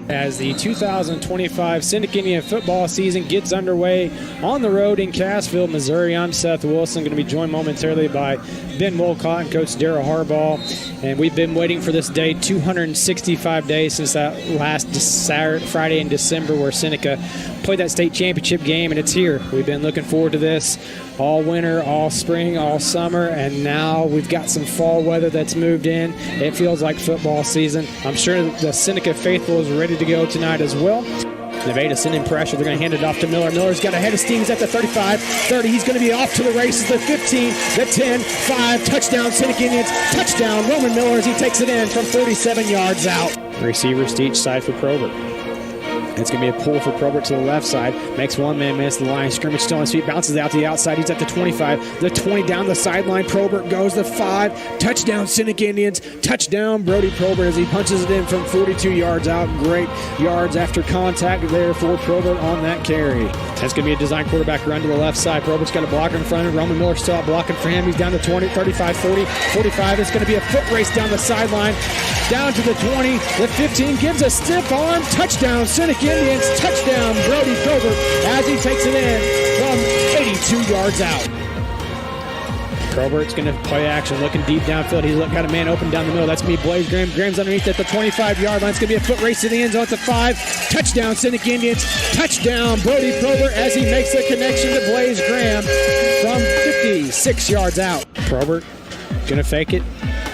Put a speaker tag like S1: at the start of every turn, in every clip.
S1: As the 2025 Seneca Indian football season gets underway on the road in Cassville, Missouri. I'm Seth Wilson, going to be joined momentarily by Ben Wolcott and Coach Daryl Harbaugh. And we've been waiting for this day 265 days since that last Friday in December where Seneca played that state championship game, and it's here. We've been looking forward to this all winter, all spring, all summer, and now we've got some fall weather that's moved in. It feels like football season. I'm sure the Seneca faithful is ready to go tonight as well. Nevada sending pressure. They're going to hand it off to Miller. Miller's got a head of steam. He's at the 35, 30. He's going to be off to the races. The 15, the 10, 5. Touchdown, Seneca Indians. Touchdown, Roman Miller as he takes it in from 37 yards out. Receivers to each side for Probert. It's going to be a pull for Probert to the left side. Makes one man miss. The line of scrimmage still on his feet. Bounces out to the outside. He's at the 25. The 20 down the sideline. Probert goes the 5. Touchdown, Seneca Indians. Touchdown, Brody Probert as he punches it in from 42 yards out. Great yards after contact there for Probert on that carry. That's going to be a design quarterback run to the left side. Probert's got a blocker in front of him. Roman Miller still out blocking for him. He's down to 20, 35, 40, 45. It's going to be a foot race down the sideline. Down to the 20. The 15 gives a stiff arm. Touchdown, Seneca Indians. Touchdown, Brody Probert as he takes it in from 82 yards out. Probert's going to play action, looking deep downfield. He's got a man open down the middle. That's going to be Blaze Graham. Graham's underneath at the 25-yard line. It's going to be a foot race to the end zone at the 5. Touchdown, Seneca Indians. Touchdown, Brody Probert as he makes the connection to Blaze Graham from 56 yards out. Probert going to fake it.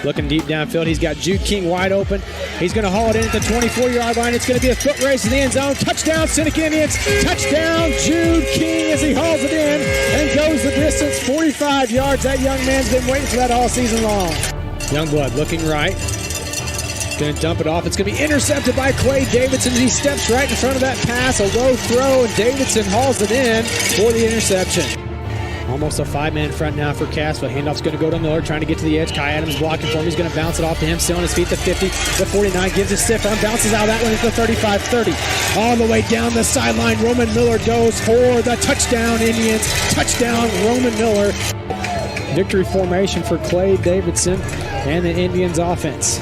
S1: Looking deep downfield. He's got Jude King wide open. He's going to haul it in at the 24-yard line. It's going to be a foot race in the end zone. Touchdown, Seneca Indians. Touchdown, Jude King as he hauls it in and goes the distance, 45 yards. That young man's been waiting for that all season long. Youngblood looking right. Going to dump it off. It's going to be intercepted by Clay Davidson. He steps right in front of that pass. A low throw, and Davidson hauls it in for the interception. Almost a 5-man front now for Cassville. Handoff's going to go to Miller, trying to get to the edge. Kai Adams blocking for him. He's going to bounce it off to him. Still on his feet, the 50, the 49. Gives a stiff arm. Bounces out that one at the 35, 30. All the way down the sideline. Roman Miller goes for the touchdown, Indians. Touchdown, Roman Miller. Victory formation for Clay Davidson and the Indians offense.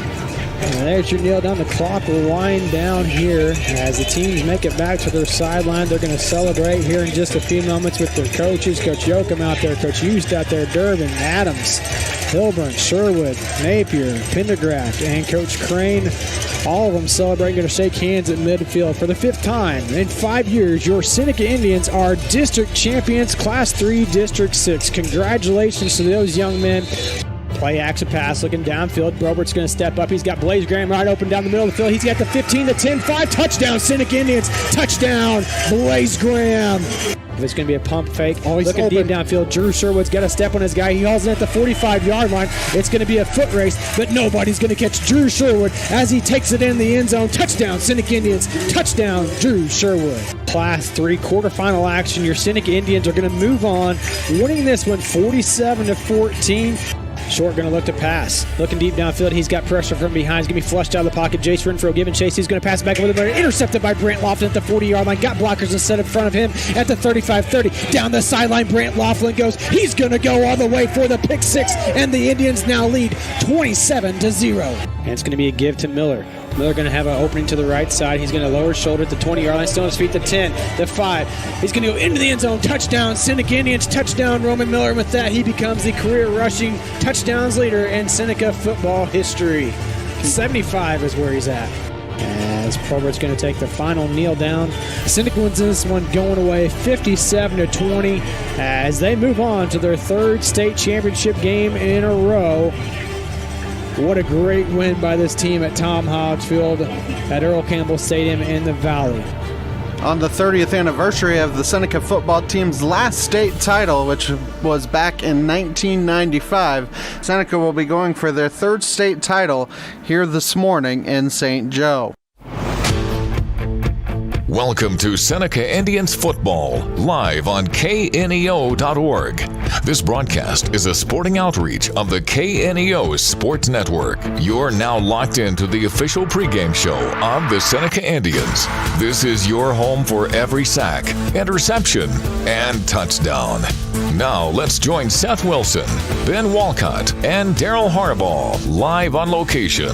S1: And there's your kneel down. The clock will wind down here as the teams make it back to their sideline. They're going to celebrate here in just a few moments with their coaches. Coach Yoakum out there, Coach Hust out there, Durbin, Adams, Hilburn, Sherwood, Napier, Pendergraft, and Coach Crane. All of them celebrating, going to shake hands at midfield for the 5th time in 5 years. Your Seneca Indians are district champions, Class 3, District 6. Congratulations to those young men. Play action pass, looking downfield. Robert's going to step up. He's got Blaze Graham right open down the middle of the field. He's got the 15, the 10, 5. Touchdown, Seneca Indians. Touchdown, Blaze Graham. It's going to be a pump fake. Looking open. Deep downfield. Drew Sherwood's got a step on his guy. He hauls it at the 45-yard line. It's going to be a foot race, but nobody's going to catch Drew Sherwood as he takes it in the end zone. Touchdown, Seneca Indians. Touchdown, Drew Sherwood. Class 3 quarterfinal action. Your Seneca Indians are going to move on, winning this one 47-14. Short going to look to pass. Looking deep downfield. He's got pressure from behind. He's going to be flushed out of the pocket. Jace Renfro giving chase. He's going to pass back over the middle. Intercepted by Brant Laughlin at the 40-yard line. Got blockers instead in front of him at the 35-30. Down the sideline, Brant Laughlin goes. He's going to go all the way for the pick 6. And the Indians now lead 27-0. And it's going to be a give to Miller. Miller going to have an opening to the right side. He's going to lower his shoulder at the 20-yard line. Still on his feet, the 10, the 5. He's going to go into the end zone. Touchdown, Seneca Indians. Touchdown, Roman Miller. And with that, he becomes the career rushing touchdowns leader in Seneca football history. 75 is where he's at. As Probert's going to take the final kneel down. Seneca wins this one going away 57-20 as they move on to their 3rd state championship game in a row. What a great win by this team at Tom Hodge Field at Earl Campbell Stadium in the Valley.
S2: On the 30th anniversary of the Seneca football team's last state title, which was back in 1995, Seneca will be going for their 3rd state title here this morning in St. Joe.
S3: Welcome to Seneca Indians Football, live on KNEO.org. This broadcast is a sporting outreach of the KNEO Sports Network. You're now locked into the official pregame show of the Seneca Indians. This is your home for every sack, interception, and touchdown. Now let's join Seth Wilson, Ben Wolcott, and Daryl Harbaugh live on location.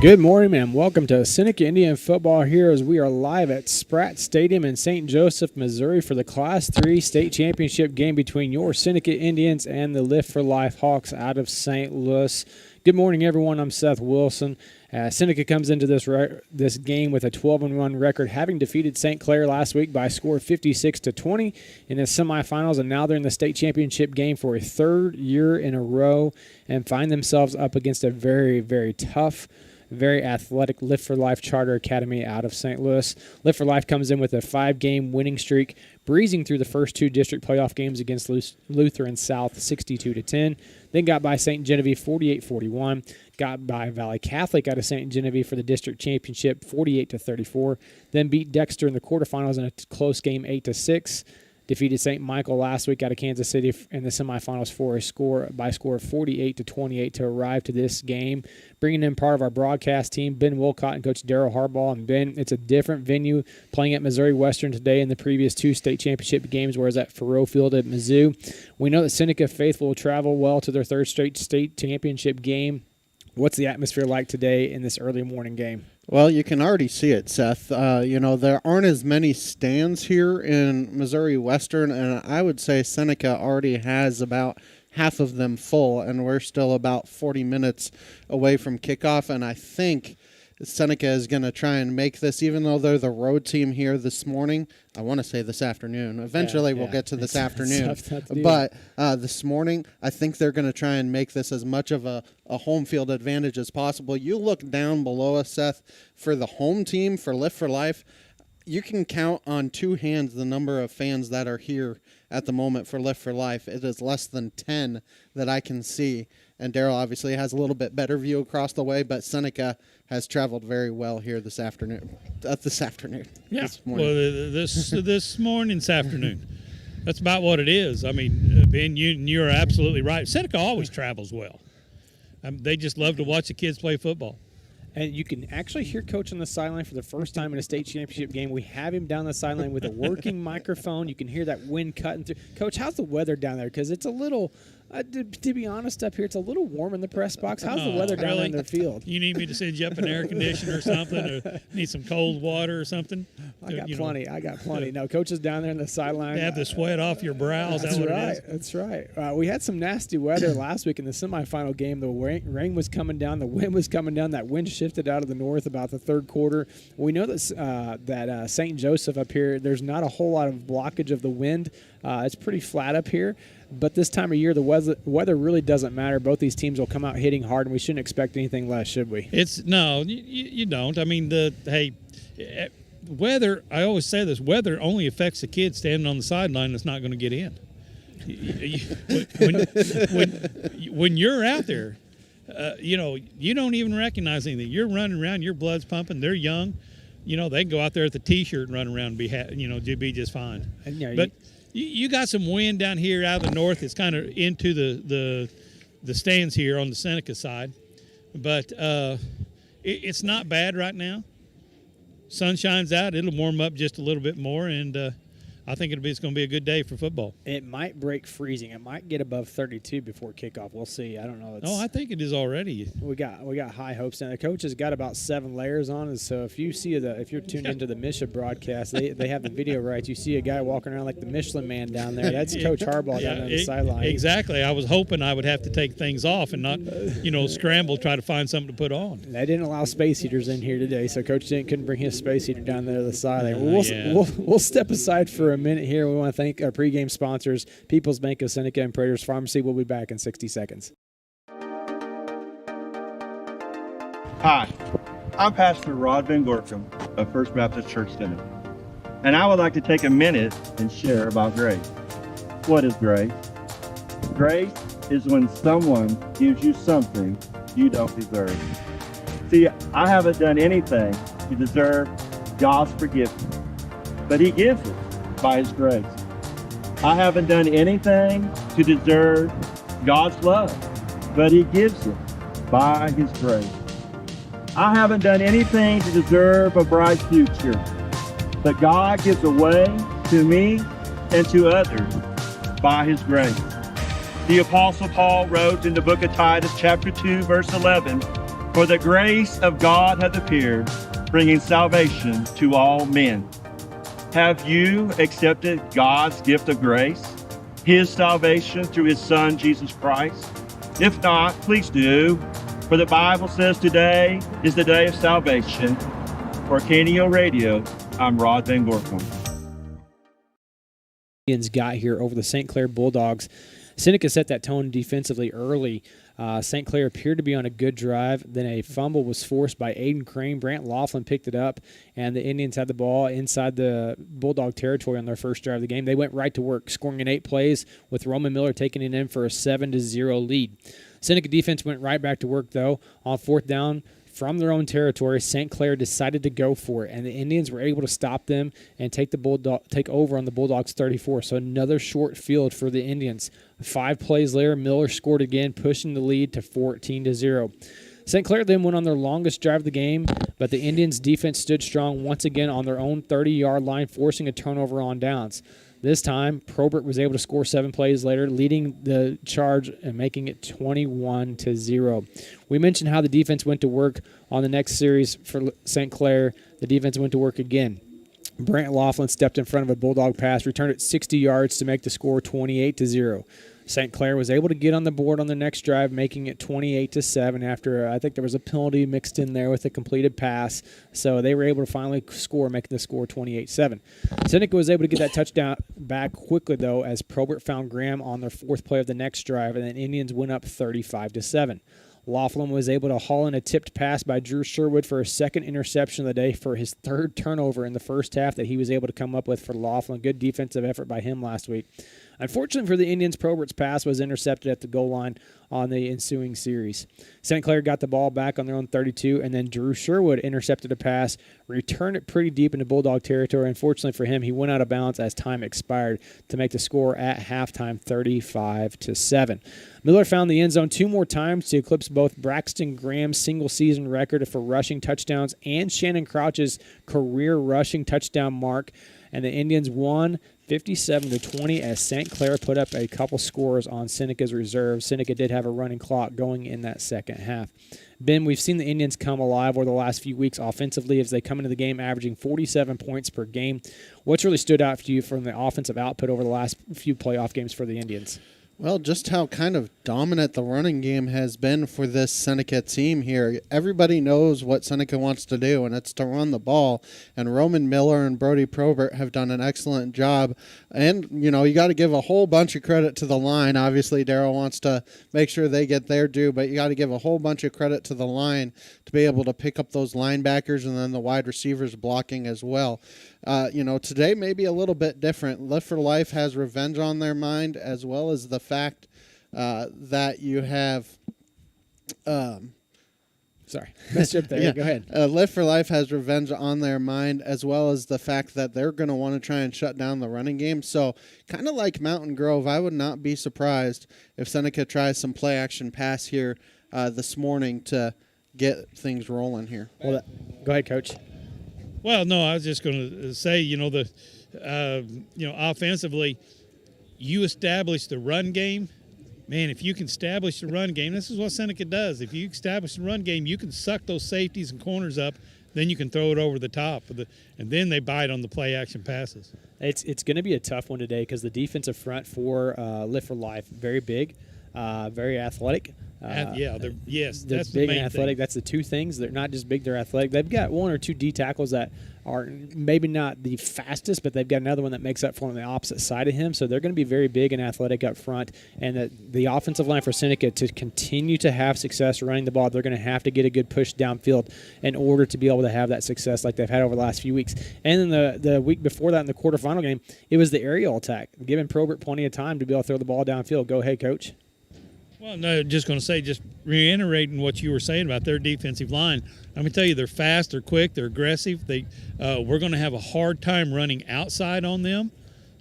S1: Good morning, and welcome to Seneca Indian Football here as we are live at Spratt Stadium in St. Joseph, Missouri for the Class 3 state championship game between your Seneca Indians and the Lift for Life Hawks out of St. Louis. Good morning, everyone. I'm Seth Wilson. Seneca comes into this game with a 12-1 record, having defeated St. Clair last week by a score of 56-20 in the semifinals, and now they're in the state championship game for a third year in a row and find themselves up against a very, very tough, very athletic Lift for Life Charter Academy out of St. Louis. Lift for Life comes in with a 5-game winning streak, breezing through the first two district playoff games against Lutheran South 62-10. Then got by St. Genevieve 48-41. Got by Valley Catholic out of St. Genevieve for the district championship 48-34. Then beat Dexter in the quarterfinals in a close game 8-6. Defeated St. Michael last week out of Kansas City in the semifinals for a score of 48-28 to arrive to this game. Bringing in part of our broadcast team, Ben Wilcott and Coach Darryl Harbaugh. And Ben, it's a different venue playing at Missouri Western today in the previous two state championship games, whereas at Faroe Field at Mizzou. We know that Seneca faithful will travel well to their third straight state championship game. What's the atmosphere like today in this early morning game?
S2: Well, you can already see it, Seth. There aren't as many stands here in Missouri Western, and I would say Seneca already has about half of them full, and we're still about 40 minutes away from kickoff, and I think Seneca is going to try and make this, even though they're the road team here this morning. I want to say this afternoon. Eventually we'll get to this afternoon. But this morning, I think they're going to try and make this as much of a home field advantage as possible. You look down below us, Seth, for the home team, for Lift for Life, you can count on two hands the number of fans that are here at the moment for Lift for Life. It is less than 10 that I can see. And Darryl obviously has a little bit better view across the way, but Seneca has traveled very well here this afternoon.
S4: Yeah,
S2: this morning.
S4: Well, this morning's afternoon. That's about what it is. I mean, Ben, you're absolutely right. Seneca always travels well. They just love to watch the kids play football.
S1: And you can actually hear Coach on the sideline for the first time in a state championship game. We have him down the sideline with a working microphone. You can hear that wind cutting through. Coach, how's the weather down there? Because it's a little, to be honest, up here, it's a little warm in the press box. How's the weather down there in the field?
S4: You need me to send you up an air conditioner or something, or need some cold water or something?
S1: I got plenty. No, Coach is down there in the sideline.
S4: Have the sweat off your brow. Is that what it is?
S1: That's right. We had some nasty weather last week in the semifinal game. The rain was coming down. The wind was coming down. That wind shifted out of the north about the third quarter. We know that St. Joseph up here, there's not a whole lot of blockage of the wind. It's pretty flat up here. But this time of year, the weather really doesn't matter. Both these teams will come out hitting hard, and we shouldn't expect anything less, should we?
S4: No, you don't. I mean, weather, I always say this, weather only affects the kid standing on the sideline that's not going to get in. When you're out there, you don't even recognize anything. You're running around, your blood's pumping, they're young. They can go out there with a T-shirt and run around and be just fine. But you got some wind down here out of the north. It's kind of into the stands here on the Seneca side. But it's not bad right now. Sun shines out. It'll warm up just a little bit more, and I think it's going to be a good day for football.
S1: It might break freezing. It might get above 32 before kickoff. We'll see. I don't know.
S4: I think it is already.
S1: We got high hopes. And the coach has got about 7 layers on it. So if you're tuned into the Misha broadcast, they have the video rights. You see a guy walking around like the Michelin Man down there. That's Coach Harbaugh down on the sideline.
S4: Exactly. I was hoping I would have to take things off and not, scramble, try to find something to put on.
S1: They didn't allow space heaters in here today, so Coach couldn't bring his space heater down there to the sideline. We'll step aside for a minute here. We want to thank our pregame sponsors, People's Bank of Seneca and Praetors Pharmacy. We'll be back in 60 seconds.
S5: Hi, I'm Pastor Rod Van Gorkum of First Baptist Church Seneca, and I would like to take a minute and share about grace. What is grace? Grace is when someone gives you something you don't deserve. See, I haven't done anything to deserve God's forgiveness, but He gives it by His grace. I haven't done anything to deserve God's love, but He gives it by His grace. I haven't done anything to deserve a bright future, but God gives away to me and to others by His grace. The Apostle Paul wrote in the book of Titus, chapter 2, verse 11, For the grace of God hath appeared, bringing salvation to all men. Have you accepted God's gift of grace, His salvation through His Son, Jesus Christ? If not, please do, for the Bible says today is the day of salvation. For KNEO Radio, I'm Rod Van Gorkum.
S1: Got here over the St. Clair Bulldogs. Seneca set that tone defensively early. St. Clair appeared to be on a good drive. Then a fumble was forced by Aiden Crane. Brant Laughlin picked it up, and the Indians had the ball inside the Bulldog territory on their first drive of the game. They went right to work, scoring in 8 plays, with Roman Miller taking it in for a 7-0 lead. Seneca defense went right back to work, though. On 4th down, from their own territory, St. Clair decided to go for it, and the Indians were able to stop them and take over on the Bulldogs 34. So another short field for the Indians. 5 plays later, Miller scored again, pushing the lead to 14-0. St. Clair then went on their longest drive of the game, but the Indians' defense stood strong once again on their own 30-yard line, forcing a turnover on downs. This time, Probert was able to score 7 plays later, leading the charge and making it 21-0. We mentioned how the defense went to work on the next series for St. Clair. The defense went to work again. Brant Laughlin stepped in front of a Bulldog pass, returned it 60 yards to make the score 28-0. St. Clair was able to get on the board on the next drive, making it 28-7 after I think there was a penalty mixed in there with a completed pass. So they were able to finally score, making the score 28-7. Seneca was able to get that touchdown back quickly, though, as Probert found Graham on their 4th play of the next drive, and then Indians went up 35-7. Laughlin was able to haul in a tipped pass by Drew Sherwood for his 2nd interception of the day for his 3rd turnover in the first half that he was able to come up with for Laughlin. Good defensive effort by him last week. Unfortunately for the Indians, Probert's pass was intercepted at the goal line on the ensuing series. St. Clair got the ball back on their own 32, and then Drew Sherwood intercepted a pass, returned it pretty deep into Bulldog territory. Unfortunately for him, he went out of bounds as time expired to make the score at halftime 35-7. Miller found the end zone 2 more times to eclipse both Braxton Graham's single-season record for rushing touchdowns and Shannon Crouch's career rushing touchdown mark, and the Indians won 57-20 as St. Clair put up a couple scores on Seneca's reserve. Seneca did have a running clock going in that second half. Ben, we've seen the Indians come alive over the last few weeks offensively as they come into the game averaging 47 points per game. What's really stood out for you from the offensive output over the last few playoff games for the Indians?
S2: Well, just how kind of dominant the running game has been for this Seneca team here. Everybody knows what Seneca wants to do, and it's to run the ball. And Roman Miller and Brody Probert have done an excellent job. And, you got to give a whole bunch of credit to the line. Obviously, Darryl wants to make sure they get their due, but you got to give a whole bunch of credit to the line to be able to pick up those linebackers and then the wide receivers blocking as well. Today may be a little bit different. Live for Life has revenge on their mind, as well as the fact that you have
S1: Sorry, messed up there.
S2: Yeah.
S1: Go ahead.
S2: Live for Life has revenge on their mind, as well as the fact that they're going to want to try and shut down the running game. So kind of like Mountain Grove, I would not be surprised if Seneca tries some play-action pass here this morning to get things rolling here.
S1: Well, go ahead, Coach.
S4: Well, no, I was just going to say, offensively, you establish the run game. Man, if you can establish the run game, this is what Seneca does. If you establish the run game, you can suck those safeties and corners up, then you can throw it over the top, and then they bite on the play-action passes.
S1: It's going to be a tough one today because the defensive front for Live for Life, very big, very athletic.
S4: They're
S1: they're
S4: that's
S1: big
S4: the main
S1: and athletic.
S4: thing.
S1: That's the two things. They're not just big; they're athletic. They've got 1 or 2 D tackles that are maybe not the fastest, but they've got another one that makes up for on the opposite side of him. So they're going to be very big and athletic up front. And the offensive line for Seneca to continue to have success running the ball, they're going to have to get a good push downfield in order to be able to have that success like they've had over the last few weeks. And then the week before that in the quarterfinal game, it was the aerial attack, giving Probert plenty of time to be able to throw the ball downfield. Go ahead, Coach.
S4: Well, no, just going to say, just reiterating what you were saying about their defensive line. I'm going to tell you, they're fast, they're quick, they're aggressive. We're going to have a hard time running outside on them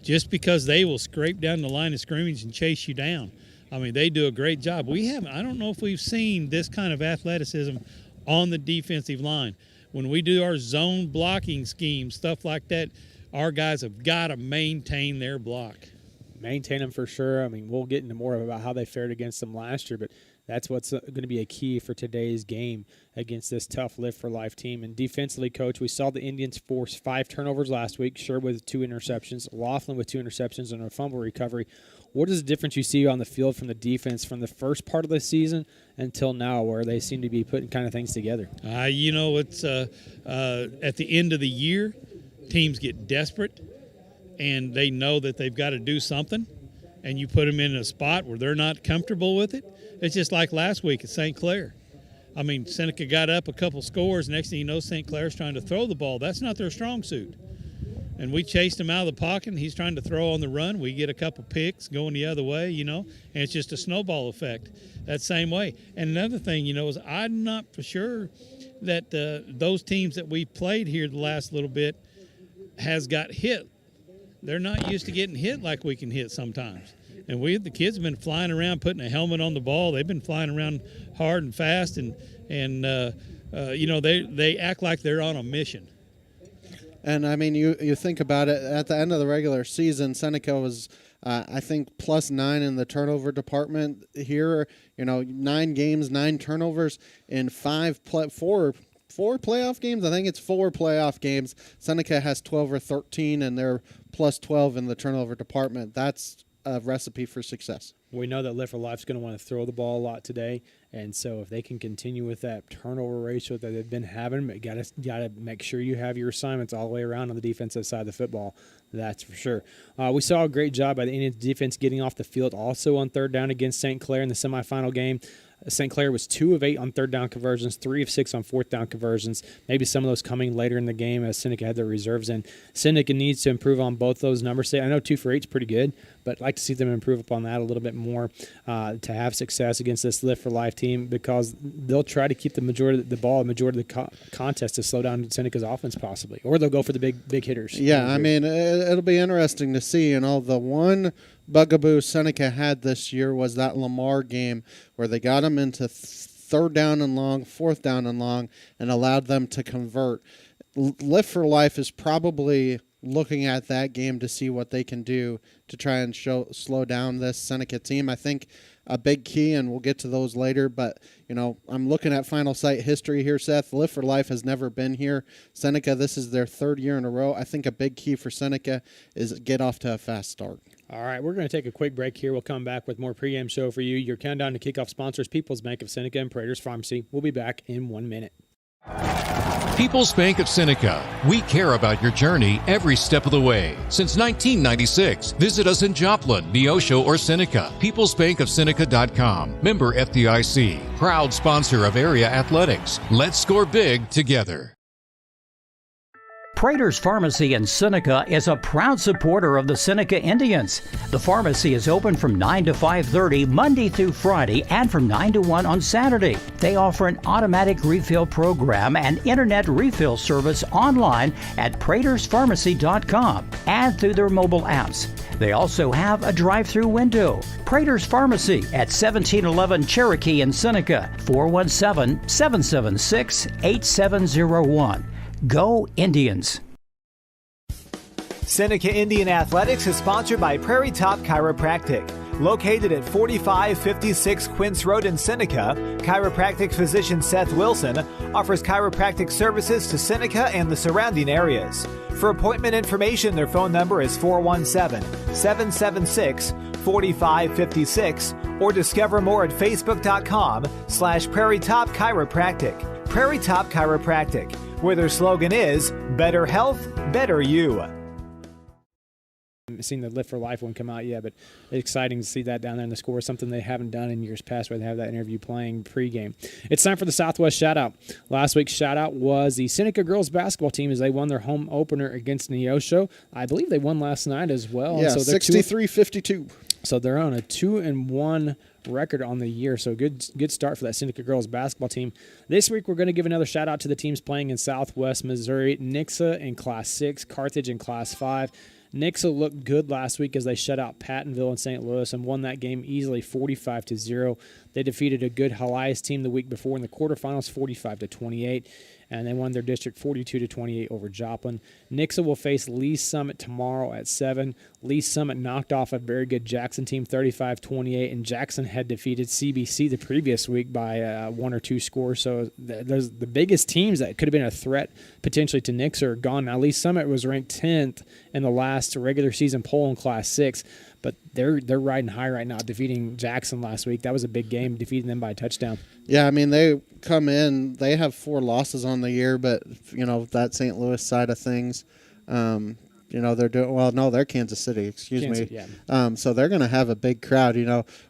S4: just because they will scrape down the line of scrimmage and chase you down. I mean, they do a great job. I don't know if we've seen this kind of athleticism on the defensive line. When we do our zone blocking schemes, stuff like that, our guys have got to maintain their block.
S1: Maintain them for sure. I mean, we'll get into more about how they fared against them last year, but That's what's going to be a key for today's game against this tough Live for Life team. And defensively, Coach, we saw the Indians force 5 turnovers last week, Sure with 2 interceptions, Laughlin with 2 interceptions and a fumble recovery. What is the difference you see on the field from the defense from the first part of the season until now, where they seem to be putting kind of things together?
S4: It's at the end of the year, teams get desperate, and they know that they've got to do something, and you put them in a spot where they're not comfortable with it. It's just like last week at St. Clair. I mean, Seneca got up a couple scores. Next thing you know, St. Clair's trying to throw the ball. That's not their strong suit. And we chased him out of the pocket, and he's trying to throw on the run. We get a couple picks going the other way, and it's just a snowball effect that same way. And another thing, is I'm not for sure that those teams that we played here the last little bit has got hit. They're not used to getting hit like we can hit sometimes. And the kids have been flying around, putting a helmet on the ball. They've been flying around hard and fast, and they act like they're on a mission.
S2: And, I mean, you think about it, at the end of the regular season, Seneca was, I think, +9 in the turnover department here. 9 games, 9 turnovers in 4 playoff games. I think it's 4 playoff games. Seneca has 12 or 13, and they're +12 in the turnover department. That's a recipe for success.
S1: We know that Live for Life's going to want to throw the ball a lot today, and so if they can continue with that turnover ratio that they've been having, but got to make sure you have your assignments all the way around on the defensive side of the football. That's for sure. We saw a great job by the Indians defense getting off the field also on third down against St. Clair in the semifinal game. St. Clair was 2 of 8 on third down conversions, 3 of 6 on fourth down conversions. Maybe some of those coming later in the game as Seneca had their reserves in. Seneca needs to improve on both those numbers. I know 2 for 8 is pretty good, but I'd like to see them improve upon that a little bit more to have success against this Live for Life team, because they'll try to keep the majority of the contest to slow down Seneca's offense possibly, or they'll go for the big hitters.
S2: Yeah, I mean, it'll be interesting to see. The one bugaboo Seneca had this year was that Lamar game where they got them into third down and long, fourth down and long, and allowed them to convert. Live for Life is probably looking at that game to see what they can do to try and slow down this Seneca team. I think a big key, and we'll get to those later, but, I'm looking at Final Sight history here, Seth. Live for Life has never been here. Seneca, this is their 3rd year in a row. I think a big key for Seneca is get off to a fast start.
S1: All right, we're going to take a quick break here. We'll come back with more pregame show for you. Your countdown to kickoff sponsors, People's Bank of Seneca and Prater's Pharmacy. We'll be back in 1 minute.
S6: People's Bank of Seneca. We care about your journey every step of the way. Since 1996, visit us in Joplin, Neosho, or Seneca. PeoplesBankOfSeneca.com. Member FDIC. Proud sponsor of area athletics. Let's score big together.
S7: Prater's Pharmacy in Seneca is a proud supporter of the Seneca Indians. The pharmacy is open from 9 to 5:30 Monday through Friday and from 9 to 1 on Saturday. They offer an automatic refill program and internet refill service online at praterspharmacy.com and through their mobile apps. They also have a drive-through window. Prater's Pharmacy at 1711 Cherokee in Seneca, 417-776-8701. Go Indians!
S8: Seneca Indian Athletics is sponsored by Prairie Top Chiropractic. Located at 4556 Quince Road in Seneca, chiropractic physician Seth Wilson offers chiropractic services to Seneca and the surrounding areas. For appointment information, their phone number is 417-776-4556 or discover more at facebook.com/Prairie Top Chiropractic. Prairie Top Chiropractic, where their slogan is, better health, better you.
S1: I haven't seen the Live for Life one come out yet, but it's exciting to see that down there in the score. Something they haven't done in years past where they have that interview playing pregame. It's time for the Southwest Shoutout. Last week's shoutout was the Seneca girls basketball team as they won their home opener against Neosho. I believe they won last night as well.
S2: Yeah, so 63-52.
S1: So they're on a 2-1 record on the year. So good start for that Seneca girls basketball team. This week we're going to give another shout out to the teams playing in Southwest Missouri. Nixa in Class 6, Carthage in Class 5. Nixa looked good last week as they shut out Pattonville and St. Louis and won that game easily 45-0. They defeated a good Helias team the week before in the quarterfinals 45-28. and they won their district 42-28 over Joplin. Nixa will face Lee Summit tomorrow at 7. Lee Summit knocked off a very good Jackson team 35-28, and Jackson had defeated CBC the previous week by 1 or 2 scores. So those the biggest teams that could have been a threat potentially to Nixa are gone now. Lee Summit was ranked 10th in the last regular season poll in Class 6, but they're riding high right now, defeating Jackson last week. That was a big game, defeating them by a touchdown.
S2: Yeah, I mean, they come in, they have 4 losses on the year, but, that St. Louis side of things, they're doing well. No, they're Kansas City. Excuse me.
S1: Yeah.
S2: So they're going to have a big crowd.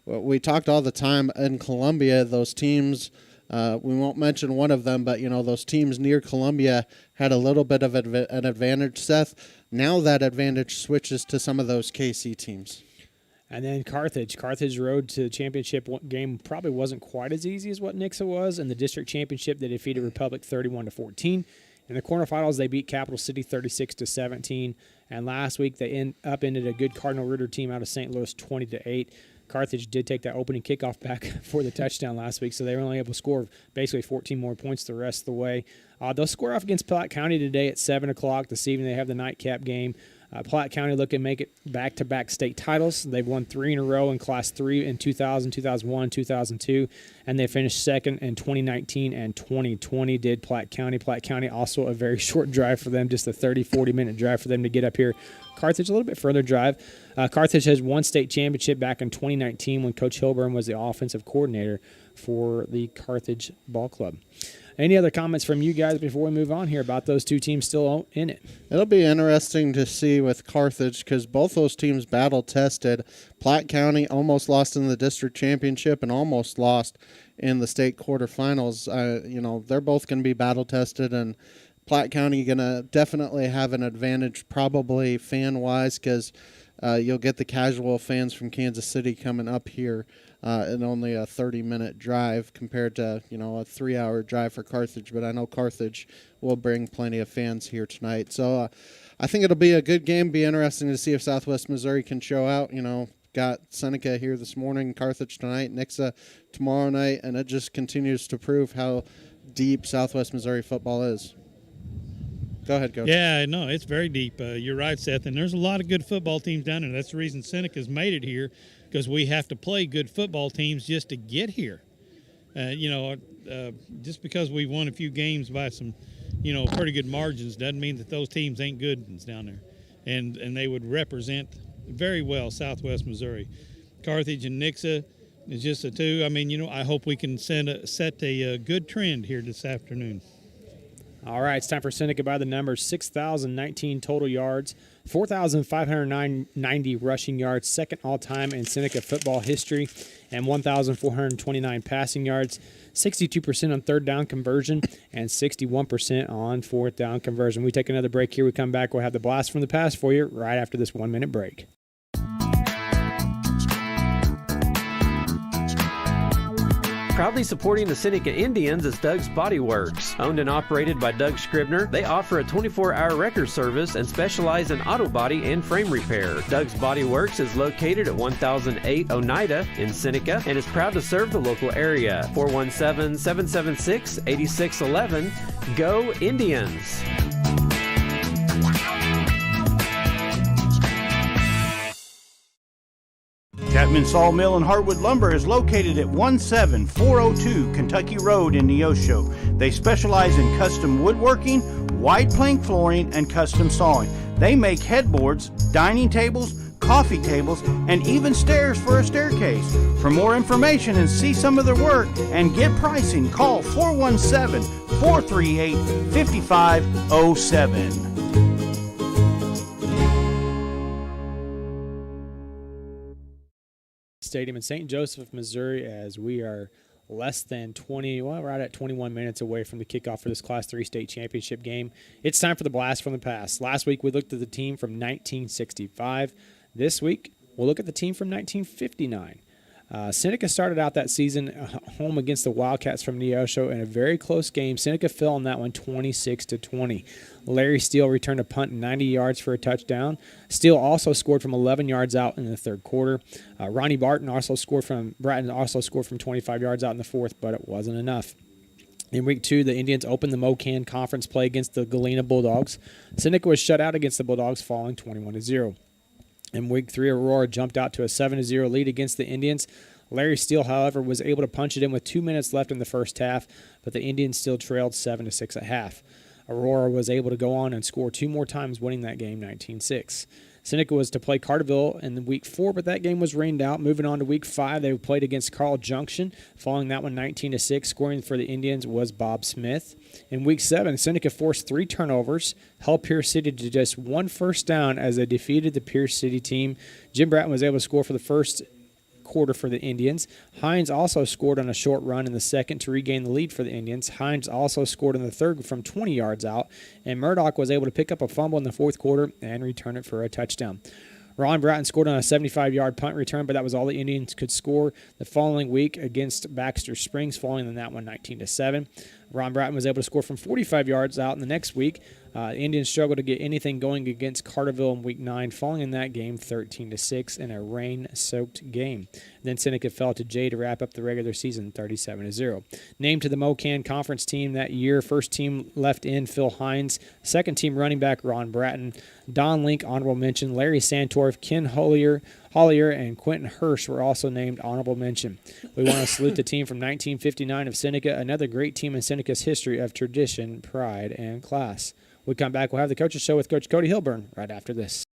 S2: We talked all the time in Columbia. Those teams, we won't mention one of them, but those teams near Columbia had a little bit of an advantage. Seth, now that advantage switches to some of those KC teams.
S1: And then Carthage. Carthage road to the championship game probably wasn't quite as easy as what Nixa was. In the district championship, they defeated Republic 31-14. In the quarterfinals, they beat Capital City 36-17. And last week, they upended a good Cardinal Ritter team out of St. Louis 20-8. Carthage did take that opening kickoff back for the touchdown last week, so they were only able to score basically 14 more points the rest of the way. They'll square off against Platte County today at 7 o'clock this evening. They have the nightcap game. Platte County looking to make it back-to-back state titles. They've won 3 in a row in Class 3 in 2000, 2001, 2002, and they finished second in 2019 and 2020 did Platte County. Platte County also a very short drive for them, just a 30, 40-minute drive for them to get up here. Carthage, a little bit further drive. Carthage has won state championship back in 2019 when Coach Hilburn was the offensive coordinator for the Carthage Ball Club. Any other comments from you guys before we move on here about those two teams still in it?
S2: It'll be interesting to see with Carthage because both those teams battle-tested. Platte County almost lost in the district championship and almost lost in the state quarterfinals. They're both going to be battle-tested, and Platte County going to definitely have an advantage probably fan-wise because you'll get the casual fans from Kansas City coming up here in only a 30-minute drive compared to, a 3-hour drive for Carthage. But I know Carthage will bring plenty of fans here tonight. So I think it'll be a good game. Be interesting to see if Southwest Missouri can show out. Got Seneca here this morning, Carthage tonight, Nixa tomorrow night, and it just continues to prove how deep Southwest Missouri football is. Go ahead, Coach.
S4: Yeah, no, it's very deep. You're right, Seth, and there's a lot of good football teams down there. That's the reason Seneca's made it here, because we have to play good football teams just to get here. Just because we won a few games by some, pretty good margins doesn't mean that those teams ain't good ones down there. And they would represent very well Southwest Missouri. Carthage and Nixa is just the two. I mean, I hope we can set a good trend here this afternoon.
S1: All right, it's time for Seneca by the numbers. 6,019 total yards, 4,590 rushing yards, second all-time in Seneca football history, and 1,429 passing yards, 62% on third down conversion, and 61% on fourth down conversion. We take another break here. We come back. We'll have the blast from the past for you right after this 1-minute break.
S9: Proudly supporting the Seneca Indians is Doug's Body Works. Owned and operated by Doug Scribner, they offer a 24-hour wrecker service and specialize in auto body and frame repair. Doug's Body Works is located at 1008 Oneida in Seneca and is proud to serve the local area. 417-776-8611. Go Indians!
S10: Chapman Sawmill and Hardwood Lumber is located at 17402 Kentucky Road in Neosho. They specialize in custom woodworking, wide plank flooring, and custom sawing. They make headboards, dining tables, coffee tables, and even stairs for a staircase. For more information and see some of their work and get pricing, call 417-438-5507.
S1: Stadium in St. Joseph, Missouri, as we are less than 20, well, right at 21 minutes away from the kickoff for this Class 3 state championship game. It's time for the blast from the past. Last week we looked at the team from 1965. This week we'll look at the team from 1959. Seneca started out that season home against the Wildcats from Neosho in a very close game. Seneca fell on that one 26-20. Larry Steele returned a punt 90 yards for a touchdown. Steele also scored from 11 yards out in the third quarter. Ronnie Bratton also scored from 25 yards out in the fourth, but it wasn't enough. In week 2, the Indians opened the MoKan Conference play against the Galena Bulldogs. Seneca was shut out against the Bulldogs, falling 21-0. In week 3, Aurora jumped out to a 7-0 lead against the Indians. Larry Steele, however, was able to punch it in with 2 minutes left in the first half, but the Indians still trailed 7-6 at half. Aurora was able to go on and score 2 more times, winning that game 19-6. Seneca was to play Carterville in week 4, but that game was rained out. Moving on to week 5, they played against Carl Junction, following that one 19-6. Scoring for the Indians was Bob Smith. In week 7, Seneca forced 3 turnovers, held Pierce City to just 1 first down as they defeated the Pierce City team. Jim Bratton was able to score for the first quarter for the Indians. Hines also scored on a short run in the second to regain the lead for the Indians. Hines also scored in the third from 20 yards out, and Murdoch was able to pick up a fumble in the fourth quarter and return it for a touchdown. Ron Bratton scored on a 75-yard punt return, but that was all the Indians could score the following week against Baxter Springs, falling in that one 19-7. Ron Bratton was able to score from 45 yards out in the next week. The Indians struggled to get anything going against Carterville in week 9, falling in that game 13-6 in a rain-soaked game. Then Seneca fell to Jay to wrap up the regular season 37-0. Named to the MoKan Conference team that year, first team left in Phil Hines, second team running back Ron Bratton, Don Link, honorable mention, Larry Santorf, Ken Hollier, and Quentin Hirsch were also named honorable mention. We want to salute the team from 1959 of Seneca, another great team in Seneca's history of tradition, pride, and class. We come back, we'll have the Coaches Show with Coach Cody Hilburn right after this.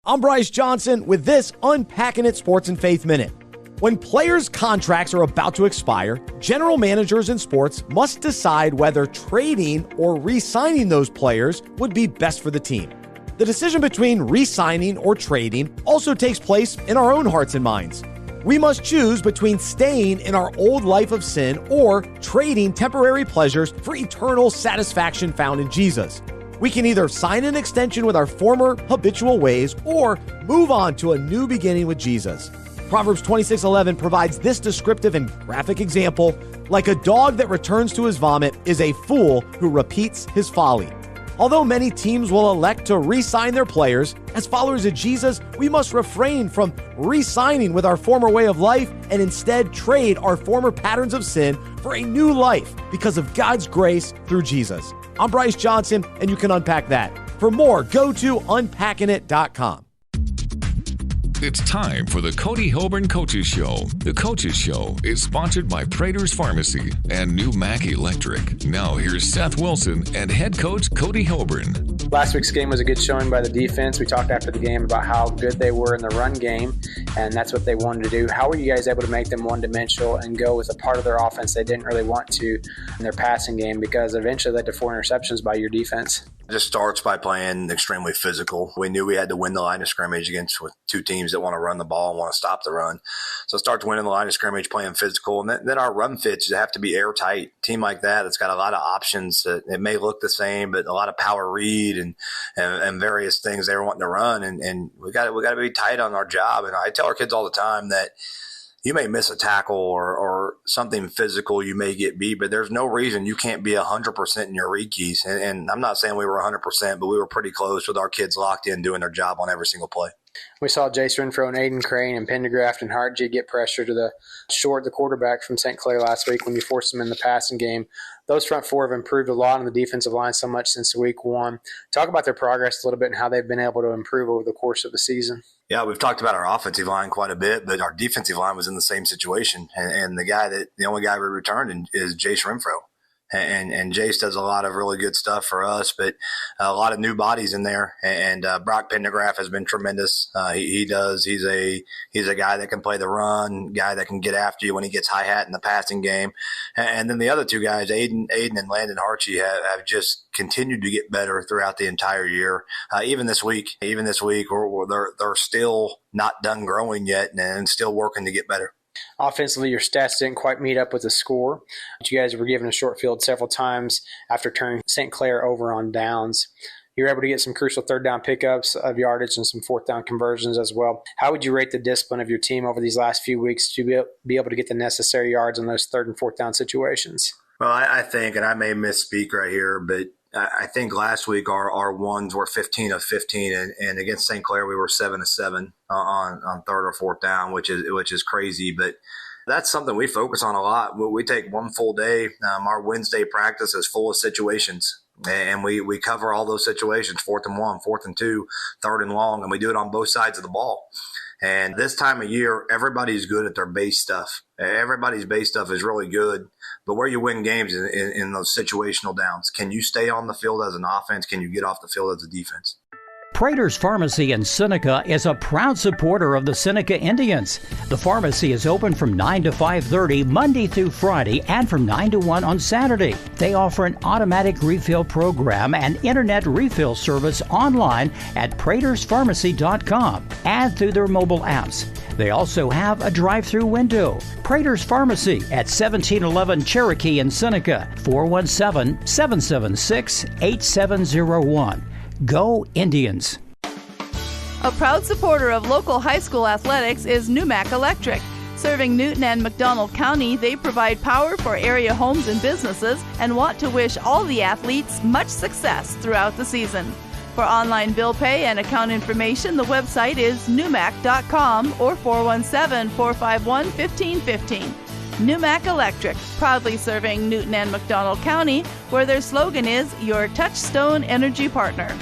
S11: I'm Bryce Johnson with this Unpacking It Sports and Faith Minute. When players' contracts are about to expire, general managers in sports must decide whether trading or re-signing those players would be best for the team. The decision between re-signing or trading also takes place in our own hearts and minds. We must choose between staying in our old life of sin or trading temporary pleasures for eternal satisfaction found in Jesus. We can either sign an extension with our former habitual ways or move on to a new beginning with Jesus. Proverbs 26:11 provides this descriptive and graphic example. Like a dog that returns to his vomit is a fool who repeats his folly. Although many teams will elect to re-sign their players, as followers of Jesus, we must refrain from re-signing with our former way of life and instead trade our former patterns of sin for a new life because of God's grace through Jesus. I'm Bryce Johnson, and you can unpack that. For more, go to unpackingit.com.
S3: It's time for the Cody Hilburn Coaches Show. The Coaches Show is sponsored by Prater's Pharmacy and New Mac Electric. Now here's Seth Wilson and head coach Cody Hilburn.
S12: Last week's game was a good showing by the defense. We talked after the game about how good they were in the run game, and that's what they wanted to do. How were you guys able to make them one-dimensional and go with a part of their offense they didn't really want to in their passing game, because eventually led to 4 interceptions by your defense?
S13: It just starts by playing extremely physical. We knew we had to win the line of scrimmage against with 2 teams that want to run the ball and want to stop the run. So it starts winning the line of scrimmage, playing physical. And then our run fits have to be airtight. A team like that's got a lot of options. It may look the same, but a lot of power read and various things they're wanting to run. And we got to be tight on our job. And I tell our kids all the time that you may miss a tackle or something physical, you may get beat, but there's no reason you can't be 100% in your read keys. And I'm not saying we were 100%, but we were pretty close with our kids locked in doing their job on every single play.
S12: We saw Jace Renfro and Aiden Crane and Pendergraft and Hartg get pressure to the quarterback from St. Clair last week when you forced them in the passing game. Those front 4 have improved a lot on the defensive line so much since week 1. Talk about their progress a little bit and how they've been able to improve over the course of the season.
S13: Yeah, we've talked about our offensive line quite a bit, but our defensive line was in the same situation. And the only guy we returned is Jace Renfro. And Jace does a lot of really good stuff for us, but a lot of new bodies in there. And Brock Pendergraft has been tremendous. He's a guy that can play the run, guy that can get after you when he gets high hat in the passing game. And then the other 2 guys, Aiden and Landon Hartg, have just continued to get better throughout the entire year. Even this week, they're still not done growing yet and still working to get better.
S12: Offensively, your stats didn't quite meet up with the score, but you guys were given a short field several times after turning St. Clair over on downs. You were able to get some crucial 3rd down pickups of yardage and some 4th down conversions as well. How would you rate the discipline of your team over these last few weeks to be able to get the necessary yards in those 3rd and 4th down situations?
S13: Well, I think, and I may misspeak right here, but I think last week our ones were 15 of 15, and against St. Clair we were 7 of 7 on 3rd or 4th down, which is crazy. But That's something we focus on a lot. We take one full day. Our Wednesday practice is full of situations. And we cover all those situations, 4th and 1, 4th and 2, 3rd and long, and we do it on both sides of the ball. And this time of year, everybody's good at their base stuff. Everybody's base stuff is really good. But where you win games in those situational downs. Can you stay on the field as an offense? Can you get off the field as a defense?
S7: Prater's Pharmacy in Seneca is a proud supporter of the Seneca Indians. The pharmacy is open from 9 to 5:30 Monday through Friday and from 9 to 1 on Saturday. They offer an automatic refill program and internet refill service online at praterspharmacy.com and through their mobile apps. They also have a drive-through window. Prater's Pharmacy at 1711 Cherokee in Seneca, 417-776-8701. Go Indians!
S14: A proud supporter of local high school athletics is Numac Electric. Serving Newton and McDonald County, they provide power for area homes and businesses and want to wish all the athletes much success throughout the season. For online bill pay and account information, the website is numac.com or 417-451-1515. Numac Electric, proudly serving Newton and McDonald County, where their slogan is your touchstone energy partner.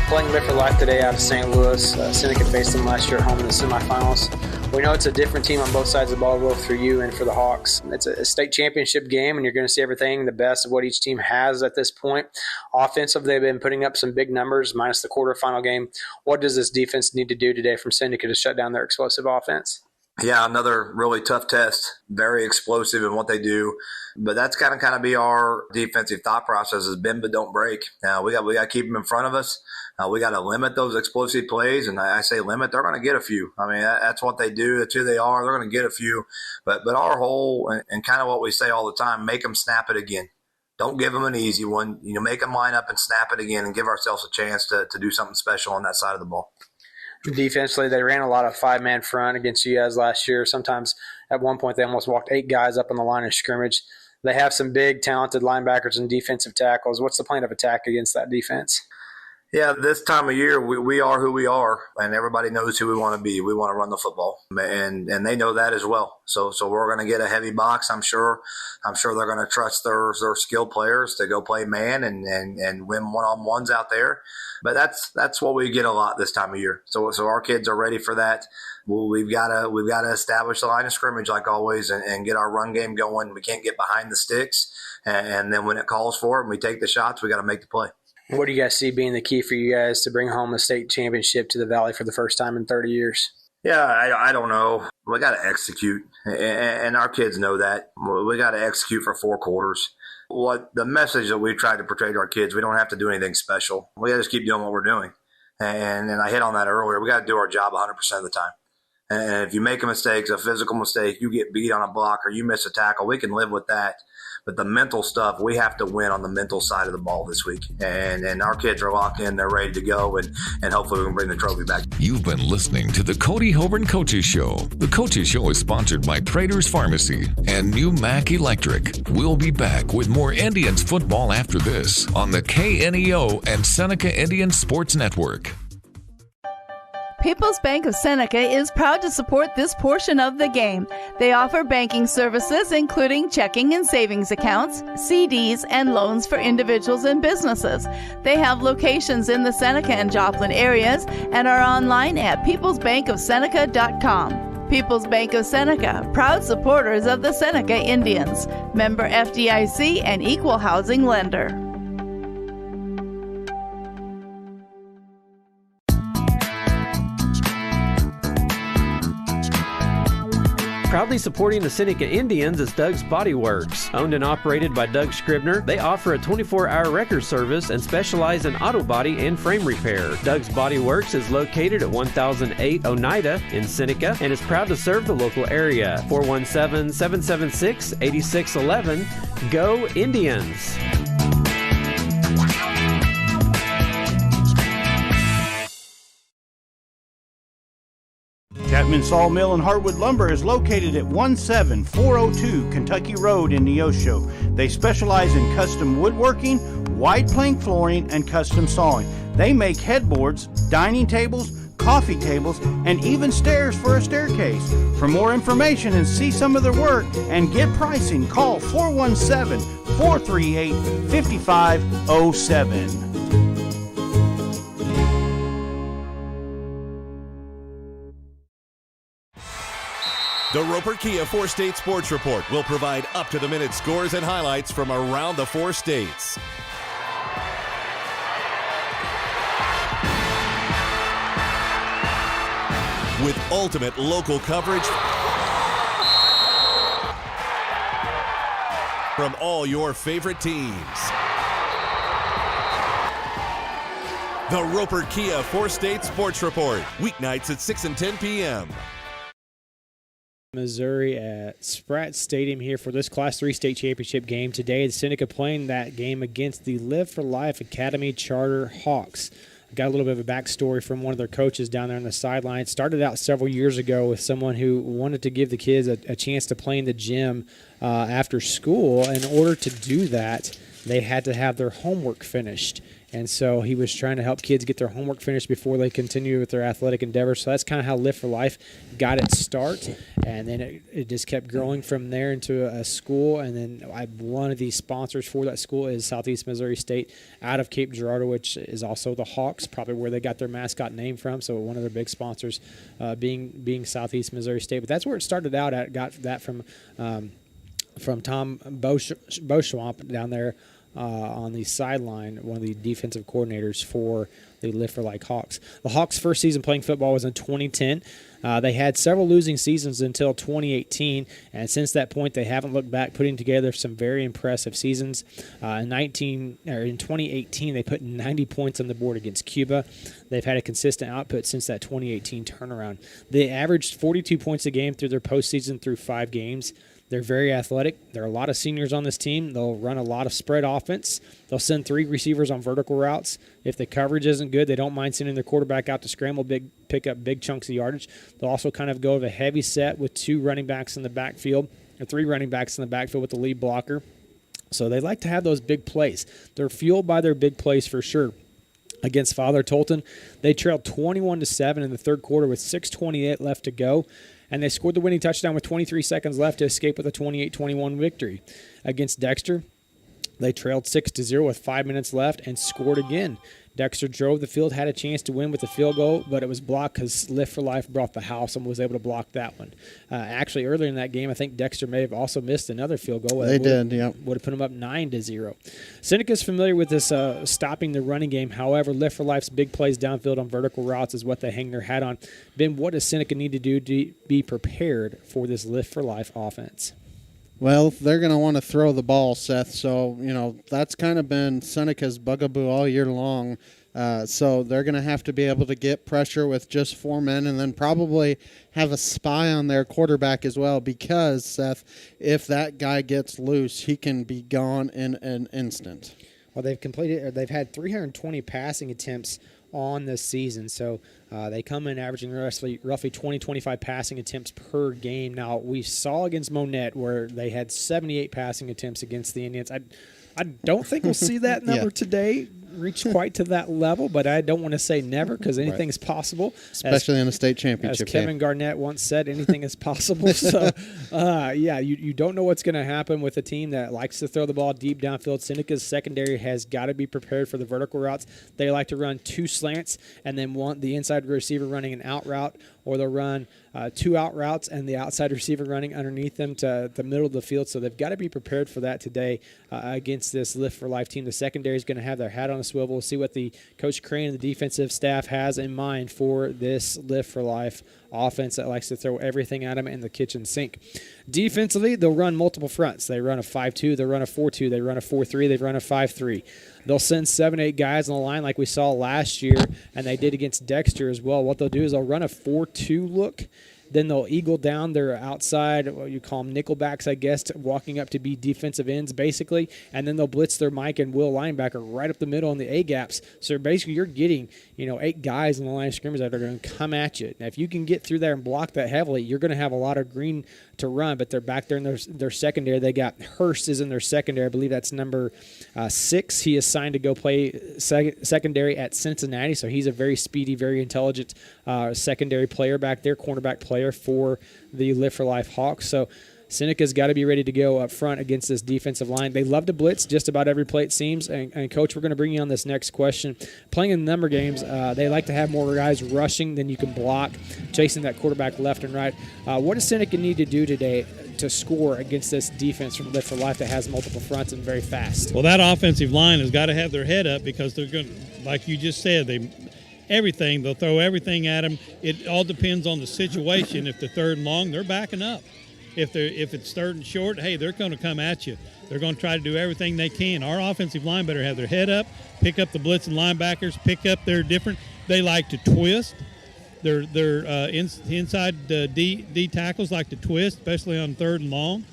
S12: Playing Live for Life today out of St. Louis. Seneca faced them last year at home in the semifinals. We know it's a different team on both sides of the ball, both for you and for the Hawks. It's a state championship game, and you're going to see everything, the best of what each team has at this point. Offensive, they've been putting up some big numbers, minus the quarterfinal game. What does this defense need to do today from Seneca to shut down their explosive offense?
S13: Yeah, another really tough test. Very explosive in what they do. But that's kind of be our defensive thought process is bend but don't break. Now we got to keep them in front of us. We got to limit those explosive plays, and I say limit. They're going to get a few. I mean, that's what they do. That's who they are. They're going to get a few. But our whole and kind of what we say all the time: make them snap it again. Don't give them an easy one. Make them line up and snap it again, and give ourselves a chance to do something special on that side of the ball.
S12: Defensively, they ran a lot of five-man front against you guys last year. Sometimes at one point they almost walked 8 guys up on the line of scrimmage. They have some big, talented linebackers and defensive tackles. What's the plan of attack against that defense?
S13: Yeah, this time of year, we are who we are, and everybody knows who we want to be. We want to run the football, and they know that as well. So we're going to get a heavy box, I'm sure. I'm sure they're going to trust their skilled players to go play man and win one-on-ones out there. But that's what we get a lot this time of year. So our kids are ready for that. Well, we've got to establish the line of scrimmage like always and get our run game going. We can't get behind the sticks, and then when it calls for it and we take the shots, we got to make the play.
S12: What do you guys see being the key for you guys to bring home a state championship to the Valley for the first time in 30 years?
S13: Yeah, I don't know. We got to execute, and our kids know that. We got to execute for 4 quarters. What the message that we try to portray to our kids, we don't have to do anything special. We got to just keep doing what we're doing. And I hit on that earlier. We got to do our job 100% of the time. And if you make a mistake, a physical mistake, you get beat on a block or you miss a tackle, we can live with that. But the mental stuff, we have to win on the mental side of the ball this week. And our kids are locked in. They're ready to go. And hopefully we can bring the trophy back.
S3: You've been listening to the Cody Hoburn Coaches Show. The Coaches Show is sponsored by Prater's Pharmacy and Numac Electric. We'll be back with more Indians football after this on the KNEO and Seneca Indian Sports Network.
S14: People's Bank of Seneca is proud to support this portion of the game. They offer banking services including checking and savings accounts, CDs, and loans for individuals and businesses. They have locations in the Seneca and Joplin areas and are online at peoplesbankofseneca.com. People's Bank of Seneca, proud supporters of the Seneca Indians. Member FDIC and equal housing lender.
S9: Proudly supporting the Seneca Indians is Doug's Body Works. Owned and operated by Doug Scribner, they offer a 24-hour wrecker service and specialize in auto body and frame repair. Doug's Body Works is located at 1008 Oneida in Seneca and is proud to serve the local area. 417-776-8611. Go Indians!
S10: Chapman Sawmill and Hardwood Lumber is located at 17402 Kentucky Road in Neosho. They specialize in custom woodworking, wide plank flooring, and custom sawing. They make headboards, dining tables, coffee tables, and even stairs for a staircase. For more information and see some of their work and get pricing, call 417-438-5507.
S15: The Roper Kia 4-State Sports Report will provide up-to-the-minute scores and highlights from around the 4 states. With ultimate local coverage from all your favorite teams. The Roper Kia 4-State Sports Report, weeknights at 6 and 10 p.m.
S1: Missouri at Spratt Stadium here for this Class 3 state championship game. Today, the Seneca playing that game against the Live for Life Academy Charter Hawks. Got a little bit of a backstory from one of their coaches down there on the sideline. Started out several years ago with someone who wanted to give the kids a chance to play in the gym after school. In order to do that, they had to have their homework finished. And so he was trying to help kids get their homework finished before they continue with their athletic endeavors. So that's kind of how Live for Life got its start. And then it just kept growing from there into a school. And then one of the sponsors for that school is Southeast Missouri State out of Cape Girardeau, which is also the Hawks, probably where they got their mascot name from. So one of their big sponsors being Southeast Missouri State. But that's where it started out at. Got that from Tom Beauchamp down there. On the sideline, one of the defensive coordinators for the Live for Life Hawks. The Hawks' first season playing football was in 2010. They had several losing seasons until 2018, and since that point, they haven't looked back, putting together some very impressive seasons. In 2018, they put 90 points on the board against Cuba. They've had a consistent output since that 2018 turnaround. They averaged 42 points a game through their postseason through 5 games. They're very athletic. There are a lot of seniors on this team. They'll run a lot of spread offense. They'll send 3 receivers on vertical routes. If the coverage isn't good, they don't mind sending their quarterback out to scramble, pick up big chunks of yardage. They'll also kind of go with a heavy set with 2 running backs in the backfield, or 3 running backs in the backfield with the lead blocker. So they like to have those big plays. They're fueled by their big plays for sure. Against Father Tolton, they trailed 21-7 in the third quarter with 6:28 left to go. And they scored the winning touchdown with 23 seconds left to escape with a 28-21 victory. Against Dexter, they trailed 6-0 with 5 minutes left and scored again. Dexter drove the field, had a chance to win with a field goal, but it was blocked because Live for Life brought the house and was able to block that one. Actually, earlier in that game, I think Dexter may have also missed another field goal.
S2: They did, yeah.
S1: Would have put them up 9-0. Seneca's familiar with this stopping the running game. However, Live for Life's big plays downfield on vertical routes is what they hang their hat on. Ben, what does Seneca need to do to be prepared for this Live for Life offense?
S2: Well, they're going to want to throw the ball, Seth. So, that's kind of been Seneca's bugaboo all year long. So they're going to have to be able to get pressure with just 4 men and then probably have a spy on their quarterback as well because, Seth, if that guy gets loose, he can be gone in an instant.
S1: Well, they've had 320 passing attempts on this season. So they come in averaging roughly 20-25 passing attempts per game. Now, we saw against Monette where they had 78 passing attempts against the Indians. I don't think we'll see that number today reach quite to that level, but I don't want to say never because anything is possible.
S2: Especially in a state championship
S1: As Kevin Garnett once said, anything is possible. So, you don't know what's going to happen with a team that likes to throw the ball deep downfield. Seneca's secondary has got to be prepared for the vertical routes. They like to run 2 slants and then want the inside receiver running an out route, or they'll run 2 out routes and the outside receiver running underneath them to the middle of the field. So they've got to be prepared for that today against this Live for Life team. The secondary is going to have their hat on a swivel. We'll see what the Coach Crane and the defensive staff has in mind for this Live for Life offense that likes to throw everything at them in the kitchen sink. Defensively, they'll run multiple fronts. They run a 5-2, they run a 4-2, they run a 4-3, they run a 5-3. They'll send 7-8 guys on the line like we saw last year, and they did against Dexter as well. What they'll do is they'll run a 4-2 look, Then they'll eagle down their outside, what you call them nickelbacks, I guess, walking up to be defensive ends, basically. And then they'll blitz their Mike and Will linebacker right up the middle in the A-gaps. So basically you're getting, 8 guys in the line of scrimmage that are going to come at you. Now, if you can get through there and block that heavily, you're going to have a lot of green to run, but they're back there in their secondary. They got Hurst is in their secondary. I believe that's number 6. He is signed to go play secondary at Cincinnati, so he's a very speedy, very intelligent secondary player back there, cornerback player for the Live for Life Hawks. So Seneca's got to be ready to go up front against this defensive line. They love to blitz just about every play, it seems. And Coach, we're going to bring you on this next question. Playing in number games, they like to have more guys rushing than you can block, chasing that quarterback left and right. What does Seneca need to do today to score against this defense from Live for Life that has multiple fronts and very fast?
S4: Well, that offensive line has got to have their head up because they're going to, like you just said, they'll throw everything at them. It all depends on the situation. If they're third and long, they're backing up. If it's third and short, hey, they're going to come at you. They're going to try to do everything they can. Our offensive line better have their head up, pick up the blitzing linebackers, pick up their different. They like to twist. Their inside D tackles like to twist, especially on third and long.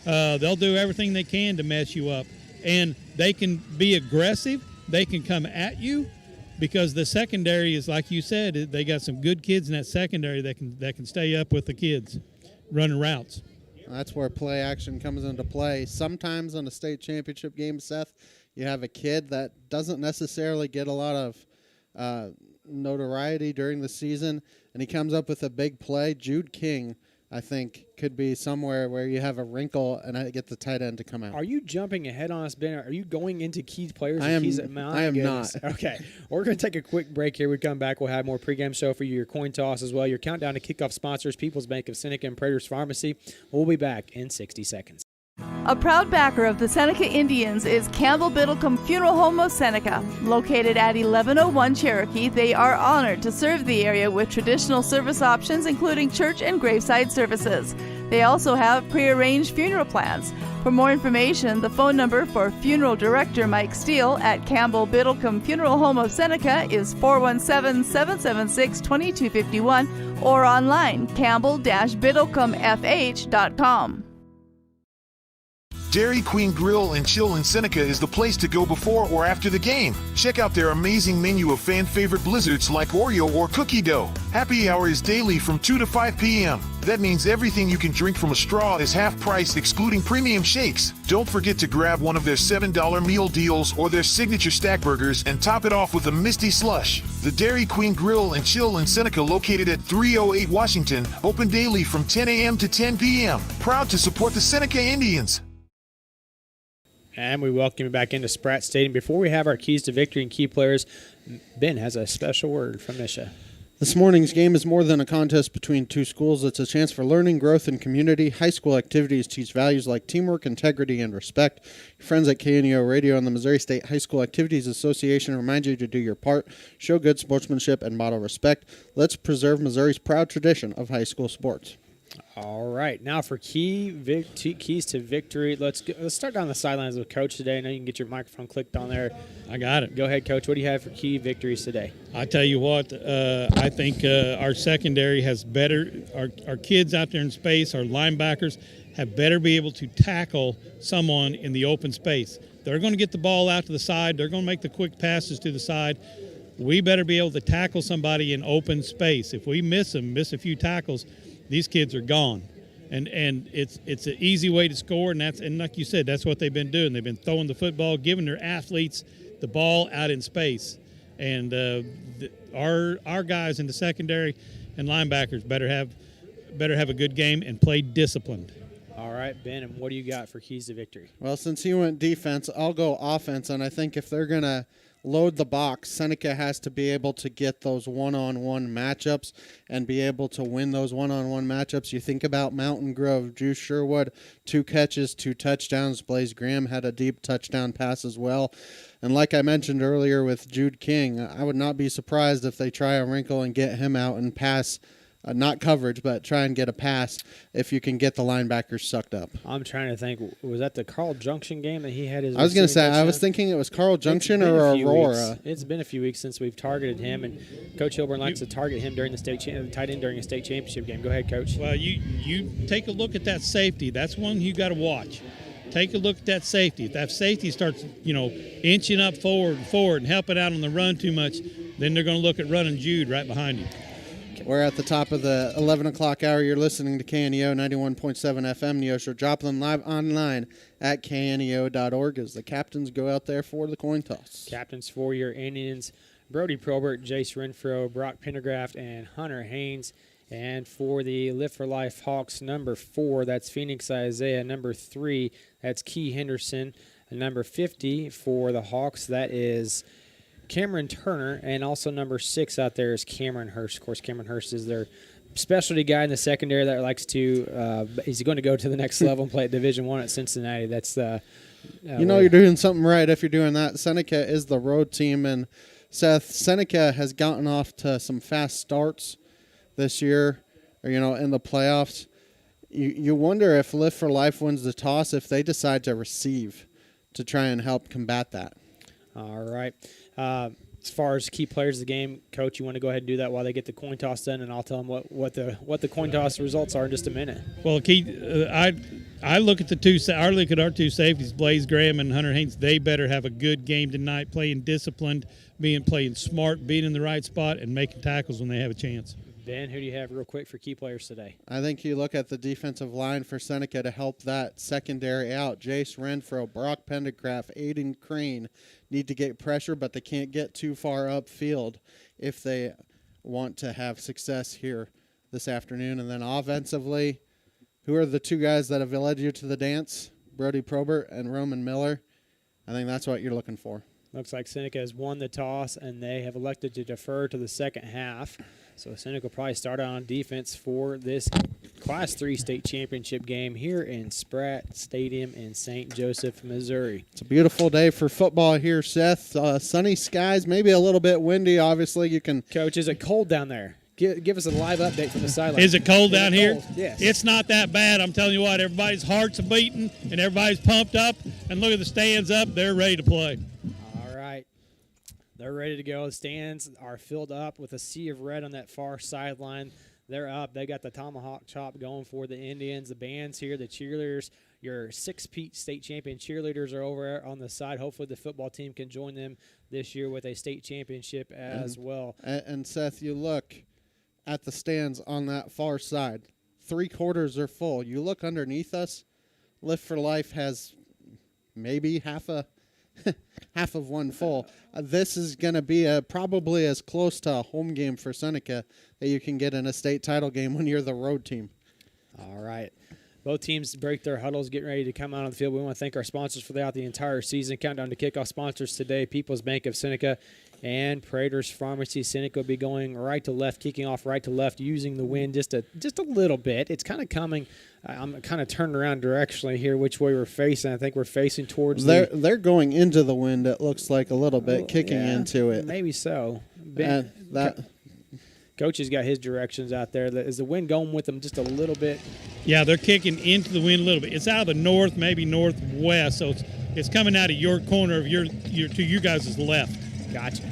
S4: They'll do everything they can to mess you up, and they can be aggressive. They can come at you because the secondary is, like you said, they got some good kids in that secondary that can stay up with the kids running routes.
S2: That's where play action comes into play. Sometimes in a state championship game, Seth, you have a kid that doesn't necessarily get a lot of notoriety during the season, and he comes up with a big play. Jude King, I think, could be somewhere where you have a wrinkle and I get the tight end to come out.
S1: Are you jumping ahead on us, Ben? Are you going into key players?
S2: I am
S1: not. Okay. We're going to take a quick break here. We come back. We'll have more pregame show for you, your coin toss as well, your countdown to kickoff sponsors, People's Bank of Seneca and Prater's Pharmacy. We'll be back in 60 seconds.
S14: A proud backer of the Seneca Indians is Campbell Biddlecombe Funeral Home of Seneca. Located at 1101 Cherokee, they are honored to serve the area with traditional service options, including church and graveside services. They also have prearranged funeral plans. For more information, the phone number for Funeral Director Mike Steele at Campbell Biddlecombe Funeral Home of Seneca is 417-776-2251 or online campbell-biddlecomefh.com.
S16: Dairy Queen Grill and Chill in Seneca is the place to go before or after the game. Check out their amazing menu of fan-favorite blizzards like Oreo or cookie dough. Happy hour is daily from 2 to 5 p.m. That means everything you can drink from a straw is half price, excluding premium shakes. Don't forget to grab one of their $7 meal deals or their signature stack burgers and top it off with a Misty Slush. The Dairy Queen Grill and Chill in Seneca, located at 308 Washington, open daily from 10 a.m. to 10 p.m. Proud to support the Seneca Indians.
S1: And we welcome you back into Spratt Stadium. Before we have our keys to victory and key players, Ben has a special word from Misha.
S2: This morning's game is more than a contest between two schools. It's a chance for learning, growth, and community. High school activities teach values like teamwork, integrity, and respect. Your friends at KNEO Radio and the Missouri State High School Activities Association remind you to do your part, show good sportsmanship, and model respect. Let's preserve Missouri's proud tradition of high school sports.
S1: All right, now for keys to victory. Let's start down the sidelines with Coach today. I know you can get your microphone clicked on there.
S4: I got it.
S1: Go ahead, Coach. What do you have for key victories today?
S4: I tell you what, I think our secondary has better. Our kids out there in space, our linebackers, have better be able to tackle someone in the open space. They're going to get the ball out to the side. They're going to make the quick passes to the side. We better be able to tackle somebody in open space. If we miss a few tackles, these kids are gone, and it's an easy way to score, and like you said, that's what they've been doing. They've been throwing the football, giving their athletes the ball out in space, and our guys in the secondary and linebackers better have a good game and play disciplined.
S1: All right, Ben, and what do you got for keys to victory?
S2: Well, since you went defense, I'll go offense, and I think if they're gonna load the box, Seneca has to be able to get those one-on-one matchups and be able to win those one-on-one matchups. You think about Mountain Grove, Drew Sherwood, 2 catches, 2 touchdowns. Blaze Graham had a deep touchdown pass as well. And like I mentioned earlier with Jude King, I would not be surprised if they try a wrinkle and get him out and pass not coverage, but try and get a pass if you can get the linebackers sucked up.
S17: I'm trying to think. Was that the Carl Junction game that he had his?
S2: I was going to say,
S17: touchdown?
S2: I was thinking it was Carl Junction or Aurora.
S17: It's been a few weeks since we've targeted him, and Coach Hilburn likes to target him during the tight end during a state championship game. Go ahead, Coach.
S4: Well, you take a look at that safety. That's one you got to watch. Take a look at that safety. If that safety starts, inching up forward and helping out on the run too much, then they're going to look at running Jude right behind him.
S2: We're at the top of the 11 o'clock hour. You're listening to KNEO 91.7 FM, Neosho Joplin, live online at kneo.org as the captains go out there for the coin toss.
S17: Captains for your Indians, Brody Probert, Jace Renfro, Brock Pendergraft, and Hunter Haynes. And for the Live for Life Hawks, number 4, that's Phoenix Isaiah. Number 3, that's Key Henderson. And number 50 for the Hawks, that is Cameron Turner, and also number 6 out there is Cameron Hurst. Of course, Cameron Hurst is their specialty guy in the secondary that likes to he's going to go to the next level and play at Division I at Cincinnati. That's
S2: you're doing something right if you're doing that. Seneca is the road team, and Seth, Seneca has gotten off to some fast starts this year, in the playoffs. You wonder if Live for Life wins the toss if they decide to receive to try and help combat that.
S17: All right. As far as key players of the game, Coach, you want to go ahead and do that while they get the coin toss done, and I'll tell them what the coin toss results are in just a minute.
S4: Well, I look at our two safeties, Blaze Graham and Hunter Haynes. They better have a good game tonight, playing disciplined, playing smart, being in the right spot, and making tackles when they have a chance.
S17: Ben, who do you have real quick for key players today?
S2: I think you look at the defensive line for Seneca to help that secondary out. Jace Renfro, Brock Pendergraft, Aiden Crane need to get pressure, but they can't get too far upfield if they want to have success here this afternoon. And then offensively, who are the 2 guys that have led you to the dance? Brody Probert and Roman Miller. I think that's what you're looking for.
S17: Looks like Seneca has won the toss, and they have elected to defer to the second half. So Seneca will probably start out on defense for this Class 3 state championship game here in Spratt Stadium in St. Joseph, Missouri.
S2: It's a beautiful day for football here, Seth. Sunny skies, maybe a little bit windy. Obviously, you can.
S17: Coach, is it cold down there? Give us a live update from the sideline.
S4: Is it cold down here?
S17: Yes.
S4: It's not that bad. I'm telling you what, everybody's hearts are beating and everybody's pumped up. And look at the stands up. They're ready to play.
S17: All right. They're ready to go. The stands are filled up with a sea of red on that far sideline. They're up. They got the tomahawk chop going for the Indians. The band's here, the cheerleaders. Your 6-peat state champion cheerleaders are over on the side. Hopefully the football team can join them this year with a state championship as well.
S2: And Seth, you look at the stands on that far side. 3 quarters are full. You look underneath us, Live for Life has maybe half of one full. This is going to be probably as close to a home game for Seneca that you can get in a state title game when you're the road team.
S17: All right. Both teams break their huddles, getting ready to come out on the field. We want to thank our sponsors for throughout the entire season. Countdown to kickoff sponsors today, People's Bank of Seneca and Prater's Pharmacy. Seneca will be going right to left, kicking off right to left, using the wind just a little bit. It's kind of coming. I'm kind of turning around directionally here, which way we're facing. I think we're facing towards
S2: They're going into the wind, it looks like, a little bit, kicking into it.
S17: Maybe so. Coach has got his directions out there. Is the wind going with them just a little bit?
S4: Yeah, they're kicking into the wind a little bit. It's out of the north, maybe northwest, so it's coming out of your corner of your to you guys' left.
S17: Gotcha.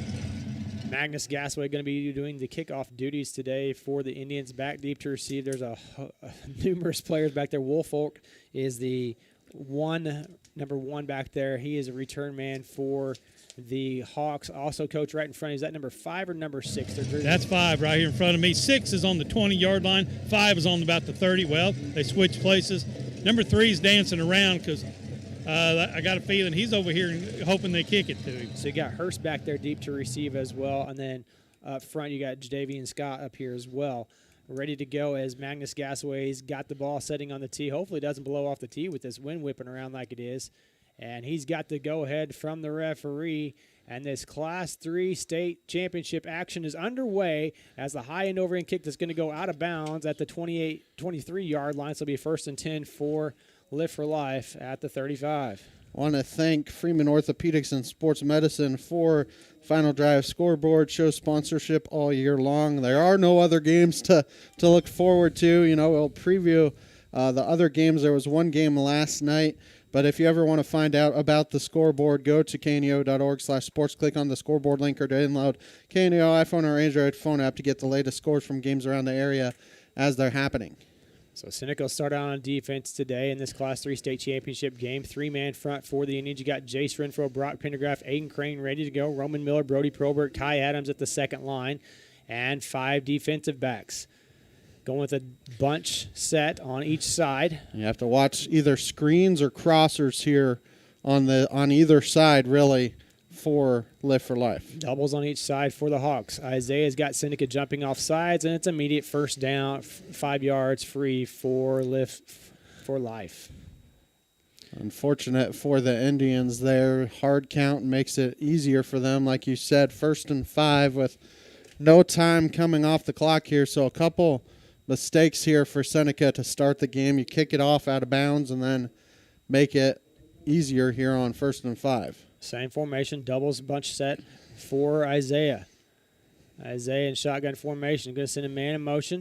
S17: Magnus Gasway going to be doing the kickoff duties today for the Indians. Back deep to receive. There's numerous players back there. Wolfolk is the number 1 back there. He is a return man for the Hawks. Also, Coach, right in front, is that number 5 or number 6?
S4: That's 5 right here in front of me. 6 is on the 20-yard line. 5 is on about the 30. Well, they switched places. Number 3 is dancing around because I got a feeling he's over here hoping they kick it to him.
S17: So you got Hurst back there deep to receive as well. And then up front, you got Jadavian Scott up here as well. Ready to go as Magnus Gasway's got the ball setting on the tee. Hopefully it doesn't blow off the tee with this wind whipping around like it is. And he's got the go-ahead from the referee. And this Class 3 state championship action is underway as the high-end over-end kick that's going to go out of bounds at the 23-yard line. So it'll be 1st and 10 for Live for Life at the 35.
S2: I want to thank Freeman Orthopedics and Sports Medicine for Final Drive Scoreboard show sponsorship all year long. There are no other games to look forward to. We'll preview the other games. There was one game last night, but if you ever want to find out about the scoreboard, go to kneo.org/sports, click on the scoreboard link, or download KNEO iPhone or Android phone app to get the latest scores from games around the area as they're happening.
S17: So Seneca will start out on defense today in this Class 3 state championship game. 3-man front for the Indians. You got Jace Renfro, Brock Pendergraft, Aiden Crane ready to go. Roman Miller, Brody Probert, Kai Adams at the second line, and 5 defensive backs. Going with a bunch set on each side.
S2: You have to watch either screens or crossers here on either side, really, for Lift for Life.
S17: Doubles on each side for the Hawks. Isaiah's got Seneca jumping off sides, and it's immediate first down, 5 yards free for Lift for Life.
S2: Unfortunate for the Indians there. Hard count makes it easier for them. Like you said, 1st and 5 with no time coming off the clock here. So a couple mistakes here for Seneca to start the game. You kick it off out of bounds and then make it easier here on 1st and 5.
S17: Same formation, doubles bunch set for Isaiah. Isaiah in shotgun formation. Going to send a man in motion.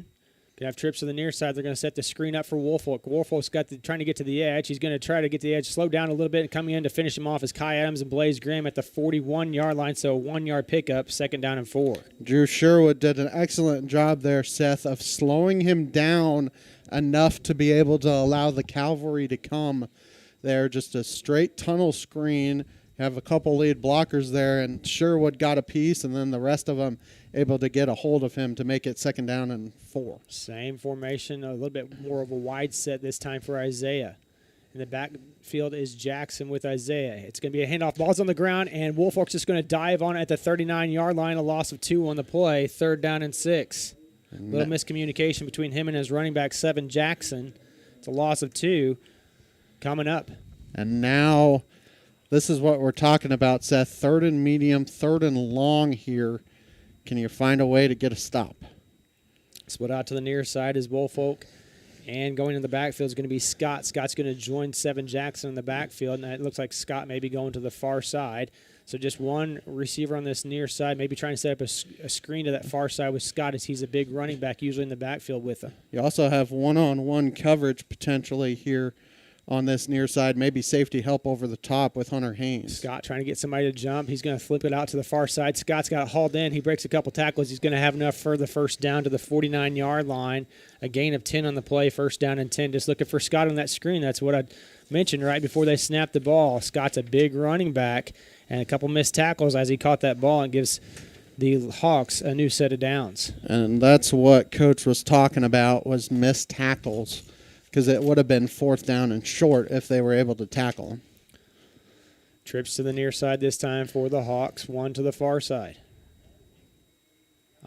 S17: Going to have trips to the near side. They're going to set the screen up for Woolfolk. Woolfolk's trying to get to the edge. He's going to try to get to the edge, slow down a little bit, and coming in to finish him off is Kai Adams and Blaze Graham at the 41-yard line, so a 1-yard pickup, 2nd down and 4.
S2: Drew Sherwood did an excellent job there, Seth, of slowing him down enough to be able to allow the cavalry to come there. Just a straight tunnel screen. Have a couple lead blockers there, and Sherwood got a piece, and then the rest of them able to get a hold of him to make it 2nd down and 4.
S17: Same formation, a little bit more of a wide set this time for Isaiah. In the backfield is Jackson with Isaiah. It's going to be a handoff. Ball's on the ground, and Woolfolk's just going to dive on it at the 39-yard line. A loss of 2 on the play, 3rd down and 6. A little miscommunication between him and his running back, 7 Jackson. It's a loss of 2 coming up.
S2: And now this is what we're talking about, Seth. 3rd and medium, 3rd and long here. Can you find a way to get a stop?
S17: Split out to the near side is Woolfolk. And going in the backfield is going to be Scott. Scott's going to join 7 Jackson in the backfield. And it looks like Scott may be going to the far side. So just one receiver on this near side, maybe trying to set up a screen to that far side with Scott, as he's a big running back, usually in the backfield with him.
S2: You also have one-on-one coverage potentially here on this near side, maybe safety help over the top with Hunter Haynes.
S17: Scott trying to get somebody to jump. He's going to flip it out to the far side. Scott's got it hauled in. He breaks a couple tackles. He's going to have enough for the first down to the 49-yard line. A gain of 10 on the play, 1st down and 10. Just looking for Scott on that screen. That's what I mentioned right before they snapped the ball. Scott's a big running back, and a couple missed tackles as he caught that ball and gives the Hawks a new set of downs.
S2: And that's what Coach was talking about, was missed tackles, because it would have been 4th down and short if they were able to tackle him.
S17: Trips to the near side this time for the Hawks, 1 to the far side.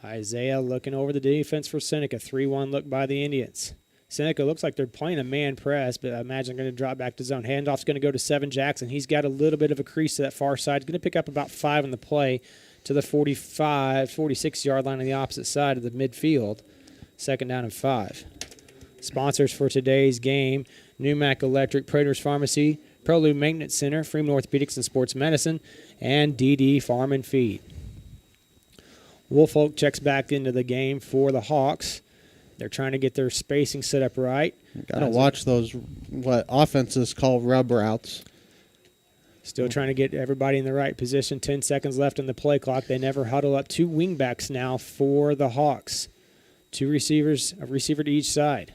S17: Isaiah looking over the defense for Seneca. 3-1 look by the Indians. Seneca looks like they're playing a man press, but I imagine they're going to drop back to zone. Handoff's going to go to 7 Jackson. He's got a little bit of a crease to that far side. Going to pick up about 5 on the play to the 46-yard line on the opposite side of the midfield. 2nd down and 5. Sponsors for today's game: Newmac Electric, Prater's Pharmacy, Prelude Maintenance Center, Freeman Orthopedics and Sports Medicine, and DD Farm and Feed. Woolfolk checks back into the game for the Hawks. They're trying to get their spacing set up right.
S2: Got to watch those, what offenses call rub routes.
S17: Still trying to get everybody in the right position. 10 seconds left on the play clock. They never huddle up. 2 wingbacks now for the Hawks. 2 receivers, a receiver to each side.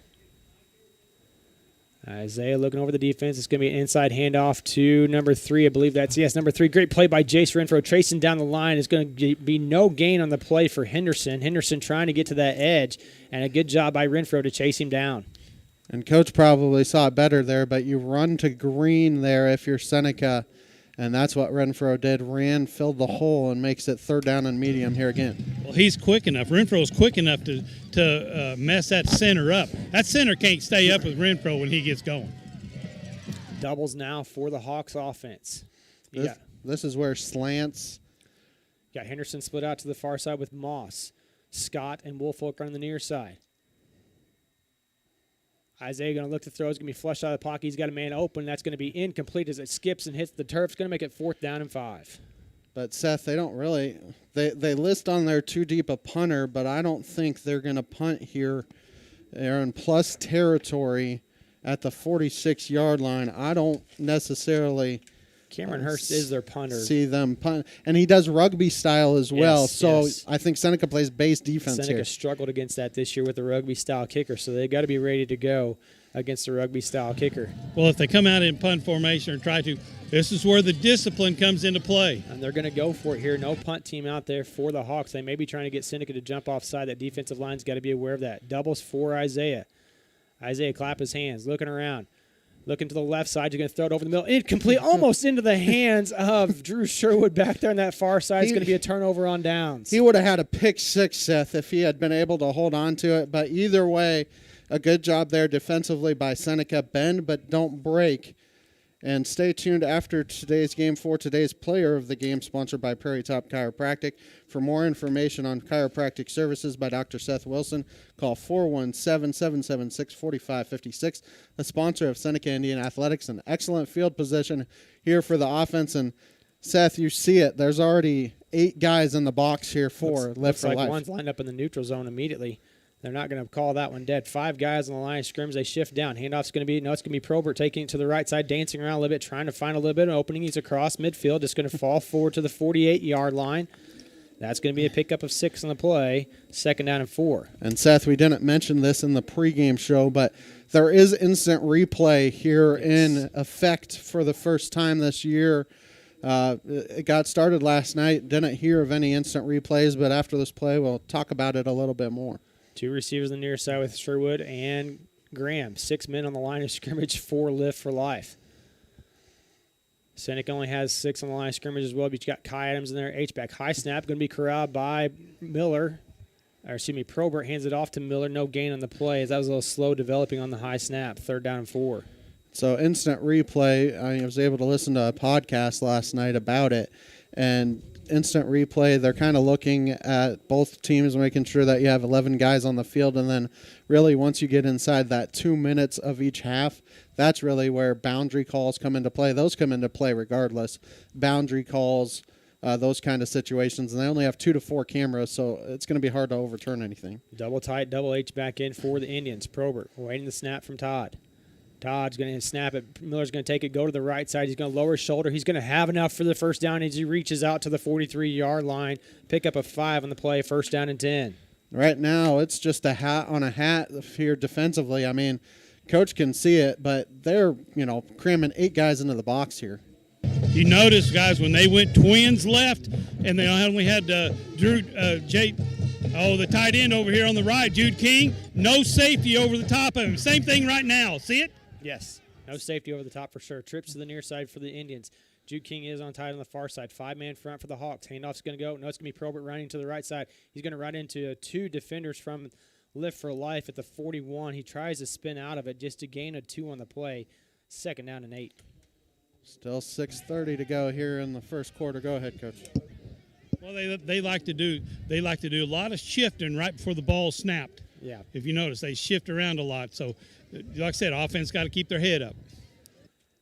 S17: Isaiah looking over the defense. It's going to be an inside handoff to number 3. I believe that's, yes, number 3. Great play by Jace Renfro. Tracing down the line. It's going to be no gain on the play for Henderson. Henderson trying to get to that edge, and a good job by Renfro to chase him down.
S2: And Coach probably saw it better there, but you run to green there if you're Seneca, and that's what Renfro did. Ran, filled the hole, and makes it 3rd down and medium here again.
S4: Well, he's quick enough. Renfro's quick enough to mess that center up. That center can't stay up with Renfro when he gets going.
S17: Doubles now for the Hawks offense.
S2: This is where slants.
S17: Got Henderson split out to the far side with Moss. Scott and Woolfolk on the near side. Isaiah going to look to throw. It's going to be flushed out of the pocket. He's got a man open. That's going to be incomplete as it skips and hits the turf. It's going to make it 4th down and 5.
S2: But, Seth, they don't really – they list on there too deep a punter, but I don't think they're going to punt here. They're in plus territory at the 46-yard line. I don't necessarily –
S17: Cameron Hurst is their punter.
S2: See them punt. And he does rugby style as well.
S17: Yes,
S2: so
S17: yes.
S2: I think Seneca plays base defense
S17: Seneca
S2: here.
S17: struggled against that this year with the rugby style kicker, so they've got to be ready to go against the rugby style kicker.
S4: Well, if they come out in punt formation or try to, this is where the discipline comes into play.
S17: And they're going to go for it here. No punt team out there for the Hawks. They may be trying to get Seneca to jump offside. That defensive line's got to be aware of that. Doubles for Isaiah. Isaiah clap his hands, looking around. Looking to the left side, you're going to throw it over the middle. Incomplete, almost into the hands of Drew Sherwood back there on that far side. It's going to be a turnover on downs.
S2: He would have had a pick 6, Seth, if he had been able to hold on to it. But either way, a good job there defensively by Seneca. Bend, but don't break. And stay tuned after today's game for today's player of the game, sponsored by Prairie Top Chiropractic. For more information on chiropractic services by Dr. Seth Wilson, call 417-776-4556. The sponsor of Seneca Indian Athletics, an excellent field position here for the offense. And, Seth, you see it. There's already 8 guys in the box here for Lift for
S17: Life.
S2: Life.
S17: One's lined up in the neutral zone immediately. They're not going to call that one dead. 5 guys on the line of scrimmage. They shift down. Handoff's going to be, it's going to be Probert taking it to the right side, dancing around a little bit, trying to find a little bit of opening. He's across midfield. It's going to fall forward to the 48-yard line. That's going to be a pickup of 6 on the play. 2nd down and 4.
S2: And, Seth, we didn't mention this in the pregame show, but there is instant replay here in effect for the first time this year. It got started last night. Didn't hear of any instant replays, but after this play, we'll talk about it a little bit more.
S17: 2 receivers on the near side with Sherwood and Graham. 6 men on the line of scrimmage for Lift for Life. Seneca only has 6 on the line of scrimmage as well, but you got Kai Adams in there. H-back. High snap, going to be corralled by Probert hands it off to Miller. No gain on the play as that was a little slow developing on the high snap. 3rd down and 4.
S2: So instant replay, I was able to listen to a podcast last night about it, and instant replay, they're kind of looking at both teams, making sure that you have 11 guys on the field, and then really once you get inside that 2 minutes of each half, that's really where boundary calls come into play. Those come into play regardless. Boundary calls, those kind of situations, and they only have 2 to 4 cameras, so it's going to be hard to overturn anything.
S17: Double tight, double H back in for the Indians. Probert waiting the snap from Todd. Todd's going to snap it. Miller's going to take it, go to the right side. He's going to lower his shoulder. He's going to have enough for the first down as he reaches out to the 43-yard line. Pick up a 5 on the play, 1st down and 10.
S2: Right now, it's just a hat on a hat here defensively. I mean, coach can see it, but they're, cramming 8 guys into the box here.
S4: You notice, guys, when they went twins left, and they only had the tight end over here on the right, Jude King, no safety over the top of him. Same thing right now. See it?
S17: Yes. No safety over the top for sure. Trips to the near side for the Indians. Jude King is on tight on the far side. 5-man front for the Hawks. Handoff's going to go. No, it's going to be Probert running to the right side. He's going to run into 2 defenders from Lift for Life at the 41. He tries to spin out of it just to gain a 2 on the play. 2nd down and 8.
S2: Still 6:30 to go here in the first quarter. Go ahead, Coach.
S4: Well, they like to do a lot of shifting right before the ball snapped.
S17: Yeah.
S4: If you notice, they shift around a lot. So, like I said, offense got to keep their head up.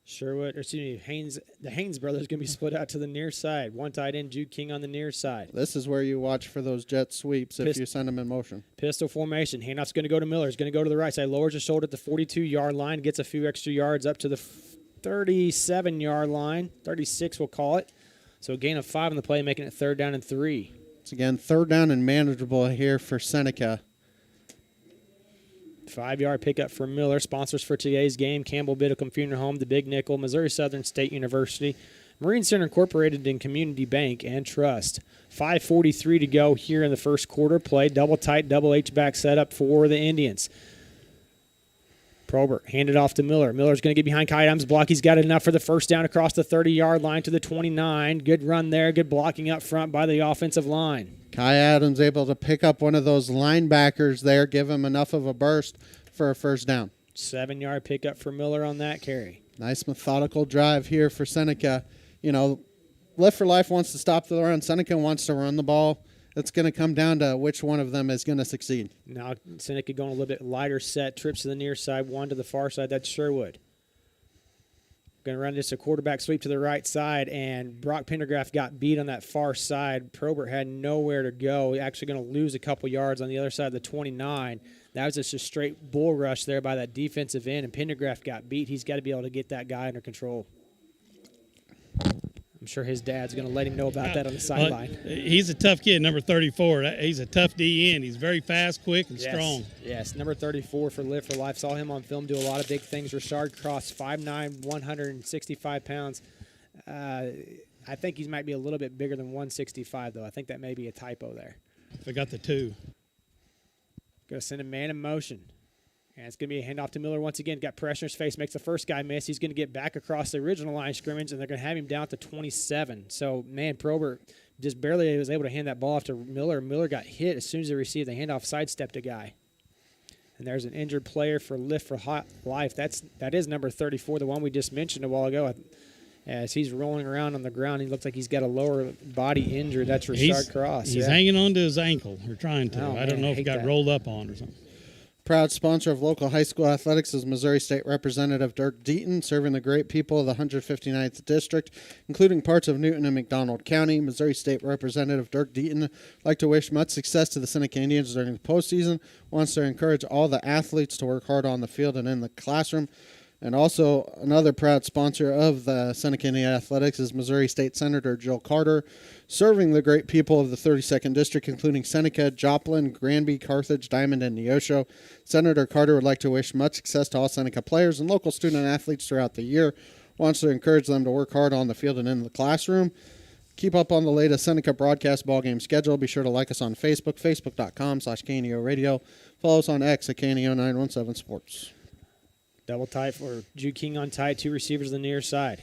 S17: The Haynes brothers going to be split out to the near side. 1 tight end, Jude King on the near side.
S2: This is where you watch for those jet sweeps if you send them in motion.
S17: Pistol formation. Handoff's going to go to Miller. He's going to go to the right side. Lowers his shoulder at the 42-yard line. Gets a few extra yards up to the 37-yard line. 36, we'll call it. So a gain of 5 on the play, making it 3rd down and 3.
S2: It's again 3rd down and manageable here for Seneca.
S17: 5-yard pickup for Miller. Sponsors for today's game: Campbell Biddlecombe Funeral Home, the Big Nickel, Missouri Southern State University, Marine Center Incorporated, and Community Bank and Trust. 5:43 to go here in the first quarter. Play double tight, double H-back setup for the Indians. Probert handed off to Miller. Miller's going to get behind Kai Adams' block. He's got enough for the first down across the 30-yard line to the 29. Good run there. Good blocking up front by the offensive line.
S2: Kai Adams able to pick up one of those linebackers there, give him enough of a burst for a first down.
S17: 7-yard pickup for Miller on that carry.
S2: Nice methodical drive here for Seneca. Lift for Life wants to stop the run. Seneca wants to run the ball it's going to come down to which one of them is going to succeed.
S17: Now Seneca going a little bit lighter set, trips to the near side, one to the far side. That's Sherwood. Going to run just a quarterback sweep to the right side, and Brock Pendergraft got beat on that far side. Probert had nowhere to go. Actually going to lose a couple yards on the other side of the 29. That was just a straight bull rush there by that defensive end, and Pendergraft got beat. He's got to be able to get that guy under control. I'm sure his dad's going to let him know about that on the sideline.
S4: He's a tough kid, number 34. He's a tough D end. He's very fast, quick, and strong.
S17: Yes, number 34 for Live for Life. Saw him on film do a lot of big things. Richard Cross, 5'9", 165 pounds. I think he might be a little bit bigger than 165, though. I think that may be a typo there.
S4: They got the 2.
S17: Going to send a man in motion. And it's going to be a handoff to Miller once again. Got pressure in his face, makes the first guy miss. He's going to get back across the original line of scrimmage, and they're going to have him down to 27. So, man, Probert just barely was able to hand that ball off to Miller. Miller got hit as soon as he received the handoff, sidestepped a guy. And there's an injured player for Lift for Life. That is number 34, the one we just mentioned a while ago. As he's rolling around on the ground, he looks like he's got a lower body injury. That's Richard Cross.
S4: He's hanging on to his ankle, or trying to.
S17: Oh,
S4: I don't know if he got rolled up on or something.
S2: Proud sponsor of local high school athletics is Missouri State Representative Dirk Deaton, serving the great people of the 159th District, including parts of Newton and McDonald County. Missouri State Representative Dirk Deaton would like to wish much success to the Seneca Indians during the postseason, wants to encourage all the athletes to work hard on the field and in the classroom. And also, another proud sponsor of the Seneca Indian Athletics is Missouri State Senator Jill Carter, serving the great people of the 32nd District, including Seneca, Joplin, Granby, Carthage, Diamond, and Neosho. Senator Carter would like to wish much success to all Seneca players and local student athletes throughout the year, wants to encourage them to work hard on the field and in the classroom. Keep up on the latest Seneca broadcast ball game schedule. Be sure to like us on Facebook, facebook.com/KNEO Radio. Follow us on X at KNEO917 Sports.
S17: Double tight for Jude King on tight, 2 receivers on the near side.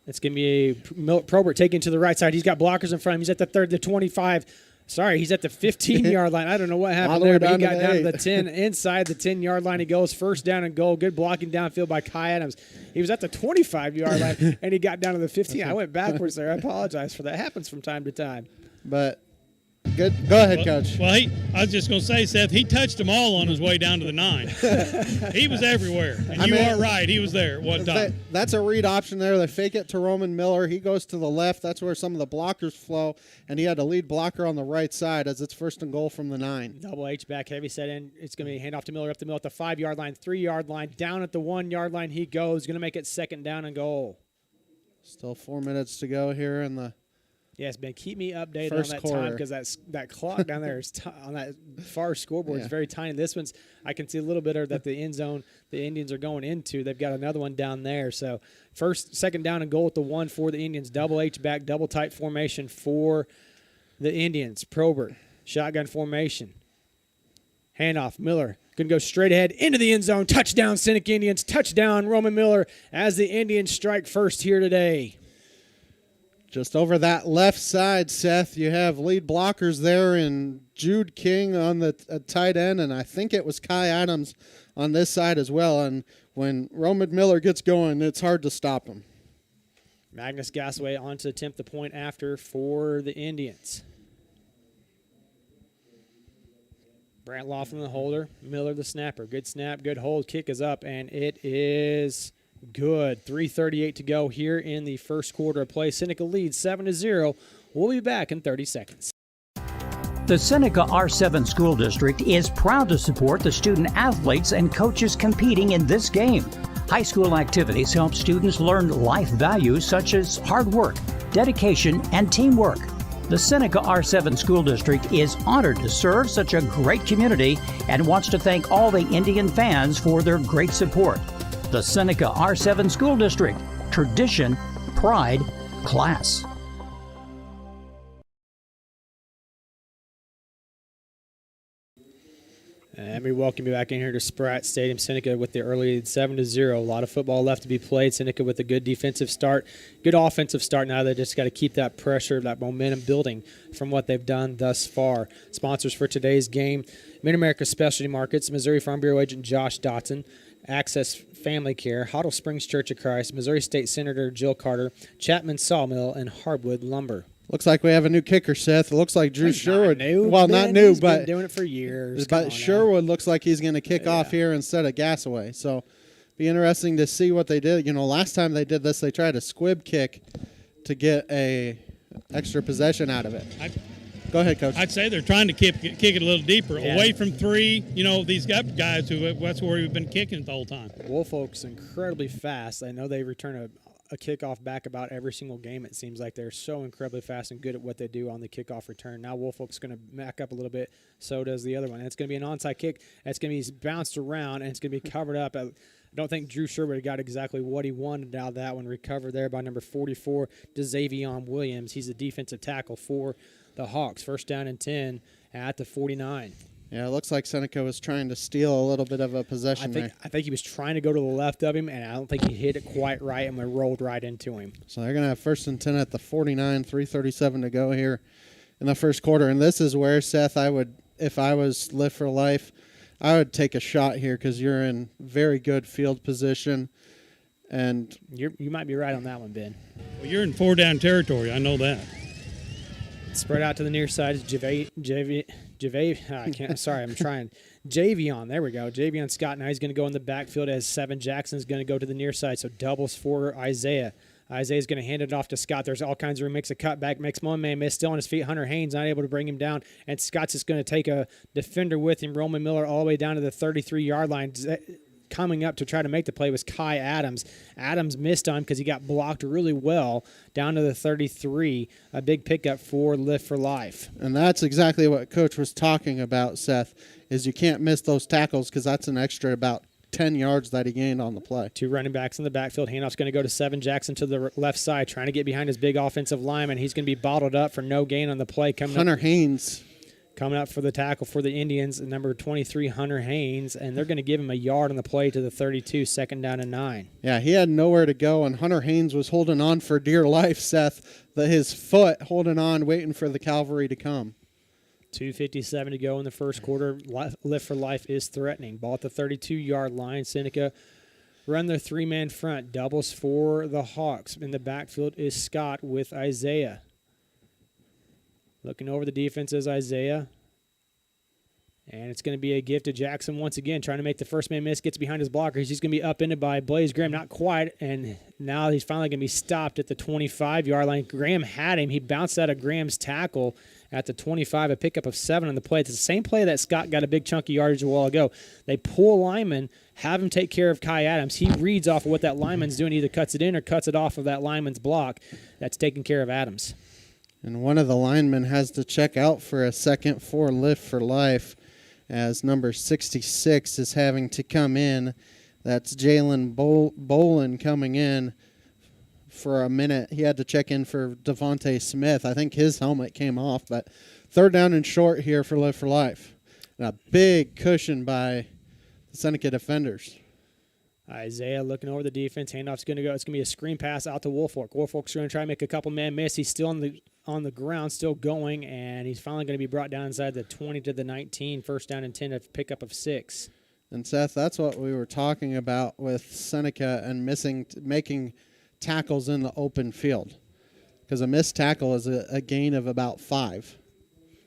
S17: It's going to be Probert taking to the right side. He's got blockers in front of him. He's at the 25. Sorry, he's at the 15-yard line. I don't know what happened there, but he got down to the 10. Inside the 10-yard line he goes. First down and goal. Good blocking downfield by Kai Adams. He was at the 25-yard line, and he got down to the 15. I went backwards there. I apologize for that. Happens from time to time.
S2: But good. Go ahead, Coach.
S4: Well, I was just going to say, Seth, he touched them all on his way down to the 9. He was everywhere. And you are right. He was there at one time.
S2: That's a read option there. They fake it to Roman Miller. He goes to the left. That's where some of the blockers flow. And he had a lead blocker on the right side as it's first and goal from the 9.
S17: Double H back, heavy set in. It's going to be a handoff to Miller up the middle at the 5-yard line, 3-yard line. Down at the 1-yard line he goes. Going to make it second down and goal.
S2: Still 4 minutes to go here in the
S17: Yes, Ben, keep me updated
S2: first
S17: on that
S2: quarter.
S17: time because that clock down there is on that far scoreboard is very tiny. This one's I can see a little bit of that the end zone the Indians are going into. They've got another one down there. So second down and goal at the 1 for the Indians. Double H back, double tight formation for the Indians. Probert, shotgun formation. Handoff, Miller. Going to go straight ahead into the end zone. Touchdown, Seneca Indians. Touchdown, Roman Miller as the Indians strike first here today.
S2: Just over that left side, Seth, you have lead blockers there in Jude King on the tight end, and I think it was Kai Adams on this side as well. And when Roman Miller gets going, it's hard to stop him.
S17: Magnus Gasaway on to attempt the point after for the Indians. Brant Laughlin the holder, Miller the snapper. Good snap, good hold, kick is up, and it is good. 3:38 to go here in the first quarter of play. Seneca leads 7-0. We'll be back in 30 seconds.
S7: The Seneca R7 School District is proud to support the student athletes and coaches competing in this game. High school activities help students learn life values such as hard work, dedication, and teamwork. The Seneca R7 School District is honored to serve such a great community and wants to thank all the Indian fans for their great support. The Seneca R7 School District. Tradition, pride, class.
S17: And we welcome you back in here to Spratt Stadium. Seneca with the early lead 7-0. A lot of football left to be played. Seneca with a good defensive start, good offensive start. Now they just got to keep that pressure, that momentum building from what they've done thus far. Sponsors for today's game: Mid-America Specialty Markets, Missouri Farm Bureau Agent Josh Dotson, Access Family Care, Hoddle Springs Church of Christ, Missouri State Senator Jill Carter, Chapman Sawmill, and Hardwood Lumber.
S2: Looks like we have a new kicker, Seth. It looks like Drew Sherwood. Well,
S17: Ben,
S2: not new,
S17: he's
S2: but
S17: been doing it for years.
S2: But Sherwood looks like he's going to kick off here instead of Gasaway. So, be interesting to see what they did. You know, last time they did this, they tried a squib kick to get a extra possession out of it. Go ahead, Coach.
S4: I'd say they're trying to kick it a little deeper, away from three. You know, these guys who that's where we've been kicking the whole time.
S17: Woolfolk's incredibly fast. I know they return a kickoff back about every single game. It seems like they're so incredibly fast and good at what they do on the kickoff return. Now Woolfolk's going to back up a little bit. So does the other one. And it's going to be an onside kick. It's going to be bounced around, and it's going to be covered up. I don't think Drew Sherwood got exactly what he wanted out of that one. Recovered there by number 44, DeZavion Williams. He's a defensive tackle for the Hawks. First down and 10 at the 49.
S2: Yeah, it looks like Seneca was trying to steal a little bit of a possession there.
S17: I think he was trying to go to the left of him, and I don't think he hit it quite right, and we rolled right into him.
S2: So they're going to have first and 10 at the 49, 3:37 to go here in the first quarter. And this is where, Seth, if I was Live for Life, I would take a shot here because you're in very good field position. And
S17: you might be right on that one, Ben.
S4: Well, you're in 4-down territory. I know that.
S17: Spread out to the near side is Javion. There we go. Javion Scott. Now he's going to go in the backfield as Seven Jackson's going to go to the near side. So doubles for Isaiah. Isaiah's going to hand it off to Scott. There's all kinds of room. Makes a cutback. Makes one man miss. Still on his feet. Hunter Haynes not able to bring him down. And Scott's just going to take a defender with him. Roman Miller all the way down to the 33-yard line. Coming up to try to make the play was Kai Adams. Adams missed on because he got blocked really well down to the 33. A big pickup for Live for Life.
S2: And that's exactly what Coach was talking about, Seth, is you can't miss those tackles because that's an extra about 10 yards that he gained on the play.
S17: Two running backs in the backfield. Handoff's going to go to Seven Jackson to the left side, trying to get behind his big offensive lineman. He's going to be bottled up for no gain on the play.
S2: Hunter Haynes.
S17: Coming up for the tackle for the Indians, number 23, Hunter Haynes, and they're going to give him a yard on the play to the 32, second down and 9.
S2: Yeah, he had nowhere to go, and Hunter Haynes was holding on for dear life, Seth, his foot holding on, waiting for the cavalry to come.
S17: 2:57 to go in the first quarter. Live for Life is threatening. Ball at the 32-yard line. Seneca run their three-man front. Doubles for the Hawks. In the backfield is Scott with Isaiah. Looking over the defense is Isaiah. And it's going to be a give to Jackson once again, trying to make the first man miss, gets behind his blockers. He's going to be upended by Blaze Graham, not quite, and now he's finally going to be stopped at the 25-yard line. Graham had him. He bounced out of Graham's tackle at the 25, a pickup of 7 on the play. It's the same play that Scott got a big chunky yardage a while ago. They pull a lineman, have him take care of Kai Adams. He reads off of what that lineman's doing, either cuts it in or cuts it off of that lineman's block. That's taking care of Adams.
S2: And one of the linemen has to check out for a second for Live for Life as number 66 is having to come in. That's Jalen Bolin coming in for a minute. He had to check in for Devontae Smith. I think his helmet came off, but third down and short here for Live for Life. And a big cushion by the Seneca defenders.
S17: Isaiah looking over the defense. Handoff's going to go. It's going to be a screen pass out to Woolfolk. Woolfolk's going to try and make a couple man miss. He's still on the ground, still going, and he's finally going to be brought down inside the 20 to the 19. First down and 10, a pickup of 6.
S2: And Seth, that's what we were talking about with Seneca and making tackles in the open field, because a missed tackle is a gain of about 5.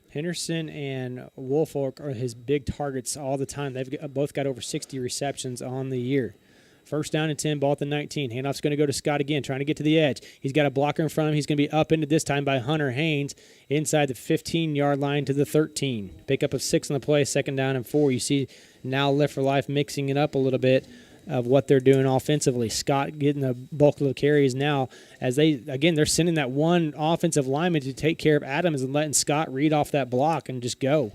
S17: Henderson and Woolfolk are his big targets all the time. They've both got over 60 receptions on the year. First down and 10, ball at the 19. Handoff's going to go to Scott again, trying to get to the edge. He's got a blocker in front of him. He's going to be upended this time by Hunter Haynes inside the 15-yard line to the 13. Pickup of 6 on the play, second down and 4. You see now Live for Life mixing it up a little bit of what they're doing offensively. Scott getting the bulk of the carries now as they're sending that one offensive lineman to take care of Adams and letting Scott read off that block and just go.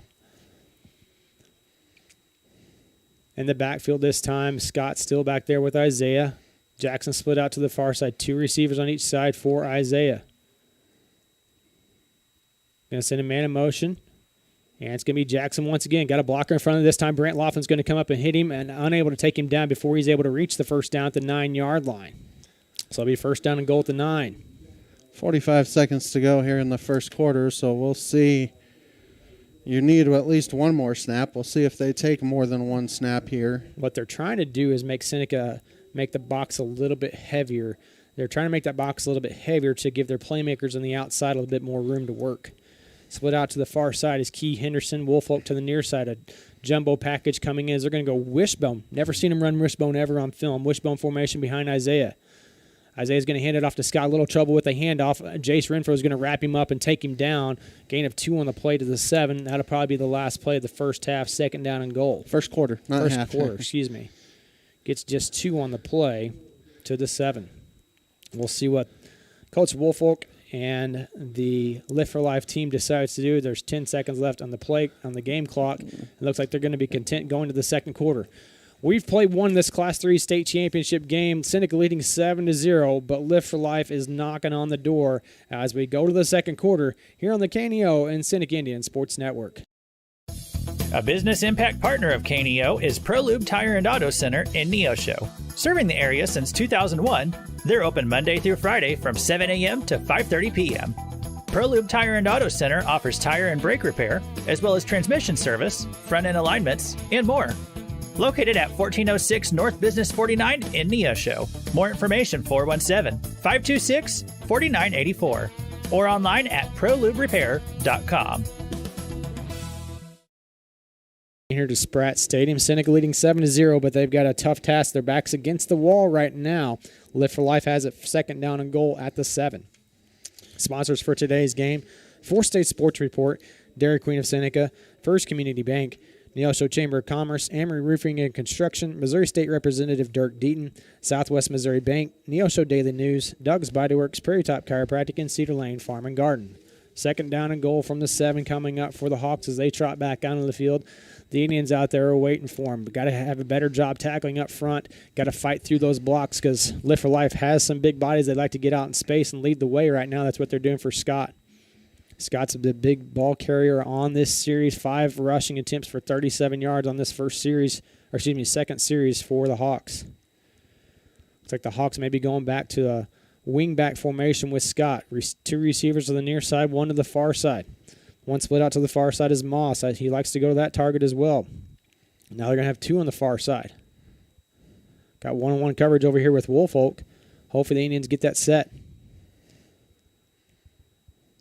S17: In the backfield this time, Scott still back there with Isaiah. Jackson split out to the far side. 2 receivers on each side for Isaiah. Going to send a man in motion. And it's going to be Jackson once again. Got a blocker in front of him. This time Brant Laughlin's going to come up and hit him and unable to take him down before he's able to reach the first down at the 9-yard line. So it'll be first down and goal at the 9.
S2: 45 seconds to go here in the first quarter, so we'll see. You need at least one more snap. We'll see if they take more than one snap here.
S17: What they're trying to do is make Seneca make the box a little bit heavier. They're trying to make that box a little bit heavier to give their playmakers on the outside a little bit more room to work. Split out to the far side is Key Henderson. Woolfolk to the near side. A jumbo package coming in. They're going to go wishbone. Never seen him run wishbone ever on film. Wishbone formation behind Isaiah. Isaiah's going to hand it off to Scott. A little trouble with the handoff. Jace Renfro is going to wrap him up and take him down. Gain of 2 on the play to the 7. That'll probably be the last play of the first half. Second down and goal.
S2: First quarter.
S17: First quarter, excuse me. Gets just 2 on the play to the 7. We'll see what Coach Woolfolk and the Lift for Life team decides to do. There's 10 seconds left on the game clock. It looks like they're going to be content going to the second quarter. We've won this Class 3 state championship game. Seneca leading 7-0, but Lift for Life is knocking on the door as we go to the second quarter here on the KNEO and Seneca Indian Sports Network.
S18: A business impact partner of KNEO is ProLube Tire and Auto Center in Neosho. Serving the area since 2001, they're open Monday through Friday from 7 a.m. to 5:30 p.m. ProLube Tire and Auto Center offers tire and brake repair, as well as transmission service, front-end alignments, and more. Located at 1406 North Business 49 in Neosho. More information 417-526-4984 or online at proluberepair.com.
S17: Here to Spratt Stadium. Seneca leading 7-0, but they've got a tough task. Their back's against the wall right now. Lift for Life has it second down and goal at the 7. Sponsors for today's game: Four State Sports Report, Dairy Queen of Seneca, First Community Bank, Neosho Chamber of Commerce, Amory Roofing and Construction, Missouri State Representative Dirk Deaton, Southwest Missouri Bank, Neosho Daily News, Doug's Body Works, Prairie Top Chiropractic, and Cedar Lane Farm and Garden. Second down and goal from the 7 coming up for the Hawks as they trot back out on the field. The Indians out there are waiting for them. Got to have a better job tackling up front. Got to fight through those blocks because Lift for Life has some big bodies. They'd like to get out in space and lead the way right now. That's what they're doing for Scott. Scott's the big ball carrier on this series. 5 rushing attempts for 37 yards on this second series for the Hawks. Looks like the Hawks may be going back to a wing-back formation with Scott. 2 receivers to the near side, 1 to the far side. 1 split out to the far side is Moss. He likes to go to that target as well. Now they're going to have 2 on the far side. Got 1-on-1 coverage over here with Woolfolk. Hopefully the Indians get that set.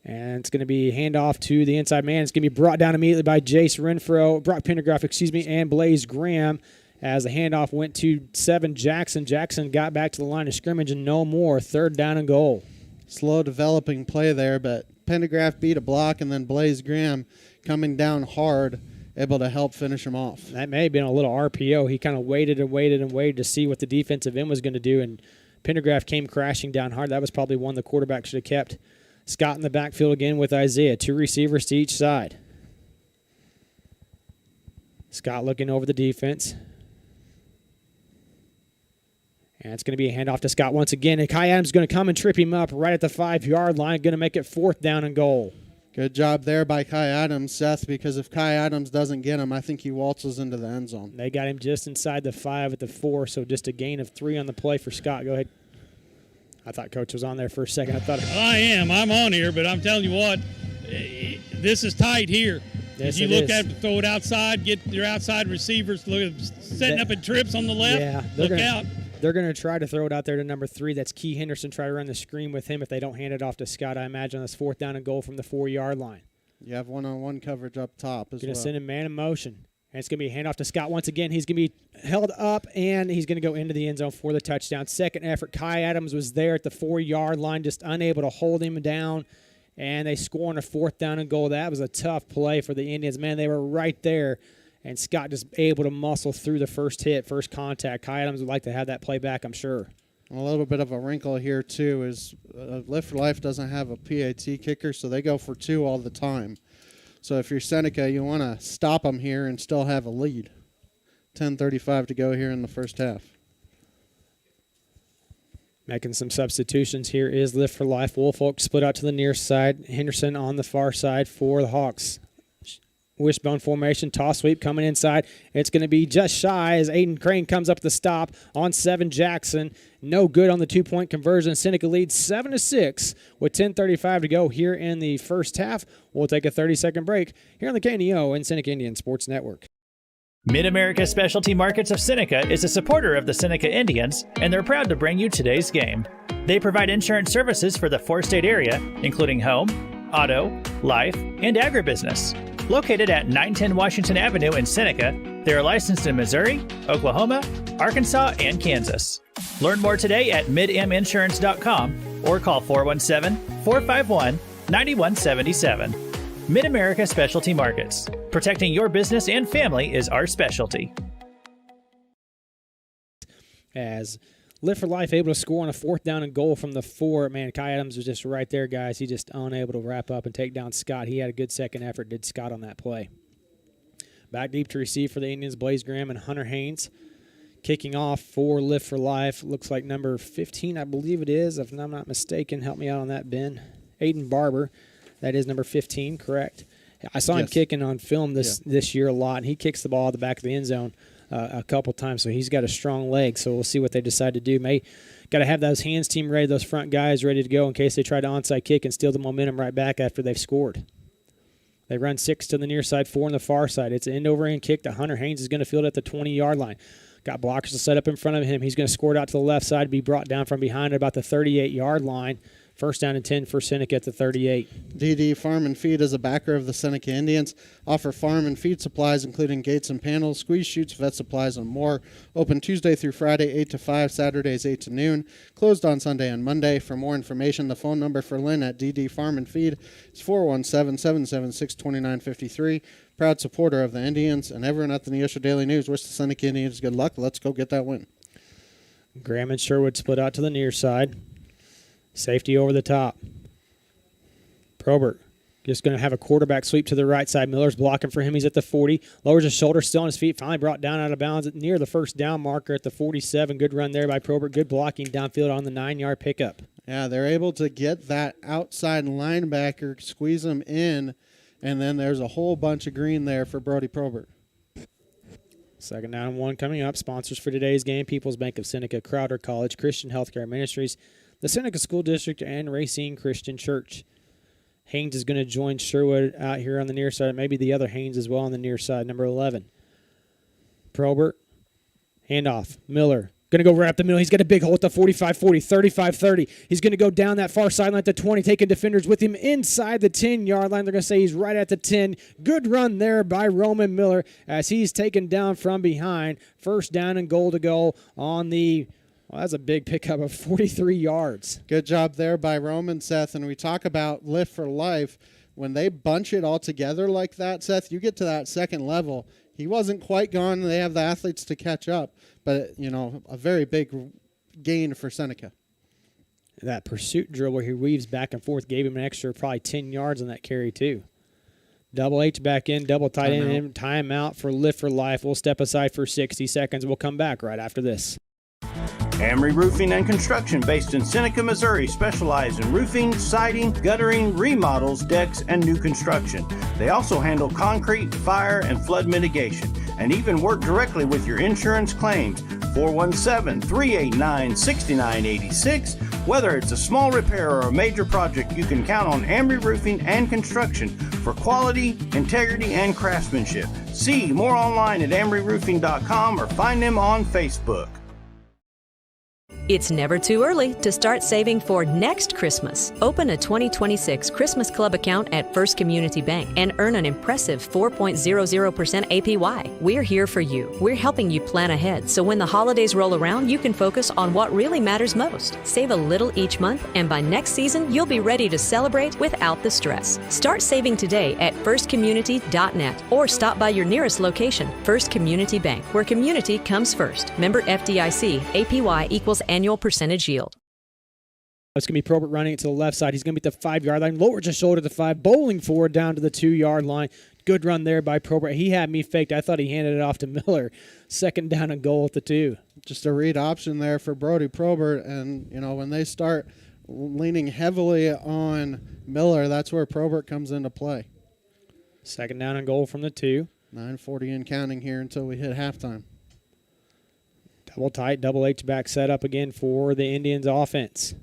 S17: And it's going to be handoff to the inside man. It's going to be brought down immediately by Jace Renfro, Brock Pendergraph, and Blaze Graham as the handoff went to 7 Jackson. Jackson got back to the line of scrimmage and no more. Third down and goal.
S2: Slow developing play there, but Pendergraph beat a block, and then Blaze Graham coming down hard, able to help finish him off.
S17: That may have been a little RPO. He kind of waited to see what the defensive end was going to do, and Pendergraph came crashing down hard. That was probably one the quarterback should have kept. Scott in the backfield again with Isaiah. 2 receivers to each side. Scott looking over the defense. And it's going to be a handoff to Scott once again. And Kai Adams is going to come and trip him up right at the 5-yard line. Going to make it 4th down and goal.
S2: Good job there by Kai Adams, Seth, because if Kai Adams doesn't get him, I think he waltzes into the end zone.
S17: They got him just inside the 5 at the 4, so just a gain of 3 on the play for Scott. Go ahead. I thought Coach was on there for a second.
S4: I am. I'm on here, but I'm telling you what, this is tight here.
S17: Yes,
S4: you look at it, throw it outside, get your outside receivers setting up in trips on the left.
S17: Yeah,
S4: look out.
S17: They're going to try to throw it out there to number 3. That's Key Henderson. Try to run the screen with him if they don't hand it off to Scott. I imagine that's 4th down and goal from the 4-yard line.
S2: You have one-on-one coverage up top as well.
S17: Going to send him man in motion. And it's going to be a handoff to Scott once again. He's going to be held up, and he's going to go into the end zone for the touchdown. Second effort, Kai Adams was there at the 4-yard line, just unable to hold him down, and they score on a 4th down and goal. That was a tough play for the Indians. Man, they were right there, and Scott just able to muscle through the first hit, first contact. Kai Adams would like to have that play back, I'm sure.
S2: A little bit of a wrinkle here, too, is Lift for Life doesn't have a PAT kicker, so they go for 2 all the time. So if you're Seneca, you want to stop them here and still have a lead. 10:35 to go here in the first half.
S17: Making some substitutions here is Lift for Life. Woolfolk split out to the near side. Henderson on the far side for the Hawks. Wishbone formation, toss sweep coming inside. It's going to be just shy as Aiden Crane comes up the stop on 7 Jackson. No good on the 2-point conversion. Seneca leads 7-6 with 10:35 to go here in the first half. We'll take a 30-second break here on the KNEO and Seneca Indian Sports Network.
S18: Mid-America Specialty Markets of Seneca is a supporter of the Seneca Indians, and they're proud to bring you today's game. They provide insurance services for the four-state area, including home, auto, life, and agribusiness. Located at 910 Washington Avenue in Seneca, they are licensed in Missouri, Oklahoma, Arkansas, and Kansas. Learn more today at midminsurance.com or call 417-451-9177. Mid-America Specialty Markets. Protecting your business and family is our specialty.
S17: As Live for Life able to score on a 4th down and goal from the 4. Man, Kai Adams was just right there, guys. He just unable to wrap up and take down Scott. He had a good second effort, did Scott, on that play. Back deep to receive for the Indians, Blaze Graham and Hunter Haynes. Kicking off for Live for Life. Looks like number 15, I believe it is, if I'm not mistaken. Help me out on that, Ben. Aiden Barber. That is number 15, correct? I saw him kicking on film this year a lot, and he kicks the ball at the back of the end zone a couple times, so he's got a strong leg. So we'll see what they decide to do. Got to have those hands team ready, those front guys ready to go in case they try to onside kick and steal the momentum right back after they've scored. They run 6 to the near side, 4 on the far side. It's an end-over-end kick that Hunter Haynes is going to field at the 20-yard line. Got blockers to set up in front of him. He's going to score it out to the left side, be brought down from behind at about the 38-yard line. First down and 10 for Seneca at the 38.
S2: DD Farm and Feed is a backer of the Seneca Indians. Offer farm and feed supplies, including gates and panels, squeeze chutes, vet supplies, and more. Open Tuesday through Friday, 8 to 5, Saturdays, 8 to noon. Closed on Sunday and Monday. For more information, the phone number for Lynn at DD Farm and Feed is 417-776-2953. Proud supporter of the Indians, and everyone at the Neosho Daily News wish the Seneca Indians good luck. Let's go get that win.
S17: Graham and Sherwood split out to the near side. Safety over the top. Probert just going to have a quarterback sweep to the right side. Miller's blocking for him. He's at the 40. Lowers his shoulder, still on his feet. Finally brought down out of bounds near the first down marker at the 47. Good run there by Probert. Good blocking downfield on the 9-yard pickup.
S2: Yeah, they're able to get that outside linebacker, squeeze him in, and then there's a whole bunch of green there for Brody Probert.
S17: Second down and 1 coming up. Sponsors for today's game: People's Bank of Seneca, Crowder College, Christian Healthcare Ministries, the Seneca School District, and Racine Christian Church. Haynes is going to join Sherwood out here on the near side. Maybe the other Haynes as well on the near side, number 11. Probert, handoff. Miller, going to go right up the middle. He's got a big hole at the 45-40, 35-30. He's going to go down that far sideline at the 20, taking defenders with him inside the 10-yard line. They're going to say he's right at the 10. Good run there by Roman Miller as he's taken down from behind. First down and goal to go on the... Well, that's a big pickup of 43 yards.
S2: Good job there by Roman, Seth. And we talk about Lift for Life. When they bunch it all together like that, Seth, you get to that second level. He wasn't quite gone. They have the athletes to catch up. But, you know, a very big gain for Seneca.
S17: That pursuit drill where he weaves back and forth gave him an extra probably 10 yards on that carry, too. Double H back in, double tight end, timeout for Lift for Life. We'll step aside for 60 seconds. We'll come back right after this.
S10: Amry Roofing and Construction, based in Seneca, Missouri, specialize in roofing, siding, guttering, remodels, decks, and new construction. They also handle concrete, fire, and flood mitigation, and even work directly with your insurance claims. 417-389-6986. Whether it's a small repair or a major project, you can count on Amry Roofing and Construction for quality, integrity, and craftsmanship. See more online at amryroofing.com or find them on Facebook.
S19: It's never too early to start saving for next Christmas. Open a 2026 Christmas Club account at First Community Bank and earn an impressive 4.00% APY. We're here for you. We're helping you plan ahead so when the holidays roll around, you can focus on what really matters most. Save a little each month, and by next season, you'll be ready to celebrate without the stress. Start saving today at firstcommunity.net or stop by your nearest location. First Community Bank, where community comes first. Member FDIC, APY equals annual percentage yield.
S17: It's going to be Probert running it to the left side. He's going to be at the 5-yard line. Lowers his shoulder to the 5, bowling forward down to the 2-yard line. Good run there by Probert. He had me faked. I thought he handed it off to Miller. Second down and goal at the 2.
S2: Just a read option there for Brody Probert. And, you know, when they start leaning heavily on Miller, that's where Probert comes into play.
S17: Second down and goal from the 2.
S2: 9:40 and counting here until we hit halftime.
S17: Double tight, double H back set up again for the Indians offense.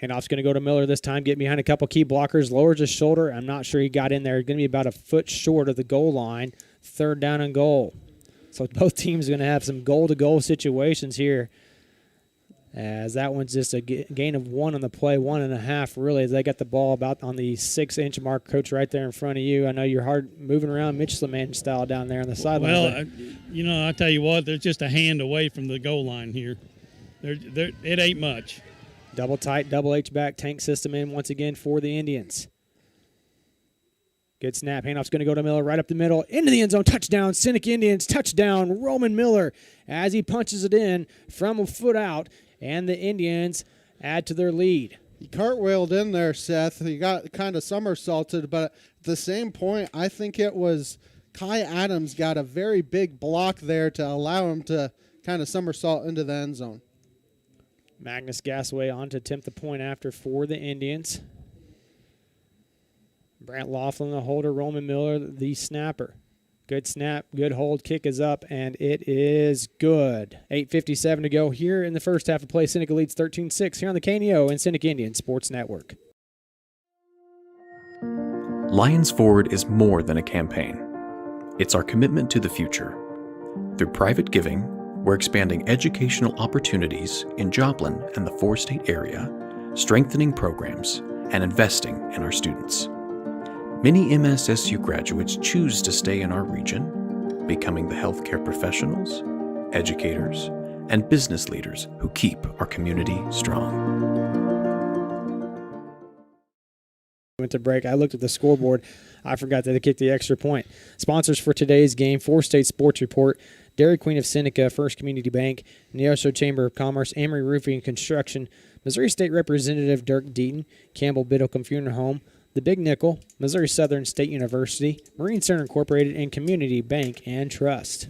S17: Handoff's going to go to Miller this time, get behind a couple key blockers, lowers his shoulder. I'm not sure he got in there. Going to be about a foot short of the goal line. 3rd down and goal. So both teams are going to have some goal-to-goal situations here, as that one's just a gain of 1 on the play, 1.5 really, as they got the ball about on the 6-inch mark. Coach, right there in front of you. I know you're hard moving around Mitchell-man style down there on the sideline.
S4: Well, I tell you what, there's just a hand away from the goal line here. It ain't much.
S17: Double tight, double H-back tank system in once again for the Indians. Good snap. Handoff's going to go to Miller right up the middle. Into the end zone. Touchdown. Seneca Indians. Touchdown. Roman Miller as he punches it in from a foot out. And the Indians add to their lead.
S2: He cartwheeled in there, Seth. He got kind of somersaulted, but at the same point, I think it was Kai Adams got a very big block there to allow him to kind of somersault into the end zone.
S17: Magnus Gasaway on to attempt the point after for the Indians. Brant Laughlin, the holder. Roman Miller, the snapper. Good snap, good hold. Kick is up, and it is good. 8:57 to go here in the first half of play. Seneca leads 13-6 here on the KNEO and Seneca Indian Sports Network.
S20: Lions Forward is more than a campaign. It's our commitment to the future. Through private giving, we're expanding educational opportunities in Joplin and the 4-state area, strengthening programs, and investing in our students. Many MSSU graduates choose to stay in our region, becoming the healthcare professionals, educators, and business leaders who keep our community strong.
S17: Went to break. I looked at the scoreboard. I forgot that they kicked the extra point. Sponsors for today's game: 4-State Sports Report, Dairy Queen of Seneca, First Community Bank, Neosho Chamber of Commerce, Amory Roofing and Construction, Missouri State Representative Dirk Deaton, Campbell Biddlecombe Funeral Home, The Big Nickel, Missouri Southern State University, Marine Center Incorporated, and Community Bank and Trust.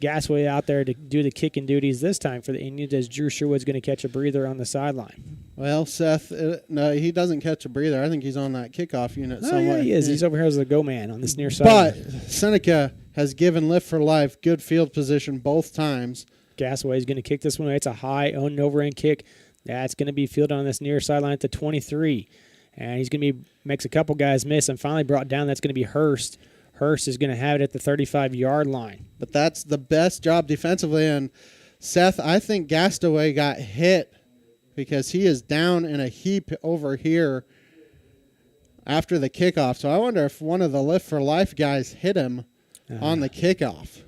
S17: Gasway out there to do the kicking duties this time for the Indians, as Drew Sherwood's going to catch a breather on the sideline.
S2: Well, Seth, no, he doesn't catch a breather. I think he's on that kickoff unit somewhere.
S17: Yeah, he is. He's over here as the go man on this near side.
S2: But Seneca has given Lift for Life good field position both times.
S17: Gasway is going to kick this one away. It's a high on over-end kick. That's going to be fielded on this near sideline at the 23. And he's going to makes a couple guys miss and finally brought down. That's going to be Hurst. Hurst is going to have it at the 35-yard line.
S2: But that's the best job defensively. And, Seth, I think Gastaway got hit because he is down in a heap over here after the kickoff. So I wonder if one of the Lift for Life guys hit him on the kickoff,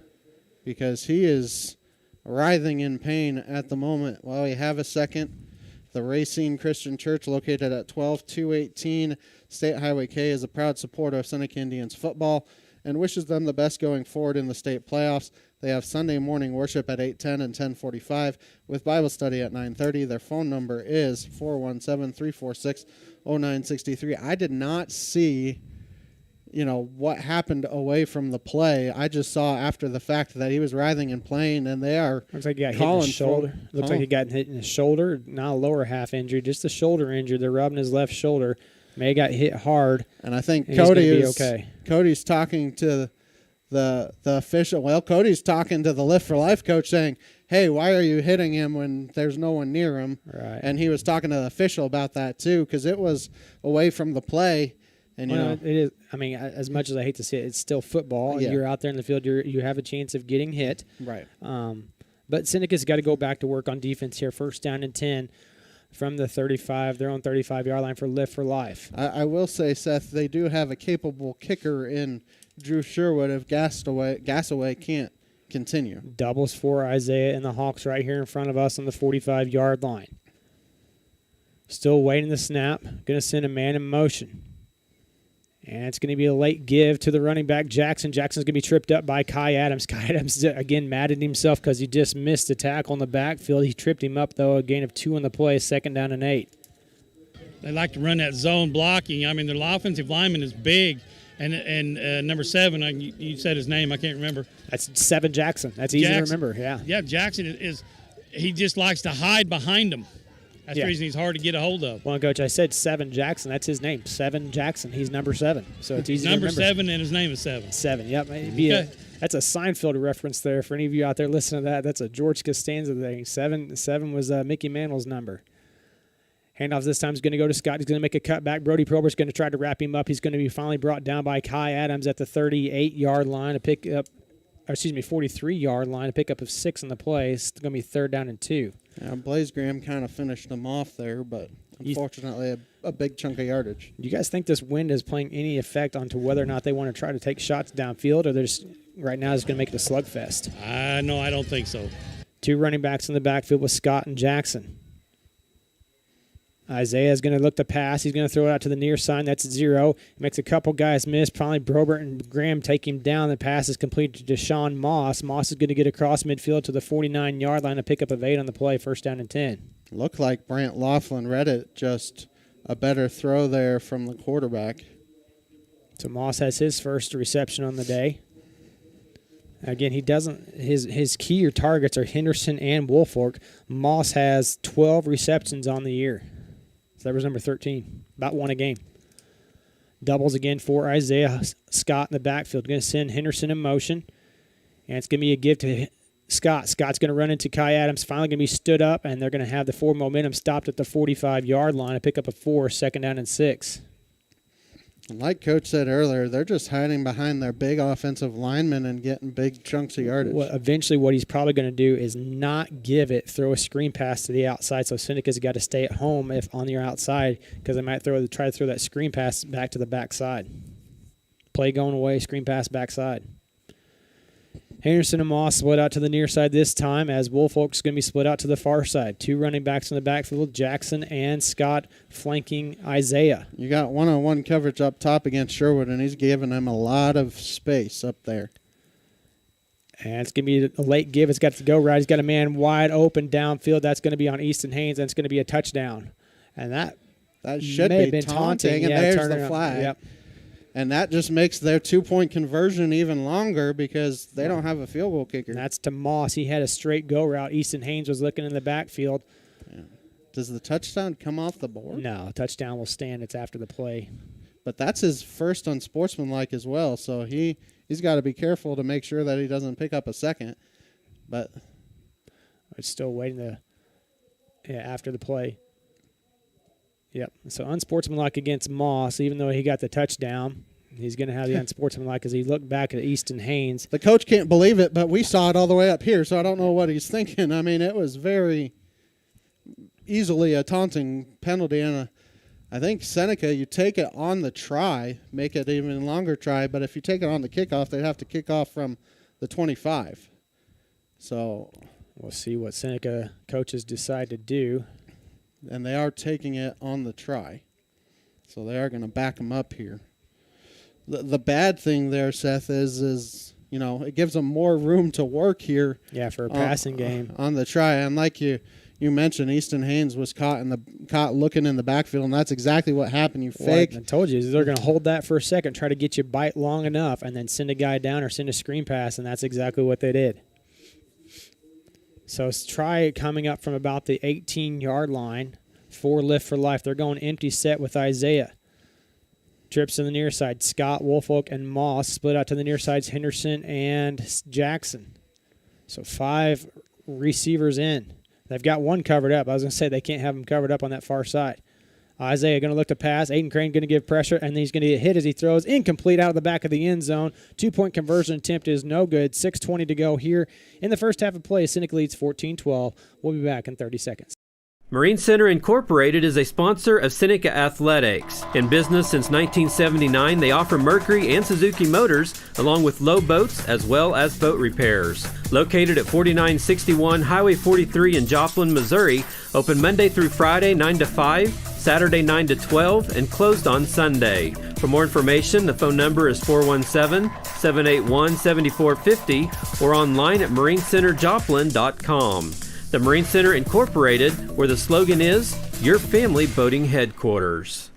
S2: because he is writhing in pain at the moment. Well, we have a second. The Racine Christian Church, located at 12218 State Highway K, is a proud supporter of Seneca Indians football and wishes them the best going forward in the state playoffs. They have Sunday morning worship at 8:10 and 10:45 with Bible study at 9:30. Their phone number is 417-346-0963. I did not see, what happened away from the play. I just saw after the fact that he was writhing and playing, and they are
S17: Looks like he got hit in his shoulder. Looks like he got hit in his shoulder, not a lower half injury, just a shoulder injury. They're rubbing his left shoulder. May have got hit hard.
S2: And I think
S17: okay.
S2: Cody's talking to the official. Well, Cody's talking to the Lift for Life coach saying, hey, why are you hitting him when there's no one near him?
S17: Right.
S2: And he was talking to the official about that too, because it was away from the play. And
S17: it is. I mean, as much as I hate to say it, it's still football.
S2: Yeah.
S17: You're out there in the field. You have a chance of getting hit.
S2: Right.
S17: But Seneca's got to go back to work on defense here. 1st down and 10 from the 35, their own 35-yard line for Lift for Life.
S2: I will say, Seth, they do have a capable kicker in Drew Sherwood if Gasaway can't continue.
S17: Doubles for Isaiah and the Hawks right here in front of us on the 45-yard line. Still waiting the snap. Going to send a man in motion. And it's going to be a late give to the running back, Jackson. Jackson's going to be tripped up by Kai Adams. Kai Adams, again, mad at himself because he just missed a tackle in the backfield. He tripped him up, though, a gain of 2 on the play, 2nd down and 8.
S4: They like to run that zone blocking. I mean, their offensive lineman is big. And number 7, you said his name, I can't remember.
S17: That's 7 Jackson. That's easy to remember, yeah.
S4: Yeah, Jackson he just likes to hide behind him. That's the reason he's hard to get a hold of.
S17: Well, Coach, I said 7 Jackson. That's his name, 7 Jackson. He's number 7, so it's easy to remember.
S4: Number 7, and his name is 7.
S17: 7, yep.
S4: Okay.
S17: That's a Seinfeld reference there. For any of you out there listening to that, that's a George Costanza thing. 7 was Mickey Mantle's number. Handoffs this time is going to go to Scott. He's going to make a cutback. Brody Probert's going to try to wrap him up. He's going to be finally brought down by Kai Adams at the 38-yard line to pick up, 43-yard line, a pickup of 6 on the play. It's going to be 3rd down and 2.
S2: Yeah, Blaze Graham kind of finished them off there, but unfortunately a big chunk of yardage.
S17: Do you guys think this wind is playing any effect onto whether or not they want to try to take shots downfield, or they're just right now it's going to make it a slugfest?
S4: No, I don't think so.
S17: 2 running backs in the backfield with Scott and Jackson. Isaiah is going to look to pass. He's going to throw it out to the near side. That's 0. Makes a couple guys miss. Probably Probert and Graham take him down. The pass is completed to Deshaun Moss. Moss is going to get across midfield to the 49-yard line, a pickup of 8 on the play, 1st down and 10.
S2: Looked like Brant Laughlin read it, just a better throw there from the quarterback.
S17: So Moss has his first reception on the day. Again, he doesn't. His key targets are Henderson and Woolfolk. Moss has 12 receptions on the year. So that was number 13, about 1 a game. Doubles again for Isaiah Scott in the backfield. Going to send Henderson in motion. And it's going to be a give to Scott. Scott's going to run into Kai Adams. Finally going to be stood up, and they're going to have the forward momentum stopped at the 45-yard line. A pickup of 4, 2nd down and 6.
S2: Like Coach said earlier, they're just hiding behind their big offensive linemen and getting big chunks of yardage.
S17: Well, eventually what he's probably going to do is not give it, throw a screen pass to the outside. So Seneca's got to stay at home if on the outside, because they might try to throw that screen pass back to the backside. Play going away, screen pass backside. Henderson and Moss split out to the near side this time, as Woolfolk's going to be split out to the far side. 2 running backs in the backfield, Jackson and Scott flanking Isaiah.
S2: You got one-on-one coverage up top against Sherwood, and he's giving them a lot of space up there.
S17: And it's going to be a late give. It's got to go right. He's got a man wide open downfield. That's going to be on Easton Haynes, and it's going to be a touchdown. And that
S2: should
S17: may
S2: be
S17: have been taunting.
S2: And
S17: yeah,
S2: there's the flag.
S17: Yep.
S2: And that just makes their 2-point conversion even longer because they don't have a field goal kicker.
S17: And that's to Moss. He had a straight go route. Easton Haynes was looking in the backfield.
S2: Yeah. Does the touchdown come off the board?
S17: No, touchdown will stand. It's after the play.
S2: But that's his first unsportsmanlike as well, so he's got to be careful to make sure that he doesn't pick up a second. But
S17: it's still waiting after the play. Yep. So unsportsmanlike against Moss, even though he got the touchdown. He's going to have the unsportsmanlike as he looked back at Easton Haynes.
S2: The coach can't believe it, but we saw it all the way up here, so I don't know what he's thinking. I mean, it was very easily a taunting penalty, and I think Seneca, you take it on the try, make it even longer try, but if you take it on the kickoff, they'd have to kick off from the 25. So
S17: we'll see what Seneca coaches decide to do.
S2: And they are taking it on the try. So they are going to back them up here. The bad thing there, Seth, is it gives them more room to work here.
S17: Yeah, for a passing game.
S2: On the try. And like you mentioned, Easton Haynes was caught looking in the backfield, and that's exactly what happened. You fake.
S17: I told you, they're going to hold that for a second, try to get you bite long enough, and then send a guy down or send a screen pass, and that's exactly what they did. So try coming up from about the 18-yard line for Lift for Life. They're going empty set with Isaiah. Trips to the near side. Scott, Woolfolk, and Moss split out to the near sides. Henderson and Jackson. So 5 receivers in. They've got one covered up. I was going to say they can't have them covered up on that far side. Isaiah going to look to pass. Aiden Crane going to give pressure, and he's going to get hit as he throws. Incomplete out of the back of the end zone. 2-point conversion attempt is no good. 6:20 to go here in the first half of play. Seneca leads 14-12. We'll be back in 30 seconds.
S9: Marine Center Incorporated is a sponsor of Seneca Athletics. In business since 1979, they offer Mercury and Suzuki motors, along with low boats as well as boat repairs. Located at 4961 Highway 43 in Joplin, Missouri, open Monday through Friday 9 to 5, Saturday 9 to 12, and closed on Sunday. For more information, the phone number is 417-781-7450 or online at marinecenterjoplin.com. The Marine Center Incorporated, where the slogan is, your family boating headquarters.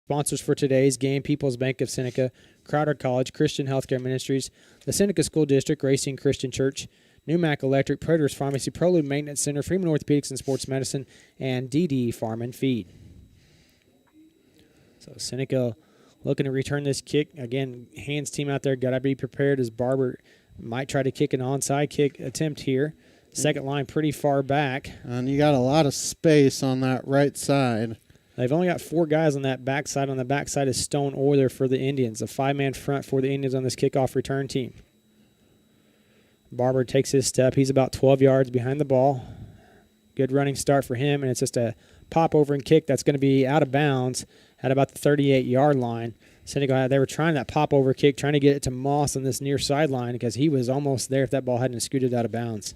S17: Sponsors for today's game: People's Bank of Seneca, Crowder College, Christian Healthcare Ministries, the Seneca School District, Racine Christian Church, Newmac Electric, Predators Pharmacy, Prolube Maintenance Center, Freeman Orthopedics and Sports Medicine, and DD Farm and Feed. So Seneca looking to return this kick. Again, hands team out there got to be prepared as Barber might try to kick an onside kick attempt here. Second line pretty far back.
S2: And you got a lot of space on that right side.
S17: They've only got 4 guys on that backside. On the backside is Stone Oiler for the Indians. A 5-man front for the Indians on this kickoff return team. Barber takes his step. He's about 12 yards behind the ball. Good running start for him, and it's just a pop over and kick that's going to be out of bounds at about the 38-yard line. Seneca, they were trying that pop over kick, trying to get it to Moss on this near sideline because he was almost there if that ball hadn't scooted out of bounds.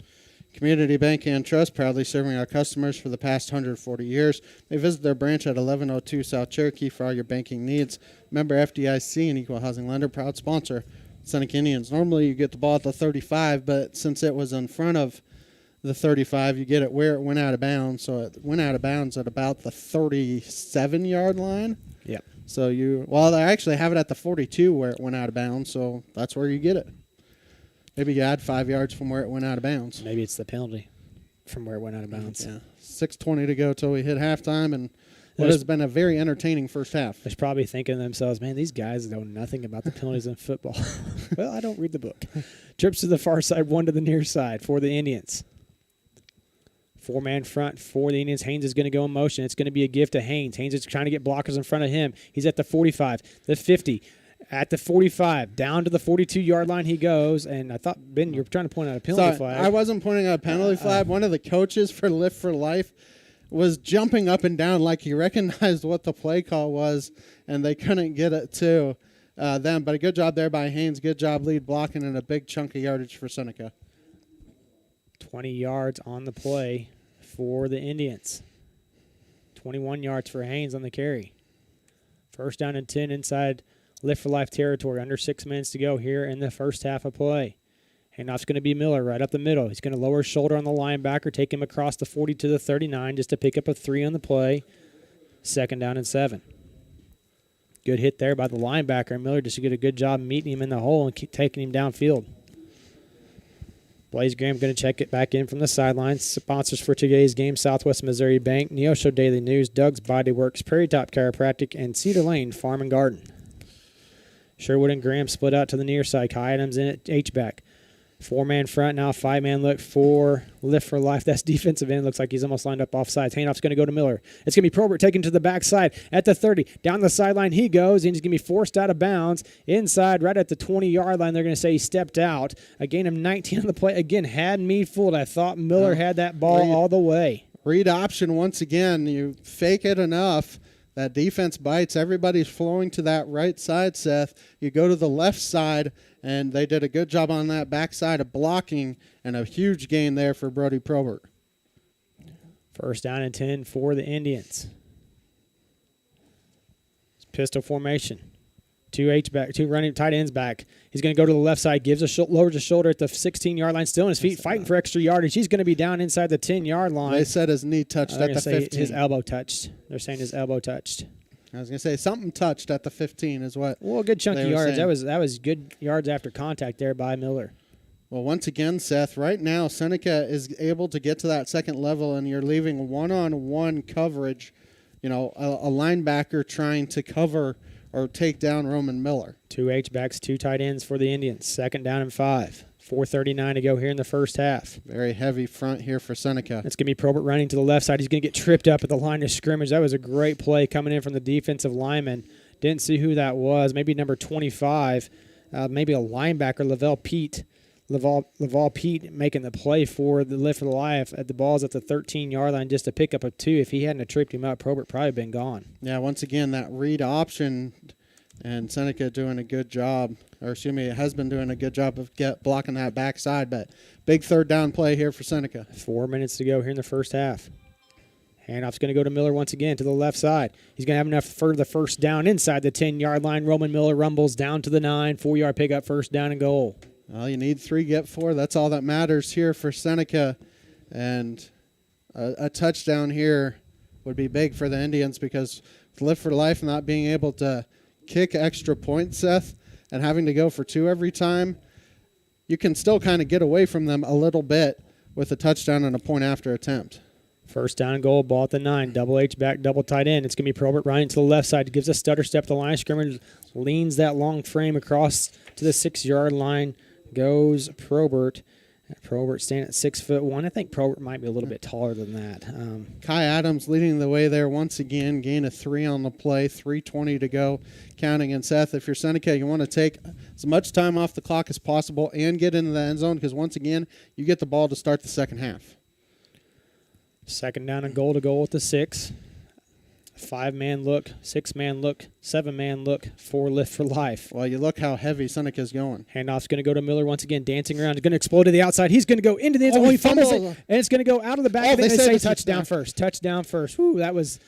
S2: Community Bank and Trust, proudly serving our customers for the past 140 years. They visit their branch at 1102 South Cherokee for all your banking needs. Member FDIC and Equal Housing Lender, proud sponsor, Seneca Indians. Normally you get the ball at the 35, but since it was in front of the 35, you get it where it went out of bounds. So it went out of bounds at about the 37-yard line.
S17: Yep.
S2: So they actually have it at the 42 where it went out of bounds, so that's where you get it. Maybe you add 5 yards from where it went out of bounds.
S17: Maybe it's the penalty from where it went out of bounds.
S2: Yeah. 6:20 to go till we hit halftime, and what has been a very entertaining first half.
S17: They're probably thinking to themselves, man, these guys know nothing about the penalties in football. Well, I don't read the book. Trips to the far side, 1 to the near side for the Indians. 4-man front for the Indians. Haynes is going to go in motion. It's going to be a gift to Haynes. Haynes is trying to get blockers in front of him. He's at the 45, the 50. At the 45, down to the 42-yard line he goes, and I thought, Ben, you were trying to point out a penalty flag.
S2: I wasn't pointing out a penalty flag. One of the coaches for Lift for Life was jumping up and down like he recognized what the play call was, and they couldn't get it to them. But a good job there by Haynes. Good job lead blocking and a big chunk of yardage for Seneca.
S17: 20 yards on the play for the Indians. 21 yards for Haynes on the carry. First down and 10 inside Lift for Life territory. Under 6 minutes to go here in the first half of play. Handoff's going to be Miller right up the middle. He's going to lower his shoulder on the linebacker, take him across the 40 to the 39 just to pick up a 3 on the play. Second down and 7. Good hit there by the linebacker. Miller just did a good job meeting him in the hole and taking him downfield. Blaze Graham going to check it back in from the sidelines. Sponsors for today's game, Southwest Missouri Bank, Neosho Daily News, Doug's Body Works, Prairie Top Chiropractic, and Cedar Lane Farm and Garden. Sherwood and Graham split out to the near side. Kai Adams in at H-back. 4-man front, now 5-man look for Lift for Life. That's defensive end. Looks like he's almost lined up offsides. Handoff's going to go to Miller. It's going to be Probert taken to the backside at the 30. Down the sideline he goes, and he's going to be forced out of bounds. Inside, right at the 20-yard line, they're going to say he stepped out. A gain of 19 on the play. Again, had me fooled. I thought Miller had that ball all the way.
S2: Read option once again. You fake it enough. That defense bites. Everybody's flowing to that right side, Seth. You go to the left side, and they did a good job on that backside of blocking, and a huge gain there for Brody Probert.
S17: First down and 10 for the Indians. It's pistol formation. 2 H-back, 2 running tight ends back. He's going to go to the left side, lowers his shoulder at the 16-yard line, still on his feet, fighting for extra yardage. He's going to be down inside the 10-yard line.
S2: They said his knee touched at the 15.
S17: His elbow touched. They're saying his elbow touched.
S2: I was going to say something touched at the 15 is what.
S17: Well, a good chunk of yards.
S2: Saying.
S17: That was good yards after contact there by Miller.
S2: Well, once again, Seth, right now Seneca is able to get to that second level, and you're leaving one-on-one coverage, a linebacker trying to cover or take down Roman Miller.
S17: 2 H-backs, 2 tight ends for the Indians. Second down and 5. 4:39 to go here in the first half.
S2: Very heavy front here for Seneca.
S17: It's going to be Probert running to the left side. He's going to get tripped up at the line of scrimmage. That was a great play coming in from the defensive lineman. Didn't see who that was. Maybe number 25. Maybe a linebacker, Laval Pete making the play for the Lift for the Life at the balls at the 13-yard line just to pick up a 2. If he hadn't have tripped him up, Probert probably been gone.
S2: Yeah, once again, that read option, and Seneca doing a good job, or excuse me, has been doing a good job of blocking that backside, but big third down play here for Seneca.
S17: 4 minutes to go here in the first half. Handoff's going to go to Miller once again to the left side. He's going to have enough for the first down inside the 10-yard line. Roman Miller rumbles down to the 9, 4-yard pickup, first down and goal.
S2: Well, you need 3, get 4. That's all that matters here for Seneca. And a touchdown here would be big for the Indians because with Lift for Life not being able to kick extra points, Seth, and having to go for 2 every time, you can still kind of get away from them a little bit with a touchdown and a point after attempt.
S17: First down and goal, ball at the 9. Double H-back, double tight end. It's going to be Probert running to the left side. Gives a stutter step to the line of scrimmage. Leans that long frame across to the 6-yard line. Goes Probert. Probert staying at 6'1". I think Probert might be a little bit taller than that.
S2: Kai Adams leading the way there once again. Gain of 3 on the play. 3:20 to go, counting. And Seth, if you're Seneca, you want to take as much time off the clock as possible and get into the end zone because once again, you get the ball to start the second half.
S17: Second down and goal to go with the 6. 5-man look, 6-man look, 7-man look, 4 lift for life.
S2: Well, you look how heavy Seneca's going.
S17: Handoff's going to go to Miller once again, dancing around. He's going to explode to the outside. He's going to go into the end zone. He fumbles it, and it's going to go out of the back. They say touchdown first. Touchdown first. Whew, that was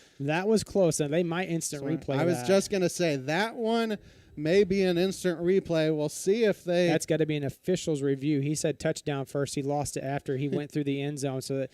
S17: close. And they might instant replay
S2: I was just going to say, that one may be an instant replay. We'll see if they...
S17: That's got to be an official's review. He said touchdown first. He lost it after he went through the end zone, so that...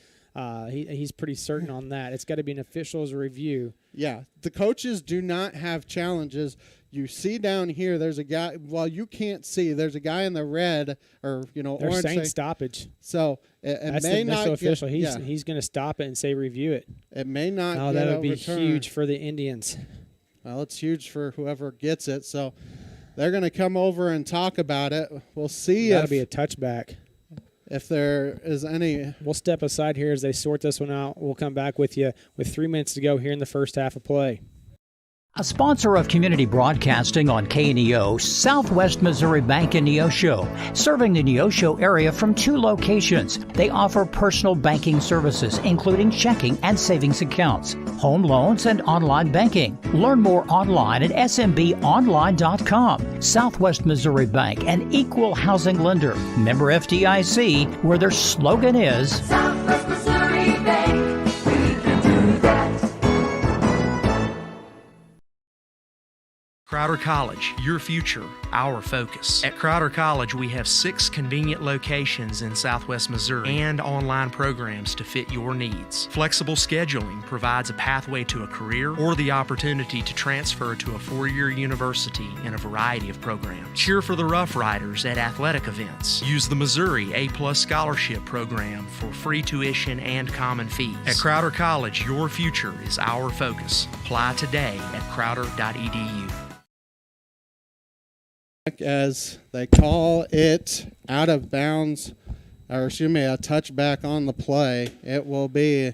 S17: he's pretty certain on that. It's got to be an official's review.
S2: Yeah, the coaches do not have challenges. You see down here, there's a guy. Well, you can't see. There's a guy in the red or
S17: They're
S2: orange.
S17: saying stoppage.
S2: So it
S17: That's
S2: may
S17: the
S2: not
S17: initial
S2: get,
S17: official. He's going to stop it and say review it.
S2: It may not.
S17: Oh,
S2: get
S17: that would be
S2: overturned.
S17: huge for the Indians.
S2: Well, it's huge for whoever gets it. So they're going to come over and talk about it. We'll see.
S17: That'll be a touchback.
S2: If there is any.
S17: We'll step aside here as they sort this one out. We'll come back with you with 3 minutes to go here in the first half of play.
S7: A sponsor of community broadcasting on KNEO, Southwest Missouri Bank in Neosho, serving the Neosho area from 2 locations. They offer personal banking services, including checking and savings accounts, home loans, and online banking. Learn more online at smbonline.com. Southwest Missouri Bank, an equal housing lender. Member FDIC, where their slogan is
S21: Southwest Missouri Bank, we can do that.
S22: Crowder College, your future, our focus. At Crowder College, we have 6 convenient locations in Southwest Missouri and online programs to fit your needs. Flexible scheduling provides a pathway to a career or the opportunity to transfer to a 4-year university in a variety of programs. Cheer for the Rough Riders at athletic events. Use the Missouri A+ Scholarship Program for free tuition and common fees. At Crowder College, your future is our focus. Apply today at crowder.edu.
S2: As they call it out of bounds, or excuse me, a touchback on the play. It will be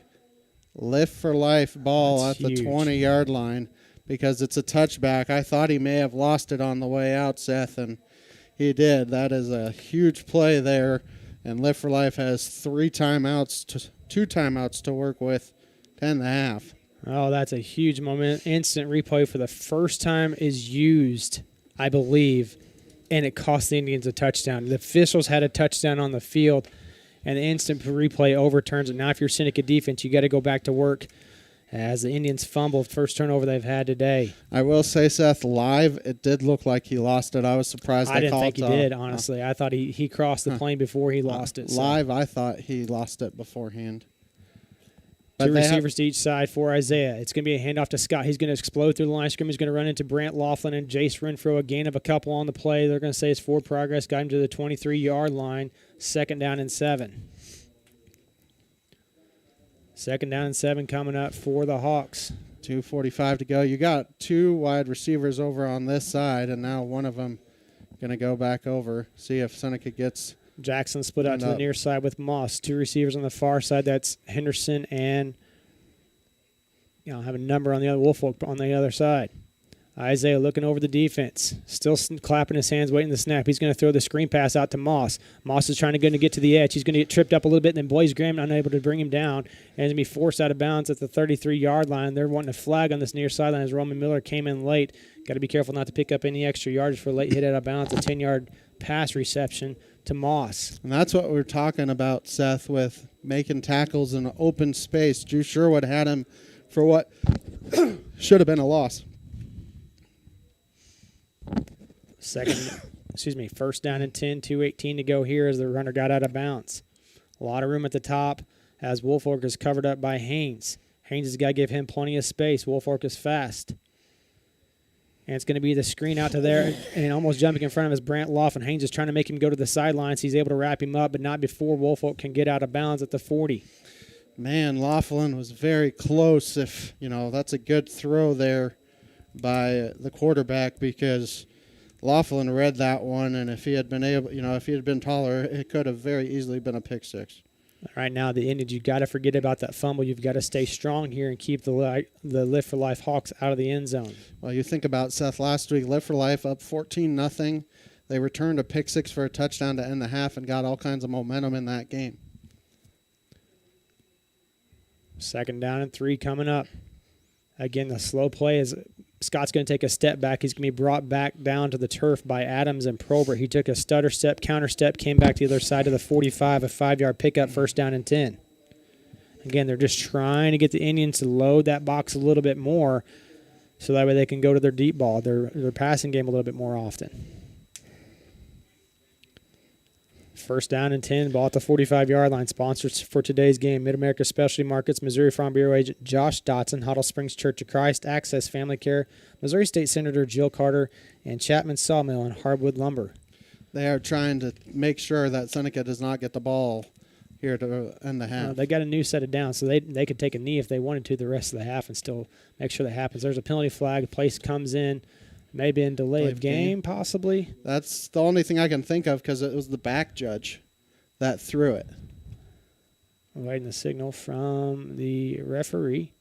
S2: lift for life ball
S17: That's
S2: at
S17: huge.
S2: the 20-yard line because it's a touchback. I thought he may have lost it on the way out, Seth, and he did. That is a huge play there, and lift for life has 2 timeouts to work with, 10.5.
S17: Oh, that's a huge moment. Instant replay for the first time is used, I believe, and it cost the Indians a touchdown. The officials had a touchdown on the field, and the instant replay overturns it. Now, if you're Seneca defense, you got to go back to work as the Indians fumble, first turnover they've had today.
S2: I will say, Seth, live, it did look like he lost it. I was surprised
S17: I didn't think he did, honestly. I thought he crossed the plane before he lost it. So.
S2: Live, I thought he lost it beforehand.
S17: 2 receivers to each side for Isaiah. It's going to be a handoff to Scott. He's going to explode through the line of scrimmage. He's going to run into Brant Laughlin and Jace Renfro. A gain of a couple on the play. They're going to say it's forward progress. Got him to the 23-yard line. 2nd down and 7. 2nd down and 7 coming up for the Hawks.
S2: 2:45 to go. You got 2 wide receivers over on this side, and now one of them going to go back over. See if Seneca gets...
S17: Jackson split out to the near side with Moss. 2 receivers on the far side. That's Henderson and have a number on the other Wolfolk on the other side. Isaiah looking over the defense. Still clapping his hands, waiting to snap. He's going to throw the screen pass out to Moss. Moss is trying to get to the edge. He's going to get tripped up a little bit, and then Blaze Graham unable to bring him down. And he's going to be forced out of bounds at the 33-yard line. They're wanting a flag on this near sideline as Roman Miller came in late. Got to be careful not to pick up any extra yardage for a late hit out of bounds. A 10-yard pass reception to Moss.
S2: And that's what we're talking about, Seth, with making tackles in open space. Drew Sherwood had him for what should have been a loss.
S17: First down and 10, 2:18 to go here as the runner got out of bounds. A lot of room at the top as Wolfolk is covered up by Haynes. Haynes has got to give him plenty of space. Wolfolk is fast. And it's going to be the screen out to there, and almost jumping in front of his Brant Laughlin. Haynes is trying to make him go to the sidelines. He's able to wrap him up, but not before Wolfolk can get out of bounds at the 40.
S2: Man, Laughlin was very close. If, that's a good throw there by the quarterback because Laughlin read that one, and if he had been able, if he had been taller, it could have very easily been a pick six.
S17: Right now, the Indians, you've got to forget about that fumble. You've got to stay strong here and keep the Live for Life Hawks out of the end zone.
S2: Well, you think about, Seth, last week, Live for Life up 14-0. They returned a pick six for a touchdown to end the half and got all kinds of momentum in that game.
S17: 2nd down and 3 coming up. Again, the slow play is Scott's going to take a step back. He's going to be brought back down to the turf by Adams and Probert. He took a stutter step, counter step, came back to the other side of the 45, a 5-yard pickup, 1st down and 10. Again, they're just trying to get the Indians to load that box a little bit more so that way they can go to their deep ball, their passing game a little bit more often. 1st down and 10, ball at the 45-yard line. Sponsors for today's game: Mid-America Specialty Markets, Missouri Farm Bureau agent Josh Dotson, Huddle Springs Church of Christ, Access Family Care, Missouri State Senator Jill Carter, and Chapman Sawmill and Hardwood Lumber.
S2: They are trying to make sure that Seneca does not get the ball here to end the half.
S17: They got a new set of downs, so they could take a knee if they wanted to the rest of the half and still make sure that happens. There's a penalty flag. Place comes in. Maybe in delay of game, possibly.
S2: That's the only thing I can think of because it was the back judge that threw it.
S17: Waiting the signal from the referee.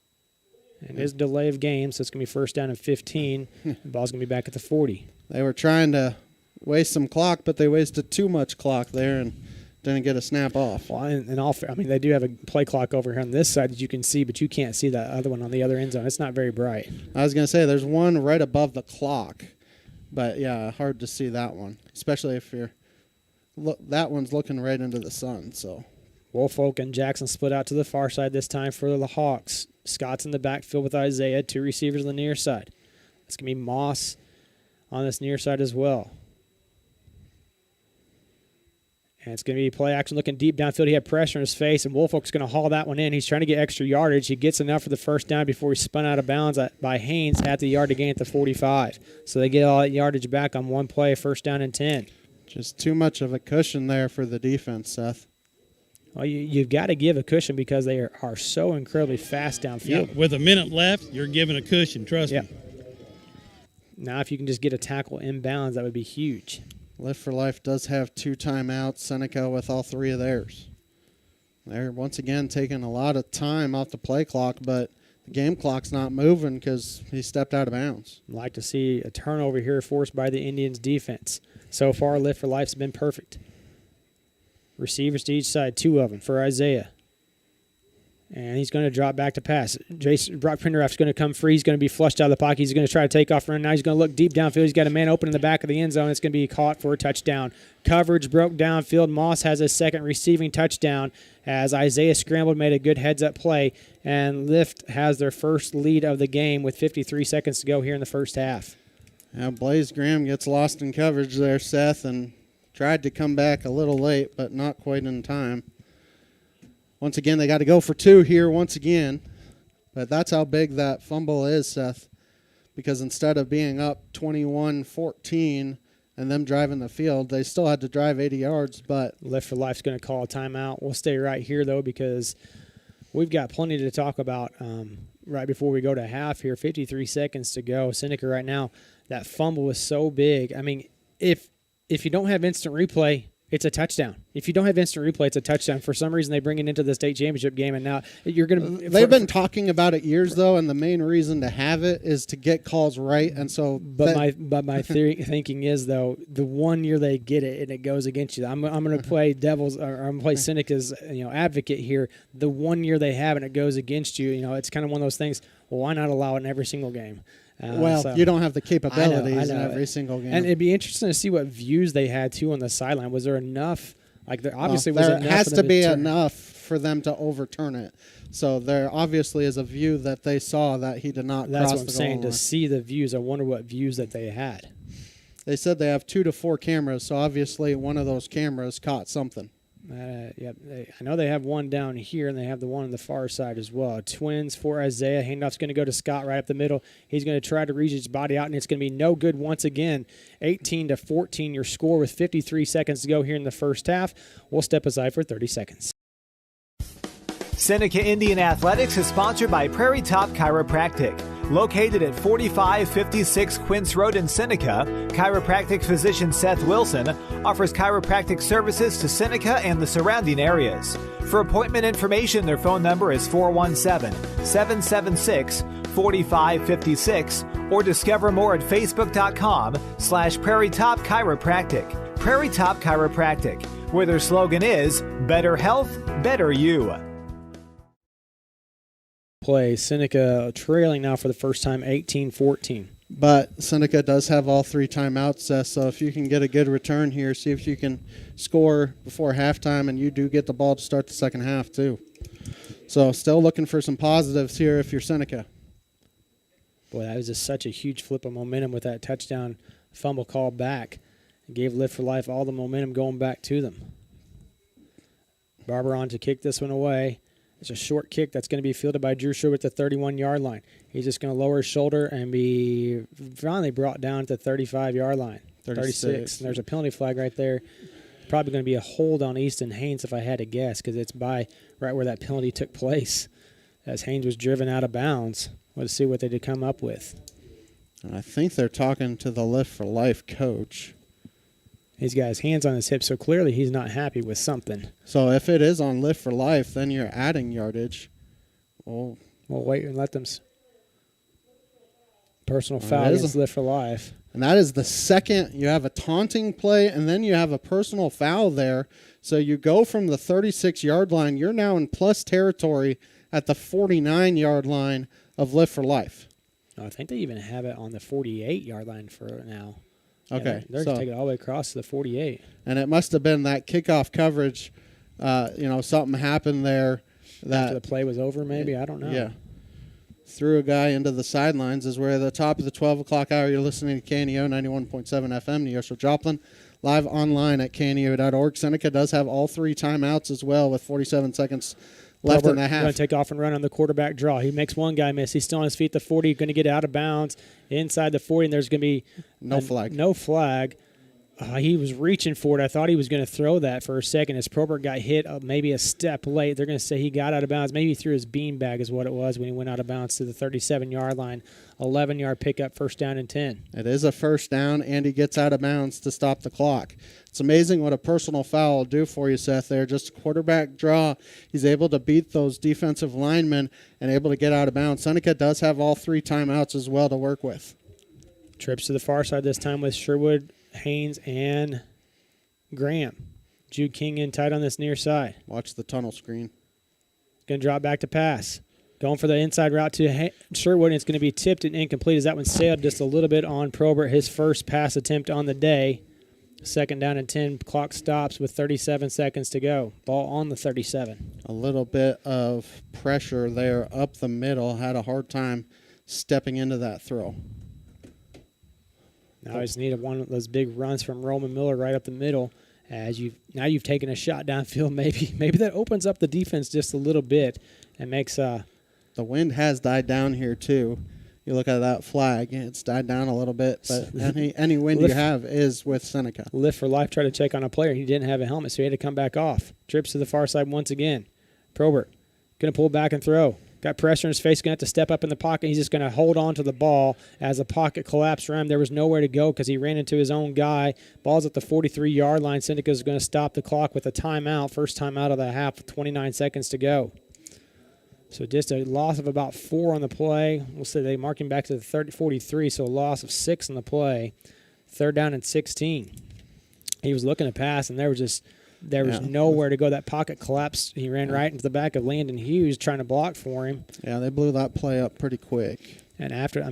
S17: And his delay of game, so it's going to be 1st down and 15. The ball's going to be back at the 40.
S2: They were trying to waste some clock, but they wasted too much clock there and didn't get a snap off.
S17: Well, they do have a play clock over here on this side that you can see, but you can't see that other one on the other end zone. It's not very bright.
S2: I was going to say there's one right above the clock, but yeah, hard to see that one, especially if that one's looking right into the sun. So
S17: Woolfolk and Jackson split out to the far side this time for the Hawks. Scott's in the backfield with Isaiah, 2 receivers on the near side. It's going to be Moss on this near side as well. And it's going to be play action looking deep downfield. He had pressure in his face, and Woolfolk's going to haul that one in. He's trying to get extra yardage. He gets enough for the 1st down before he's spun out of bounds by Haynes at the yard to gain at the 45. So they get all that yardage back on one play, 1st down and 10.
S2: Just too much of a cushion there for the defense, Seth.
S17: Well, you've got to give a cushion because they are so incredibly fast downfield.
S4: Yeah, with a minute left, you're giving a cushion, trust me.
S17: Now if you can just get a tackle inbounds, that would be huge.
S2: Live for Life does have 2 timeouts, Seneca with all 3 of theirs. They're once again taking a lot of time off the play clock, but the game clock's not moving because he stepped out of bounds.
S17: I'd like to see a turnover here forced by the Indians' defense. So far, Live for Life's been perfect. Receivers to each side, 2 of them for Isaiah. And he's going to drop back to pass. Brock Pendergraft's going to come free. He's going to be flushed out of the pocket. He's going to try to take off and run. Now he's going to look deep downfield. He's got a man open in the back of the end zone. It's going to be caught for a touchdown. Coverage broke downfield. Moss has his 2nd receiving touchdown as Isaiah scrambled, made a good heads-up play, and Lift has their first lead of the game with 53 seconds to go here in the 1st half.
S2: Yeah, Blaze Graham gets lost in coverage there, Seth, and tried to come back a little late, but not quite in time. Once again, they got to go for 2 here once again. But that's how big that fumble is, Seth. Because instead of being up 21-14 and them driving the field, they still had to drive 80 yards. But
S17: Live for Life's going to call a timeout. We'll stay right here, though, because we've got plenty to talk about right before we go to half here. 53 seconds to go. Seneca right now, that fumble was so big. I mean, if you don't have instant replay, it's a touchdown. If you don't have instant replay, it's a touchdown. For some reason, they bring it into the state championship game, and now you're going to.
S2: They've been talking about it years, though, and the main reason to have it is to get calls right. And so,
S17: my thinking is, though, the one year they get it and it goes against you, I'm going to play I'm going to play Seneca's advocate here. The one year they have it and it goes against you, it's kind of one of those things. Well, why not allow it in every single game?
S2: You don't have the capabilities in every single game.
S17: And it'd be interesting to see what views they had, too, on the sideline. Was there enough? There obviously was enough.
S2: There has to be enough for them to overturn it. So there obviously is a view that they saw that he did not cross the goal line.
S17: That's what I'm saying, to see the views. I wonder what views that they had.
S2: They said they have 2 to 4 cameras, so obviously one of those cameras caught something.
S17: I know they have one down here, and they have the one on the far side as well. Twins for Isaiah. Handoff's going to go to Scott right up the middle. He's going to try to reach his body out, and it's going to be no good once again. 18-14 your score with 53 seconds to go here in the 1st half. We'll step aside for 30 seconds.
S8: Seneca Indian Athletics is sponsored by Prairie Top Chiropractic. Located at 4556 Quince Road in Seneca, chiropractic physician Seth Wilson offers chiropractic services to Seneca and the surrounding areas. For appointment information, their phone number is 417-776-4556 or discover more at facebook.com/Prairie Top Chiropractic. Prairie Top Chiropractic, where their slogan is better health, better you.
S17: Play Seneca trailing now for the first time, 18-14.
S2: But Seneca does have all 3 timeouts, Seth, so if you can get a good return here, see if you can score before halftime, and you do get the ball to start the second half too. So still looking for some positives here if you're Seneca.
S17: Boy, that was just such a huge flip of momentum with that touchdown fumble call back. It gave Live for Life all the momentum going back to them. Barber on to kick this one away. It's a short kick that's going to be fielded by Drew Sherwood at the 31-yard line. He's just going to lower his shoulder and be finally brought down at the 35-yard line. 36. And there's a penalty flag right there. Probably going to be a hold on Easton Haynes if I had to guess, because it's by right where that penalty took place as Haynes was driven out of bounds. Let's see what they did come up with.
S2: And I think they're talking to the Lift for Life coach.
S17: He's got his hands on his hips, so clearly he's not happy with something.
S2: So if it is on Lift for Life, then you're adding yardage.
S17: We'll wait and let them. Personal foul against Lift for Life.
S2: And that is the second. You have a taunting play, and then you have a personal foul there. So you go from the 36-yard line. You're now in plus territory at the 49-yard line of Lift for Life.
S17: I think they even have it on the 48-yard line for now.
S2: Okay.
S17: They're going to take it all the way across to the 48.
S2: And it must have been that kickoff coverage, something happened there.
S17: After the play was over, maybe? I don't know.
S2: Yeah. Threw a guy into the sidelines. As we're at the top of the 12 o'clock hour, you're listening to KNEO 91.7 FM, Neosho Joplin, live online at kneo.org. Seneca does have all 3 timeouts as well with 47 seconds left in the half.
S17: Going to take off and run on the quarterback draw. He makes one guy miss. He's still on his feet at the 40. Going to get out of bounds inside the 40, and there's going to be
S2: no flag.
S17: No flag. He was reaching for it. I thought he was going to throw that for a second. As Probert got hit maybe a step late, they're going to say he got out of bounds. Maybe he threw his beanbag is what it was when he went out of bounds to the 37-yard line. 11-yard pickup, first down and 10.
S2: It is a first down, and he gets out of bounds to stop the clock. It's amazing what a personal foul will do for you, Seth, there. Just a quarterback draw. He's able to beat those defensive linemen and able to get out of bounds. Seneca does have all 3 timeouts as well to work with.
S17: Trips to the far side this time with Sherwood, Haynes, and Graham. Jude King in tight on this near side.
S2: Watch the tunnel screen.
S17: Going to drop back to pass. Going for the inside route to Sherwood, and it's going to be tipped and incomplete as that one sailed just a little bit on Probert, his first pass attempt on the day. Second down and 10. Clock stops with 37 seconds to go. Ball on the 37.
S2: A little bit of pressure there up the middle. Had a hard time stepping into that throw.
S17: Now I just need one of those big runs from Roman Miller right up the middle. As you've taken a shot downfield, maybe that opens up the defense just a little bit and makes
S2: the wind has died down here too. You look at that flag, it's died down a little bit, but any wind you have is with Seneca.
S17: Lift for Life tried to check on a player. He didn't have a helmet, so he had to come back off. Trips to the far side once again. Probert going to pull back and throw. Got pressure in his face, going to have to step up in the pocket. He's just going to hold on to the ball as the pocket collapsed around him. There was nowhere to go because he ran into his own guy. Ball's at the 43-yard line. Seneca's going to stop the clock with a timeout. First timeout of the half with 29 seconds to go. So just a loss of about 4 on the play. We'll say they mark him back to the 43, so a loss of 6 on the play. Third down and 16. He was looking to pass, and there was nowhere to go. That pocket collapsed. He ran right into the back of Landon Hughes trying to block for him.
S2: Yeah, they blew that play up pretty quick.
S17: And after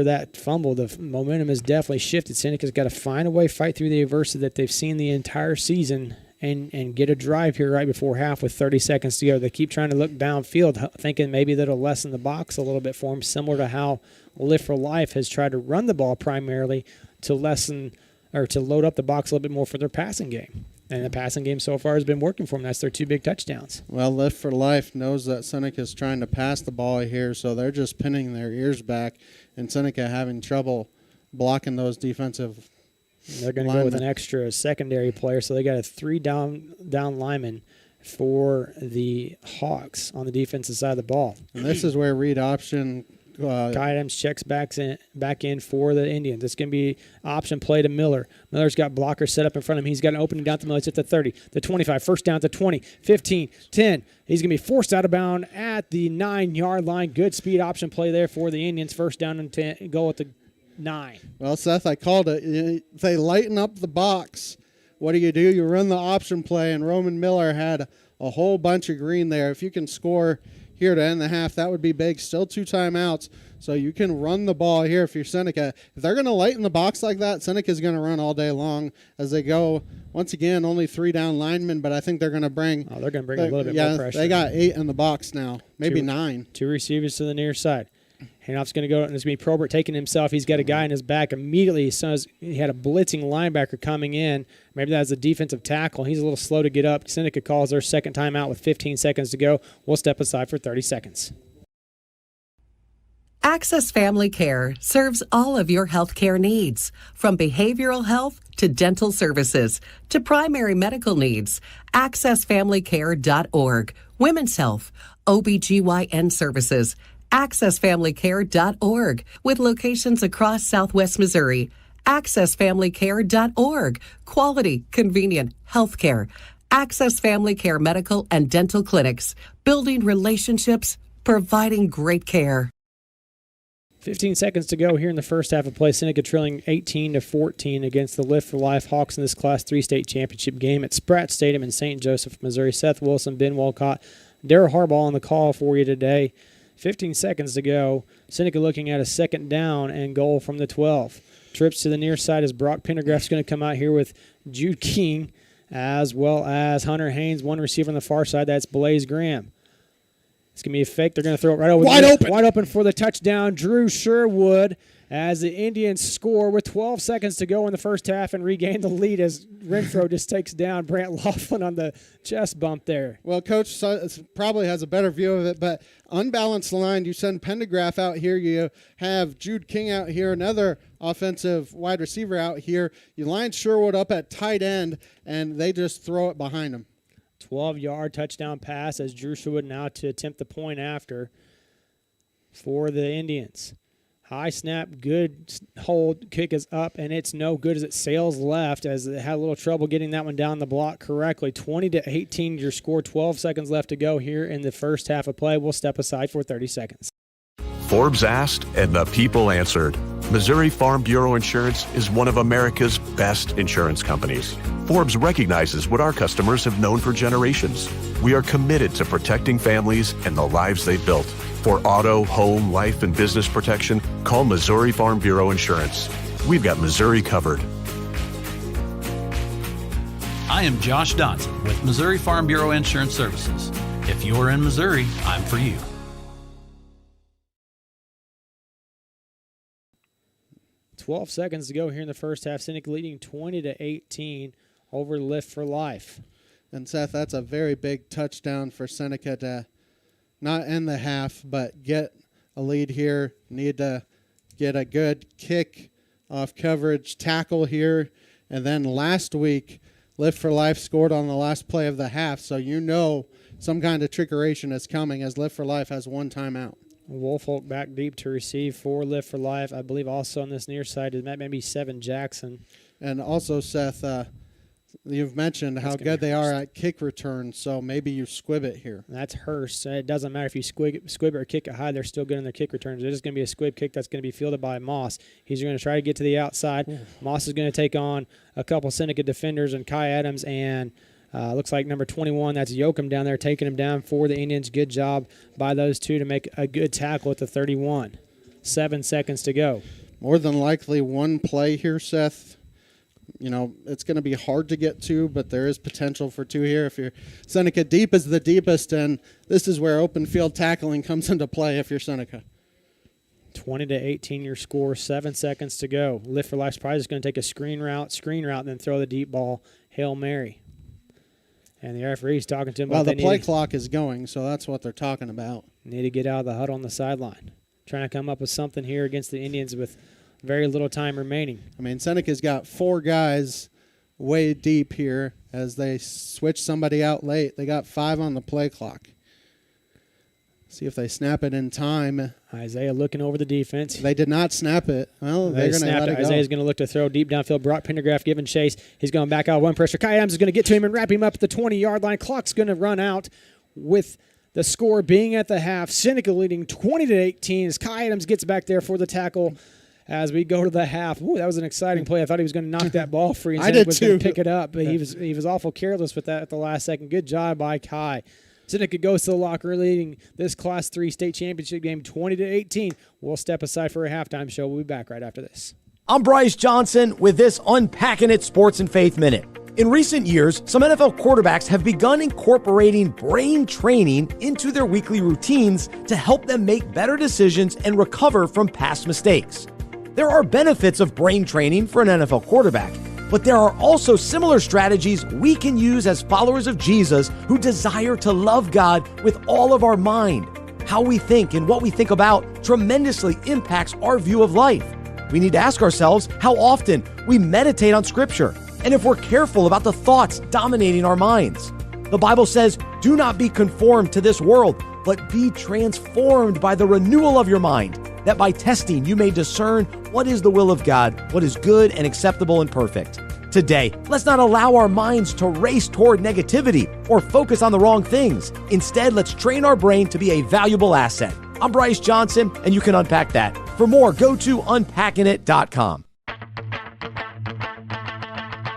S17: that fumble, the momentum has definitely shifted. Seneca's got to find a way, fight through the adversity that they've seen the entire season, and get a drive here right before half with 30 seconds to go. They keep trying to look downfield, thinking maybe that'll lessen the box a little bit for them, similar to how Lift for Life has tried to run the ball primarily to lessen or to load up the box a little bit more for their passing game. And the passing game so far has been working for them. That's their 2 big touchdowns.
S2: Well, Lift for Life knows that Seneca's trying to pass the ball here, so they're just pinning their ears back, and Seneca having trouble blocking those defensive
S17: They're going to go with an extra secondary player, so they got a 3 down lineman for the Hawks on the defensive side of the ball.
S2: And this is where read option
S17: Kai Adams checks back in for the Indians. It's going to be option play to Miller. Miller's got blockers set up in front of him. He's got an opening down the middle. It's at the 30, the 25, first down at the 20, 15, 10. He's going to be forced out of bounds at the 9-yard line. Good speed option play there for the Indians. First down and 10, goal at the 9.
S2: Well, Seth, I called it. If they lighten up the box, what do? You run the option play, and Roman Miller had a whole bunch of green there. If you can score here to end the half, that would be big. Still 2 timeouts, so you can run the ball here if you're Seneca. If they're going to lighten the box like that, Seneca's going to run all day long as they go. Once again, only 3 down linemen, but I think they're going to bring.
S17: Oh, they're going to bring a little bit more pressure.
S2: They got 8 in the box now, maybe 9.
S17: 2 receivers to the near side. Handoff's going to go, and it's going to be Probert taking himself. He's got a guy in his back immediately. As soon as he had a blitzing linebacker coming in, maybe that was a defensive tackle. He's a little slow to get up. Seneca calls their second timeout with 15 seconds to go. We'll step aside for 30 seconds.
S5: Access Family Care serves all of your health care needs, from behavioral health to dental services to primary medical needs. AccessFamilyCare.org, women's health, OBGYN services. AccessFamilyCare.org, with locations across Southwest Missouri. AccessFamilyCare.org, quality, convenient health care. Access Family Care medical and dental clinics, building relationships, providing great care.
S17: 15 seconds to go here in the first half of play. Seneca trailing 18-14 against the Lift for Life Hawks in this Class 3 state championship game at Spratt Stadium in St. Joseph, Missouri. Seth Wilson, Ben Walcott, Darrell Harbaugh on the call for you today. 15 seconds to go. Seneca looking at a second down and goal from the 12. Trips to the near side as Brock Pendergraft's going to come out here with Jude King as well as Hunter Haynes, one receiver on the far side. That's Blaze Graham. It's going to be a fake. They're going to throw it right over. Wide open for the touchdown. Drew Sherwood as the Indians score with 12 seconds to go in the first half and regain the lead as Renfro just takes down Brant Laughlin on the chest bump there.
S2: Well, Coach probably has a better view of it, but unbalanced line, you send Pendergraft out here, you have Jude King out here, another offensive wide receiver out here. You line Sherwood up at tight end, and they just throw it behind him.
S17: 12-yard touchdown pass as Drew Sherwood now to attempt the point after for the Indians. High snap, good hold, kick is up, and it's no good as it sails left as it had a little trouble getting that one down the block correctly. 20-18 your score, 12 seconds left to go here in the first half of play. We'll step aside for 30 seconds.
S6: Forbes asked, and the people answered. Missouri Farm Bureau Insurance is one of America's best insurance companies. Forbes recognizes what our customers have known for generations. We are committed to protecting families and the lives they built. For auto, home, life, and business protection, call Missouri Farm Bureau Insurance. We've got Missouri covered.
S23: I am Josh Dotson with Missouri Farm Bureau Insurance Services. If you're in Missouri, I'm for you.
S17: .12 seconds to go here in the first half. Seneca leading 20-18 over Lift for Life.
S2: And Seth, that's a very big touchdown for Seneca to not end the half, but get a lead here. Need to get a good kick off coverage, tackle here. And then last week, Lift for Life scored on the last play of the half, so you know some kind of trickeration is coming as Lift for Life has one timeout.
S17: Wolfolk back deep to receive for Lift for Life. I believe also on this near side, that may be Seven Jackson.
S2: And also, Seth, you've mentioned how good they are at kick returns, so maybe you squib it here.
S17: That's Hurst. It doesn't matter if you squib it or kick it high. They're still good in their kick returns. It is going to be a squib kick that's going to be fielded by Moss. He's going to try to get to the outside. Ooh. Moss is going to take on a couple Seneca defenders and Kai Adams and looks like number 21, that's Yoakum down there, taking him down for the Indians. Good job by those two to make a good tackle at the 31. 7 seconds to go.
S2: More than likely one play here, Seth. You know, it's going to be hard to get to, but there is potential for two here. If you're Seneca, deep is the deepest, and this is where open field tackling comes into play if you're Seneca.
S17: 20-18 your score, 7 seconds to go. Lift for Life's probably just going to take a screen route, and then throw the deep ball, Hail Mary. And the referee's talking to him.
S2: Well, the play clock is going, so that's what they're talking about.
S17: Need to get out of the huddle on the sideline. Trying to come up with something here against the Indians with very little time remaining.
S2: I mean, Seneca's got 4 guys way deep here as they switch somebody out late. They got 5 on the play clock. See if they snap it in time.
S17: Isaiah looking over the defense.
S2: They did not snap it. Well, they're going to let it go.
S17: Isaiah's going to look to throw deep downfield. Brock Pendergraft giving chase. He's going back out one pressure. Kai Adams is going to get to him and wrap him up at the 20-yard line. Clock's going to run out with the score being at the half. Seneca leading 20-18 as Kai Adams gets back there for the tackle as we go to the half. Ooh, that was an exciting play. I thought he was going to knock that ball free. And
S2: I did
S17: was
S2: too.
S17: going to pick it up, but he was awful careless with that at the last second. Good job by Kai. Seneca goes to the locker leading this Class 3 state championship game 20-18. We'll step aside for a halftime show. We'll be back right after this.
S11: I'm Bryce Johnson with this Unpacking It Sports and Faith Minute. In recent years, some NFL quarterbacks have begun incorporating brain training into their weekly routines to help them make better decisions and recover from past mistakes. There are benefits of brain training for an NFL quarterback, but there are also similar strategies we can use as followers of Jesus who desire to love God with all of our mind. How we think and what we think about tremendously impacts our view of life. We need to ask ourselves how often we meditate on Scripture and if we're careful about the thoughts dominating our minds. The Bible says, "Do not be conformed to this world, but be transformed by the renewal of your mind, that by testing you may discern what is the will of God, what is good and acceptable and perfect." Today, let's not allow our minds to race toward negativity or focus on the wrong things. Instead, let's train our brain to be a valuable asset. I'm Bryce Johnson, and you can unpack that. For more, go to unpackingit.com.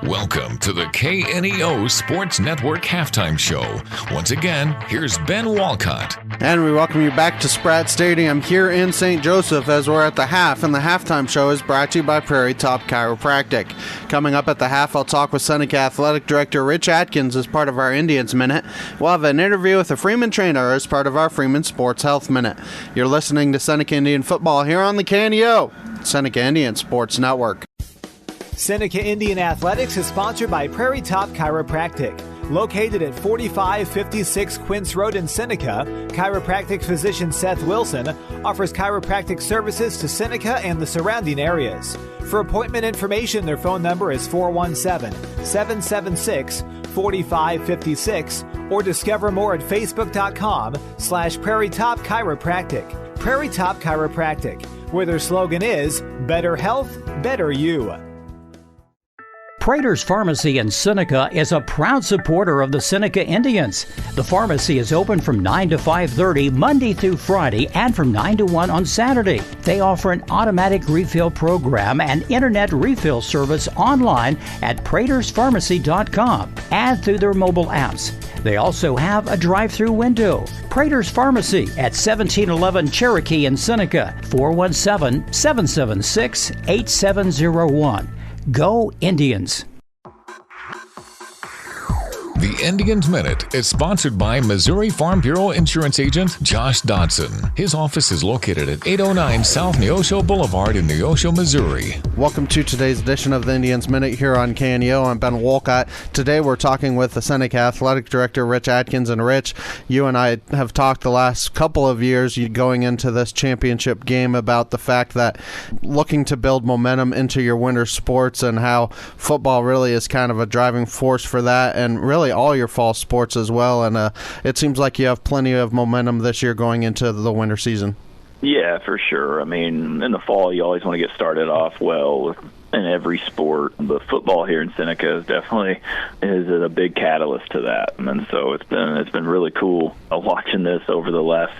S3: Welcome to the KNEO Sports Network Halftime Show. Once again, here's Ben Walcott.
S2: And we welcome you back to Spratt Stadium here in St. Joseph as we're at the half, and the halftime show is brought to you by Prairie Top Chiropractic. Coming up at the half, I'll talk with Seneca Athletic Director Rich Atkins as part of our Indians Minute. We'll have an interview with a Freeman trainer as part of our Freeman Sports Health Minute. You're listening to Seneca Indian Football here on the KNEO Seneca Indian Sports Network.
S8: Seneca Indian Athletics is sponsored by Prairie Top Chiropractic. Located at 4556 Quince Road in Seneca, chiropractic physician Seth Wilson offers chiropractic services to Seneca and the surrounding areas. For appointment information, their phone number is 417-776-4556 or discover more at facebook.com/Prairie Top Chiropractic. Prairie Top Chiropractic, where their slogan is, "Better Health, Better You."
S7: Prater's Pharmacy in Seneca is a proud supporter of the Seneca Indians. The pharmacy is open from 9 to 5:30 Monday through Friday and from 9 to 1 on Saturday. They offer an automatic refill program and internet refill service online at praterspharmacy.com and through their mobile apps. They also have a drive-through window. Prater's Pharmacy at 1711 Cherokee in Seneca, 417-776-8701. Go Indians!
S3: The Indians Minute is sponsored by Missouri Farm Bureau Insurance Agent Josh Dodson. His office is located at 809 South Neosho Boulevard in Neosho, Missouri.
S2: Welcome to today's edition of the Indians Minute here on KNEO. I'm Ben Walcott. Today we're talking with the Seneca Athletic Director, Rich Atkins. And Rich, you and I have talked the last couple of years going into this championship game about the fact that looking to build momentum into your winter sports and how football really is kind of a driving force for that, and really all your fall sports as well. And it seems like you have plenty of momentum this year going into the winter season.
S12: Yeah, for sure. I mean, in the fall, you always want to get started off well in every sport, but football here in Seneca is definitely a big catalyst to that. And so it's been really cool watching this over the last,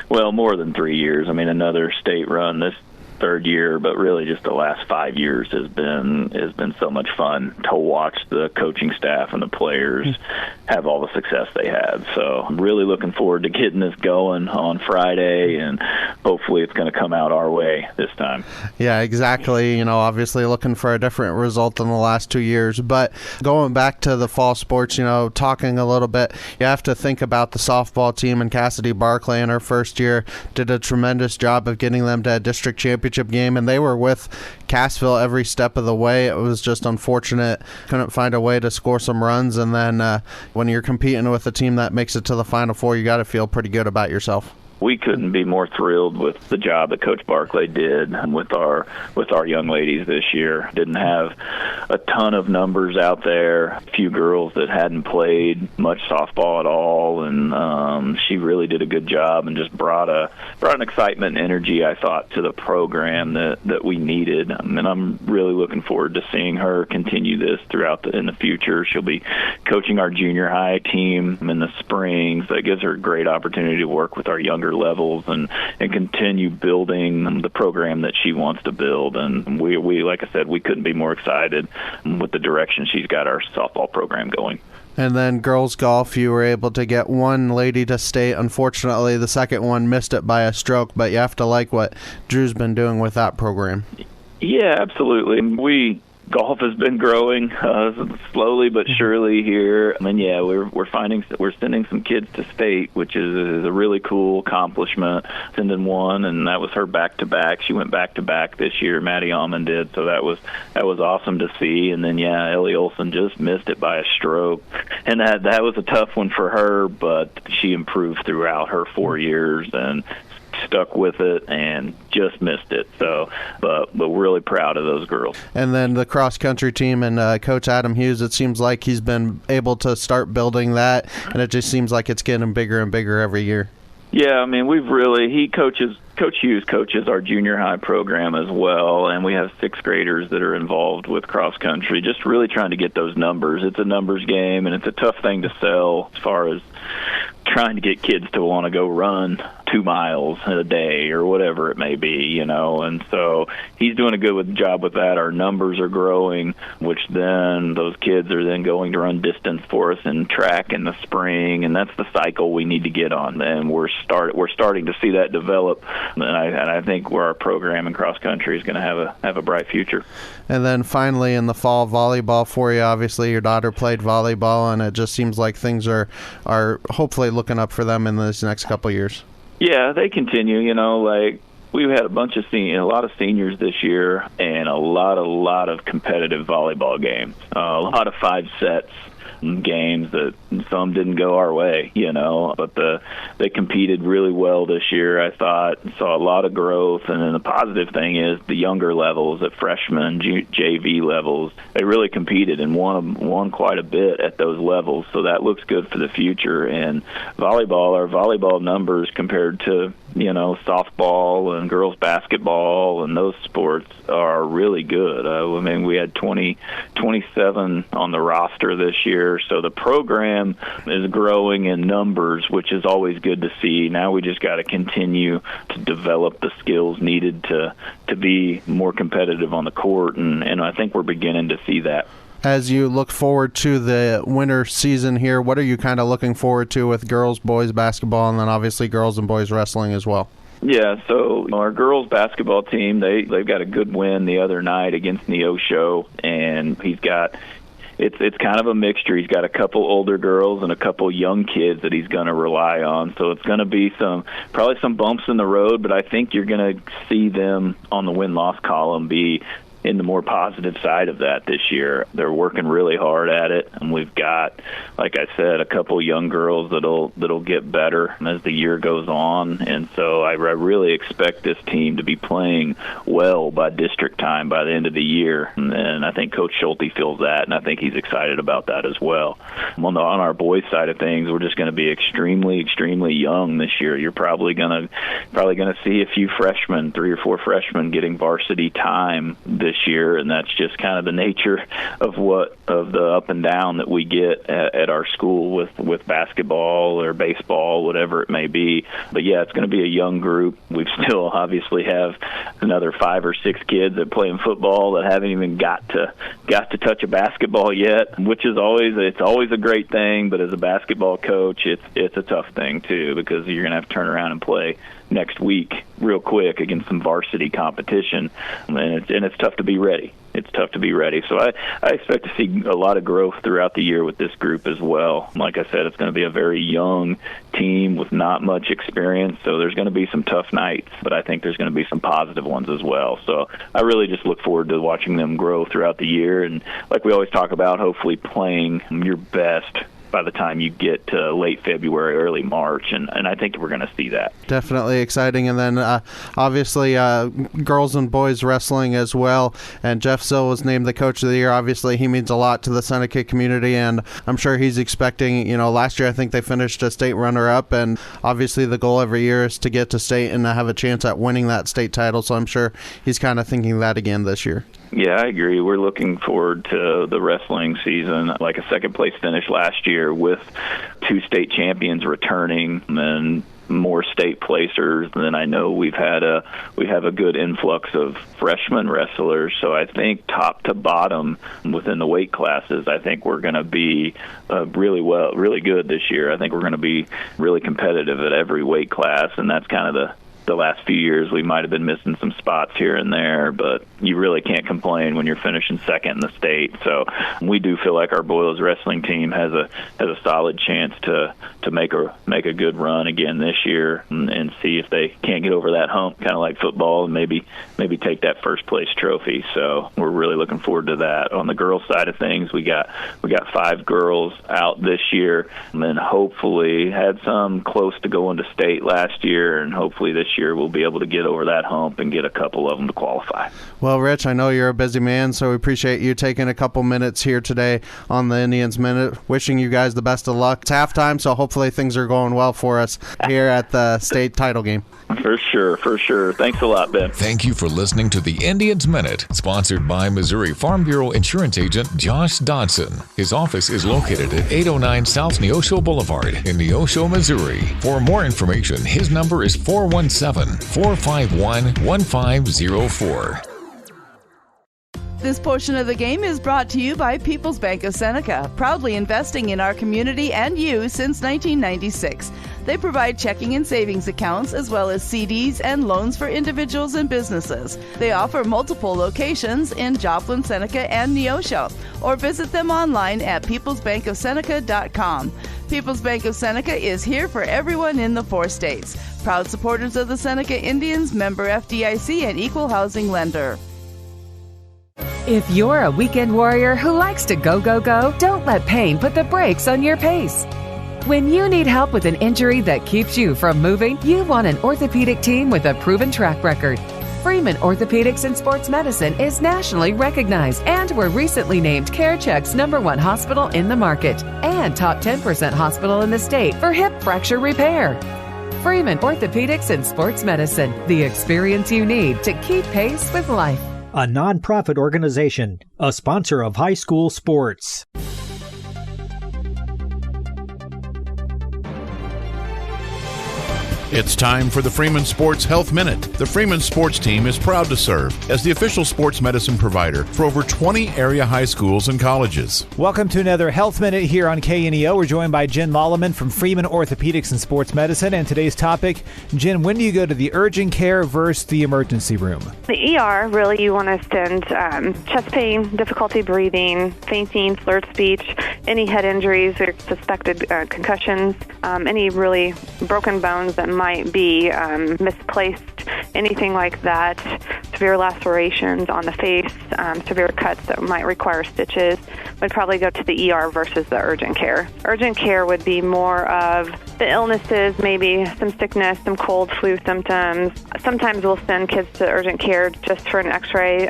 S12: more than 3 years. I mean, another state run this third year, but really just the last 5 years has been so much fun to watch the coaching staff and the players have all the success they had. So I'm really looking forward to getting this going on Friday, and hopefully it's going to come out our way this time.
S2: Yeah, exactly. Obviously looking for a different result than the last 2 years, but going back to the fall sports, talking a little bit, you have to think about the softball team, and Cassidy Barclay in her first year did a tremendous job of getting them to a district championship game, and they were with Cassville every step of the way. It was just unfortunate, couldn't find a way to score some runs, and then when you're competing with a team that makes it to the Final Four, you got to feel pretty good about yourself.
S12: we couldn't be more thrilled with the job that Coach Barclay did with our young ladies this year. Didn't have a ton of numbers out there, a few girls that hadn't played much softball at all, and she really did a good job and just brought an excitement and energy, I thought, to the program that we needed. And I'm really looking forward to seeing her continue this in the future. She'll be coaching our junior high team in the spring, so it gives her a great opportunity to work with our younger levels and continue building the program that she wants to build. And we like I said, we couldn't be more excited with the direction she's got our softball program going.
S2: And then girls golf, you were able to get one lady to state. Unfortunately, the second one missed it by a stroke, but you have to like what Drew's been doing with that program.
S12: Yeah, absolutely. Golf has been growing slowly but surely here. And yeah, we're sending some kids to state, which is a really cool accomplishment. Sending one, and that was her back-to-back. She went back-to-back this year. Maddie Almond did, so that was awesome to see. And then yeah, Ellie Olson just missed it by a stroke, and that was a tough one for her, but she improved throughout her 4 years and stuck with it and just missed it. So, but we're really proud of those girls.
S2: And then the cross-country team and Coach Adam Hughes, it seems like he's been able to start building that, and it just seems like it's getting bigger and bigger every year.
S12: Yeah, I mean, Coach Hughes coaches our junior high program as well, and we have sixth graders that are involved with cross country, just really trying to get those numbers. It's a numbers game, and it's a tough thing to sell as far as trying to get kids to want to go run 2 miles a day or whatever it may be, and so he's doing a good job with that. Our numbers are growing, which then those kids are then going to run distance for us in track in the spring, and that's the cycle we need to get on. And we're starting to see that develop, and I think where our program in cross country is going to have a bright future.
S2: And then finally in the fall, volleyball for you. Obviously your daughter played volleyball, and it just seems like things are hopefully looking up for them in this next couple years. Yeah, they continue. We've had a lot of seniors this year, and a lot of competitive volleyball games. A lot of 5 sets games that some didn't go our way, but they competed really well this year. I thought saw a lot of growth, and then the positive thing is the younger levels at freshman, JV levels, they really competed and won quite a bit at those levels. So that looks good for the future. And our volleyball numbers compared to softball and girls basketball and those sports are really good. We had 27 on the roster this year, so the program is growing in numbers, which is always good to see. Now we just got to continue to develop the skills needed to be more competitive on the court, and I think we're beginning to see that. As you look forward to the winter season here, what are you kind of looking forward to with girls, boys basketball, and then obviously girls and boys wrestling as well? Yeah, so our girls basketball team, they've got a good win the other night against Neosho, and it's kind of a mixture. He's got a couple older girls and a couple young kids that he's going to rely on. So it's going to be probably some bumps in the road, but I think you're going to see them on the win-loss column be in the more positive side of that this year. They're working really hard at it, and we've got, like I said, a couple young girls that'll get better as the year goes on. And so I really expect this team to be playing well by district time by the end of the year. And I think Coach Schulte feels that, and I think he's excited about that as well. On our boys side of things, we're just going to be extremely, extremely young this year. You're probably going to see a few freshmen, 3 or 4 freshmen getting varsity time this year, and that's just kind of the nature of the up and down that we get at our school with basketball or baseball, whatever it may be. But yeah, it's going to be a young group. We still obviously have another 5 or 6 kids that play in football that haven't even got to touch a basketball yet, which is always a great thing. But as a basketball coach, it's a tough thing too, because you're going to have to turn around and play next week real quick against some varsity competition, and it's tough to be ready. It's tough to be ready. So I expect to see a lot of growth throughout the year with this group as well. Like I said, it's going to be a very young team with not much experience, so there's going to be some tough nights, but I think there's going to be some positive ones as well. So I really just look forward to watching them grow throughout the year, and like we always talk about, hopefully playing your best
S12: by the time you get to late February, early March, and I think we're going to see that.
S2: Definitely exciting. And then obviously girls and boys wrestling as well. And Jeff Sill was named the coach of the year. Obviously, he means a lot to the Seneca community, and I'm sure he's expecting, last year I think they finished a state runner-up, and obviously the goal every year is to get to state and have a chance at winning that state title. So I'm sure he's kind of thinking that again this year.
S12: Yeah, I agree. We're looking forward to the wrestling season, like a second-place finish last year with 2 state champions returning and more state placers. And then I know we have a good influx of freshman wrestlers. So I think top to bottom within the weight classes, I think we're going to be really good this year. I think we're going to be really competitive at every weight class, and that's kind of the last few years we might have been missing some spots here and there, but you really can't complain when you're finishing second in the state. So we do feel like our boys wrestling team has a solid chance to make a good run again this year and see if they can't get over that hump, kind of like football, and maybe take that first place trophy. So we're really looking forward to that. On the girls side of things, we got 5 girls out this year, and then hopefully had some close to going to state last year, and hopefully this year we'll be able to get over that hump and get a couple of them to qualify.
S2: Well, Rich, I know you're a busy man, so we appreciate you taking a couple minutes here today on the Indians Minute. Wishing you guys the best of luck. It's halftime, so hopefully things are going well for us here at the state title game.
S12: For sure. Thanks a lot, Ben.
S3: Thank you for listening to the Indians Minute, sponsored by Missouri Farm Bureau Insurance Agent Josh Dodson. His office is located at 809 South Neosho Boulevard in Neosho, Missouri. For more information, his number is 417-451-1504.
S13: This portion of the game is brought to you by People's Bank of Seneca, proudly investing in our community and you since 1996. They provide checking and savings accounts as well as CDs and loans for individuals and businesses. They offer multiple locations in Joplin, Seneca, and Neosho, or visit them online at peoplesbankofseneca.com. People's Bank of Seneca is here for everyone in the 4 states. Proud supporters of the Seneca Indians, member FDIC, and equal housing lender.
S14: If you're a weekend warrior who likes to go, don't let pain put the brakes on your pace. When you need help with an injury that keeps you from moving, you want an orthopedic team with a proven track record. Freeman Orthopedics and Sports Medicine is nationally recognized and were recently named CareCheck's #1 hospital in the market and top 10% hospital in the state for hip fracture repair. Freeman Orthopedics and Sports Medicine, the experience you need to keep pace with life.
S15: A nonprofit organization, a sponsor of high school sports.
S24: It's time for the Freeman Sports Health Minute. The Freeman Sports Team is proud to serve as the official sports medicine provider for over 20 area high schools and colleges.
S8: Welcome to another Health Minute here on KNEO. We're joined by Jen Lolleman from Freeman Orthopedics and Sports Medicine. And today's topic, Jen, when do you go to the urgent care versus the emergency room?
S25: The ER, really, you want to send chest pain, difficulty breathing, fainting, slurred speech, any head injuries or suspected concussions, any really broken bones that might be misplaced, anything like that, severe lacerations on the face, severe cuts that might require stitches, would probably go to the ER versus the urgent care. Urgent care would be more of the illnesses, maybe some sickness, some cold, flu symptoms. Sometimes we'll send kids to urgent care just for an x-ray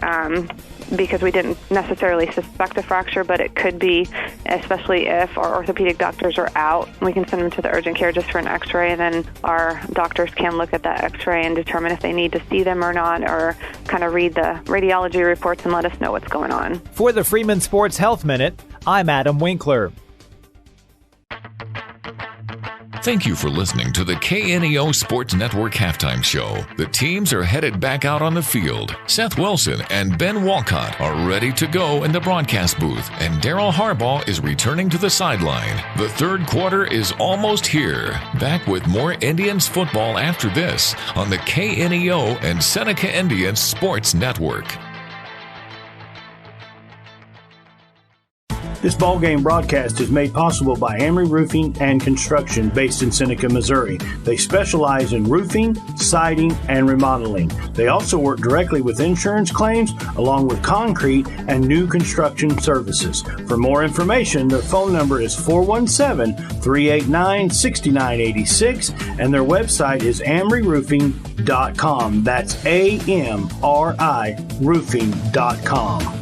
S25: because we didn't necessarily suspect a fracture, but it could be, especially if our orthopedic doctors are out. We can send them to the urgent care just for an x-ray, and then our doctors can look at that x-ray and determine if they need to see them or not, or kind of read the radiology reports and let us know what's going on.
S8: For the Freeman Sports Health Minute, I'm Adam Winkler.
S3: Thank you for listening to the KNEO Sports Network Halftime Show. The teams are headed back out on the field. Seth Wilson and Ben Walcott are ready to go in the broadcast booth, and Daryl Harbaugh is returning to the sideline. The third quarter is almost here. Back with more Indians football after this on the KNEO and Seneca Indians Sports Network.
S1: This ballgame broadcast is made possible by Amory Roofing and Construction based in Seneca, Missouri. They specialize in roofing, siding, and remodeling. They also work directly with insurance claims along with concrete and new construction services. For more information, their phone number is 417-389-6986 and their website is amryroofing.com. That's AMRI roofing.com.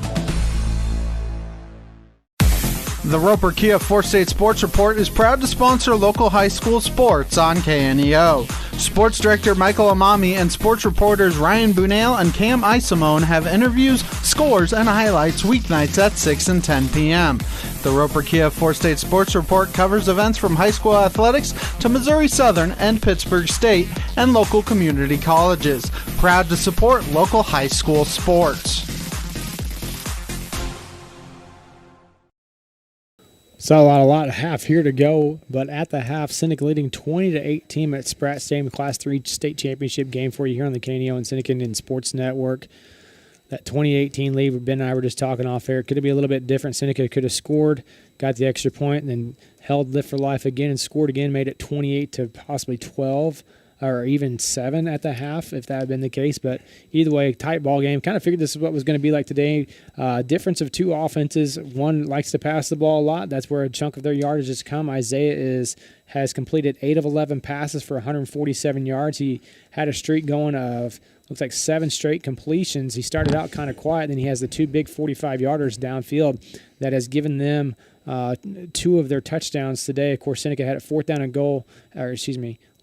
S2: The Roper Kia 4-State Sports Report is proud to sponsor local high school sports on KNEO. Sports Director Michael Amami and sports reporters Ryan Bunale and Cam Isimone have interviews, scores, and highlights weeknights at 6 and 10 p.m. The Roper Kia 4-State Sports Report covers events from high school athletics to Missouri Southern and Pittsburgh State and local community colleges. Proud to support local high school sports.
S17: So a lot of half here to go, but at the half, Seneca leading 20-18 at Spratt Stadium, Class 3 state championship game for you here on the KNEO and Seneca Indian Sports Network. That 2018 lead, Ben and I were just talking off air, could be a little bit different. Seneca could have scored, got the extra point, and then held Lift for Life again and scored again, made it 28 to possibly 12. Or even 7 at the half, if that had been the case. But either way, tight ball game. Kind of figured this is what was going to be like today. Difference of two offenses. One likes to pass the ball a lot. That's where a chunk of their yardage has come. Isaiah has completed 8 of 11 passes for 147 yards. He had a streak going of, looks like 7 straight completions. He started out kind of quiet, then he has the 2 big 45-yarders downfield that has given them 2 of their touchdowns today. Of course, Seneca had it 4th down and goal,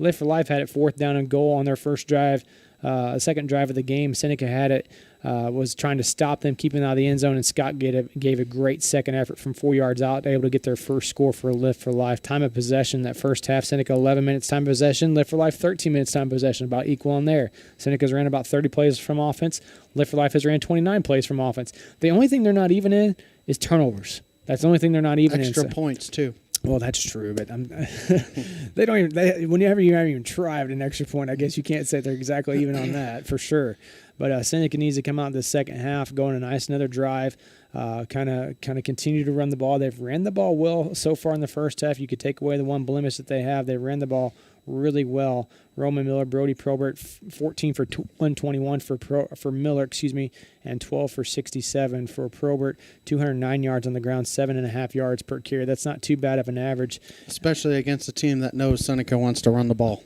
S17: Lift for Life had it 4th down and goal on their first drive. Second drive of the game, Seneca had it, was trying to stop them, keeping them out of the end zone, and Scott gave a great second effort from 4 yards out, able to get their first score for Lift for Life. Time of possession, that first half, Seneca 11 minutes time of possession, Lift for Life 13 minutes time of possession, about equal in there. Seneca's ran about 30 plays from offense. Lift for Life has ran 29 plays from offense. The only thing they're not even in is turnovers. That's the only thing they're not even in.
S2: Extra points, too.
S17: Well, that's true, but they don't even. Whenever you haven't even tried an extra point, I guess you can't say they're exactly even on that for sure. But Seneca needs to come out in the second half, going a nice another drive, kind of continue to run the ball. They've ran the ball well so far in the first half. You could take away the one blemish that they have. They ran the ball really well. Roman Miller, Brody Probert, 14 for 121 for Miller, and 12 for 67 for Probert. 209 yards on the ground, 7.5 yards per carry. That's not too bad of an average,
S2: especially against a team that knows Seneca wants to run the ball.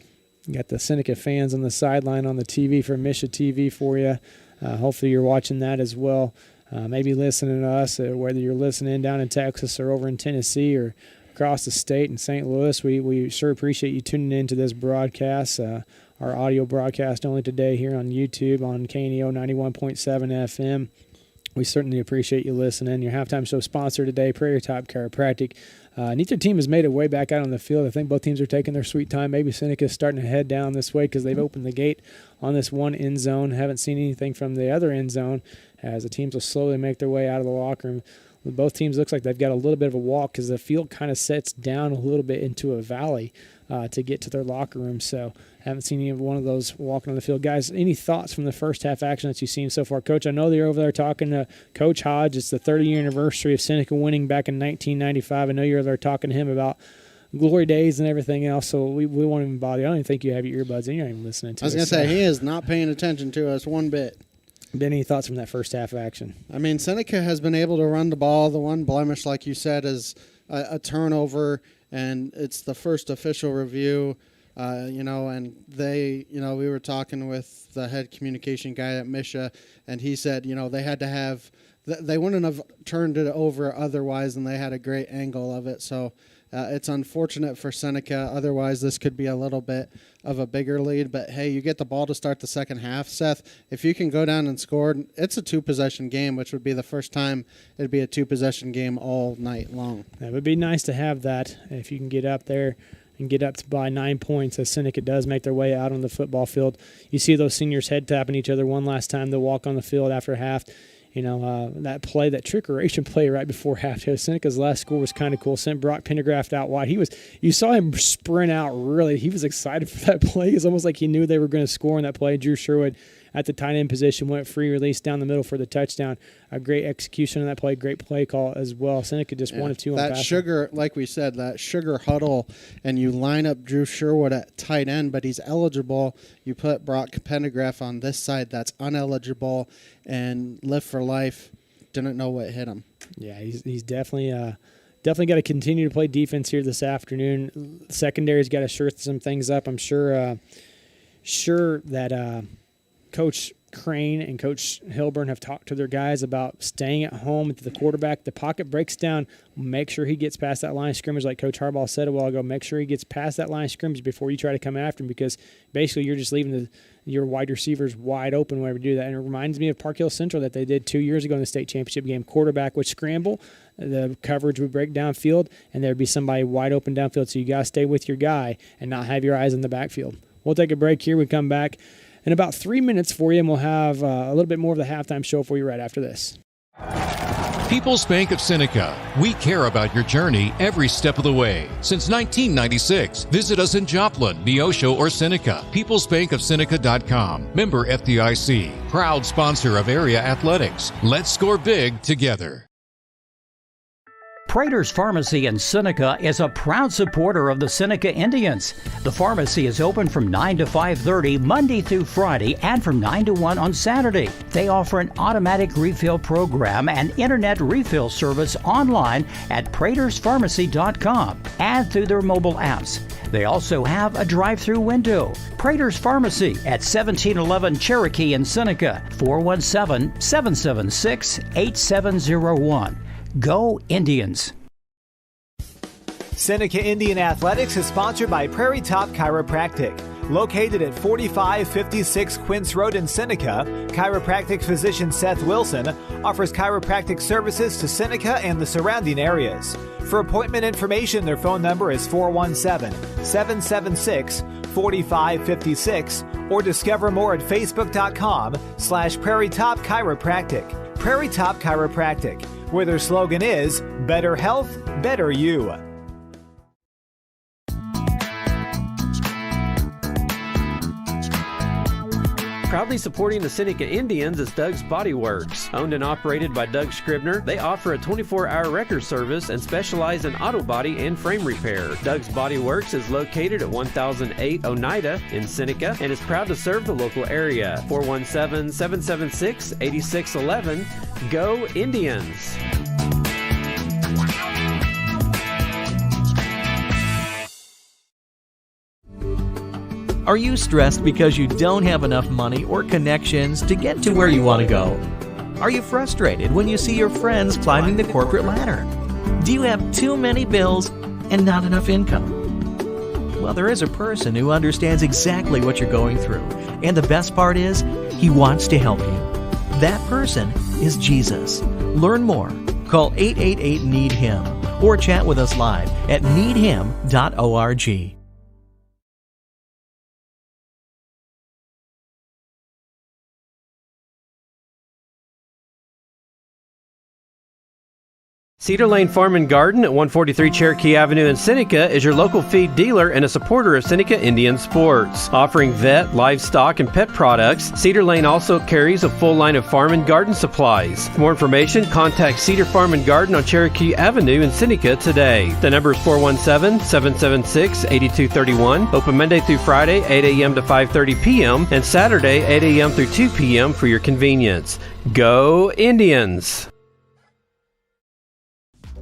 S17: You got the Seneca fans on the sideline on the TV for Misha TV for you. Hopefully you're watching that as well. Maybe listening to us, whether you're listening down in Texas or over in Tennessee or across the state in St. Louis. We sure appreciate you tuning into this broadcast, our audio broadcast only today here on YouTube on KNEO 91.7 FM. We certainly appreciate you listening. Your halftime show sponsor today, Prairie Top Chiropractic. Neither team has made it way back out on the field. I think both teams are taking their sweet time. Maybe Seneca's starting to head down this way because they've opened the gate on this one end zone. Haven't seen anything from the other end zone as the teams will slowly make their way out of the locker room. Both teams looks like they've got a little bit of a walk because the field kind of sets down a little bit into a valley to get to their locker room. So haven't seen any of one of those walking on the field. Guys, any thoughts from the first half action that you've seen so far? Coach, I know that you're over there talking to Coach Hodge. It's the 30-year anniversary of Seneca winning back in 1995. I know you're over there talking to him about glory days and everything else, so we won't even bother you. I don't even think you have your earbuds in. You're not even listening to us.
S2: I was going to say, he is not paying attention to us one bit.
S17: Ben, any thoughts from that first half action?
S2: I mean, Seneca has been able to run the ball. The one blemish, like you said, is a turnover, and it's the first official review, and they, we were talking with the head communication guy at Misha, and he said, they had to have, they wouldn't have turned it over otherwise, and they had a great angle of it. So it's unfortunate for Seneca. Otherwise, this could be a little bit of a bigger lead. But, hey, you get the ball to start the second half. Seth, if you can go down and score, it's a 2-possession game, which would be the first time it'd be a 2-possession game all night long.
S17: That would be nice to have that if you can get up there and get up by 9 points as Seneca does make their way out on the football field. You see those seniors head tapping each other one last time. They'll walk on the field after half. That play, that trickeration play right before halftime. Seneca's last score was kind of cool. Sent Brock Pendergraft out wide. You saw him sprint out really. He was excited for that play. It's almost like he knew they were going to score in that play. Drew Sherwood at the tight end position, went free release down the middle for the touchdown. A great execution on that play, great play call as well. Seneca just 1 of 2 on
S2: that
S17: passing.
S2: Sugar, like we said, that Sugar huddle, and you line up Drew Sherwood at tight end, but he's eligible. You put Brock Pendergraph on this side that's uneligible, and Live for Life didn't know what hit him.
S17: Yeah, he's definitely got to continue to play defense here this afternoon. Secondary's got to shore some things up. I'm sure that Coach Crane and Coach Hilburn have talked to their guys about staying at home to the quarterback. The pocket breaks down. Make sure he gets past that line of scrimmage, like Coach Harbaugh said a while ago. Make sure he gets past that line of scrimmage before you try to come after him, because basically you're just leaving your wide receivers wide open whenever you do that. And it reminds me of Park Hill Central that they did 2 years ago in the state championship game. Quarterback would scramble, the coverage would break downfield, and there'd be somebody wide open downfield. So you got to stay with your guy and not have your eyes in the backfield. We'll take a break here. We come back in about 3 minutes for you, and we'll have a little bit more of the halftime show for you right after this.
S10: People's Bank of Seneca. We care about your journey every step of the way. Since 1996, visit us in Joplin, Neosho, or Seneca. PeoplesBankOfSeneca.com. Member FDIC. Proud sponsor of area athletics. Let's score big together.
S7: Prater's Pharmacy in Seneca is a proud supporter of the Seneca Indians. The pharmacy is open from 9 to 5:30 Monday through Friday and from 9 to 1 on Saturday. They offer an automatic refill program and internet refill service online at praterspharmacy.com and through their mobile apps. They also have a drive-through window. Prater's Pharmacy at 1711 Cherokee in Seneca, 417-776-8701. Go Indians!
S8: Seneca Indian Athletics is sponsored by Prairie Top Chiropractic. Located at 4556 Quince Road in Seneca, chiropractic physician Seth Wilson offers chiropractic services to Seneca and the surrounding areas. For appointment information, their phone number is 417-776-4556 or discover more at facebook.com/Prairie Top Chiropractic. Prairie Top Chiropractic, where their slogan is better health, better you.
S9: Proudly supporting the Seneca Indians is Doug's Body Works. Owned and operated by Doug Scribner, they offer a 24-hour wrecker service and specialize in auto body and frame repair. Doug's Body Works is located at 1008 Oneida in Seneca and is proud to serve the local area. 417-776-8611. Go Indians!
S16: Are you stressed because you don't have enough money or connections to get to where you want to go? Are you frustrated when you see your friends climbing the corporate ladder? Do you have too many bills and not enough income? Well, there is a person who understands exactly what you're going through, and the best part is, he wants to help you. That person is Jesus. Learn more. Call 888-NEED-HIM or chat with us live at needhim.org.
S9: Cedar Lane Farm and Garden at 143 Cherokee Avenue in Seneca is your local feed dealer and a supporter of Seneca Indian sports. Offering vet, livestock, and pet products, Cedar Lane also carries a full line of farm and garden supplies. For more information, contact Cedar Farm and Garden on Cherokee Avenue in Seneca today. The number is 417-776-8231. Open Monday through Friday, 8 a.m. to 5:30 p.m. and Saturday, 8 a.m. through 2 p.m. for your convenience. Go Indians!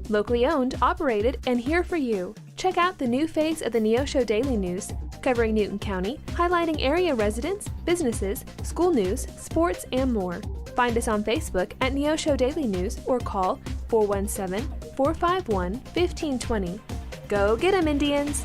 S18: Locally owned, operated, and here for you. Check out the new face of the Neosho Daily News, covering Newton County, highlighting area residents, businesses, school news, sports, and more. Find us on Facebook at Neosho Daily News or call 417-451-1520. Go get 'em, Indians!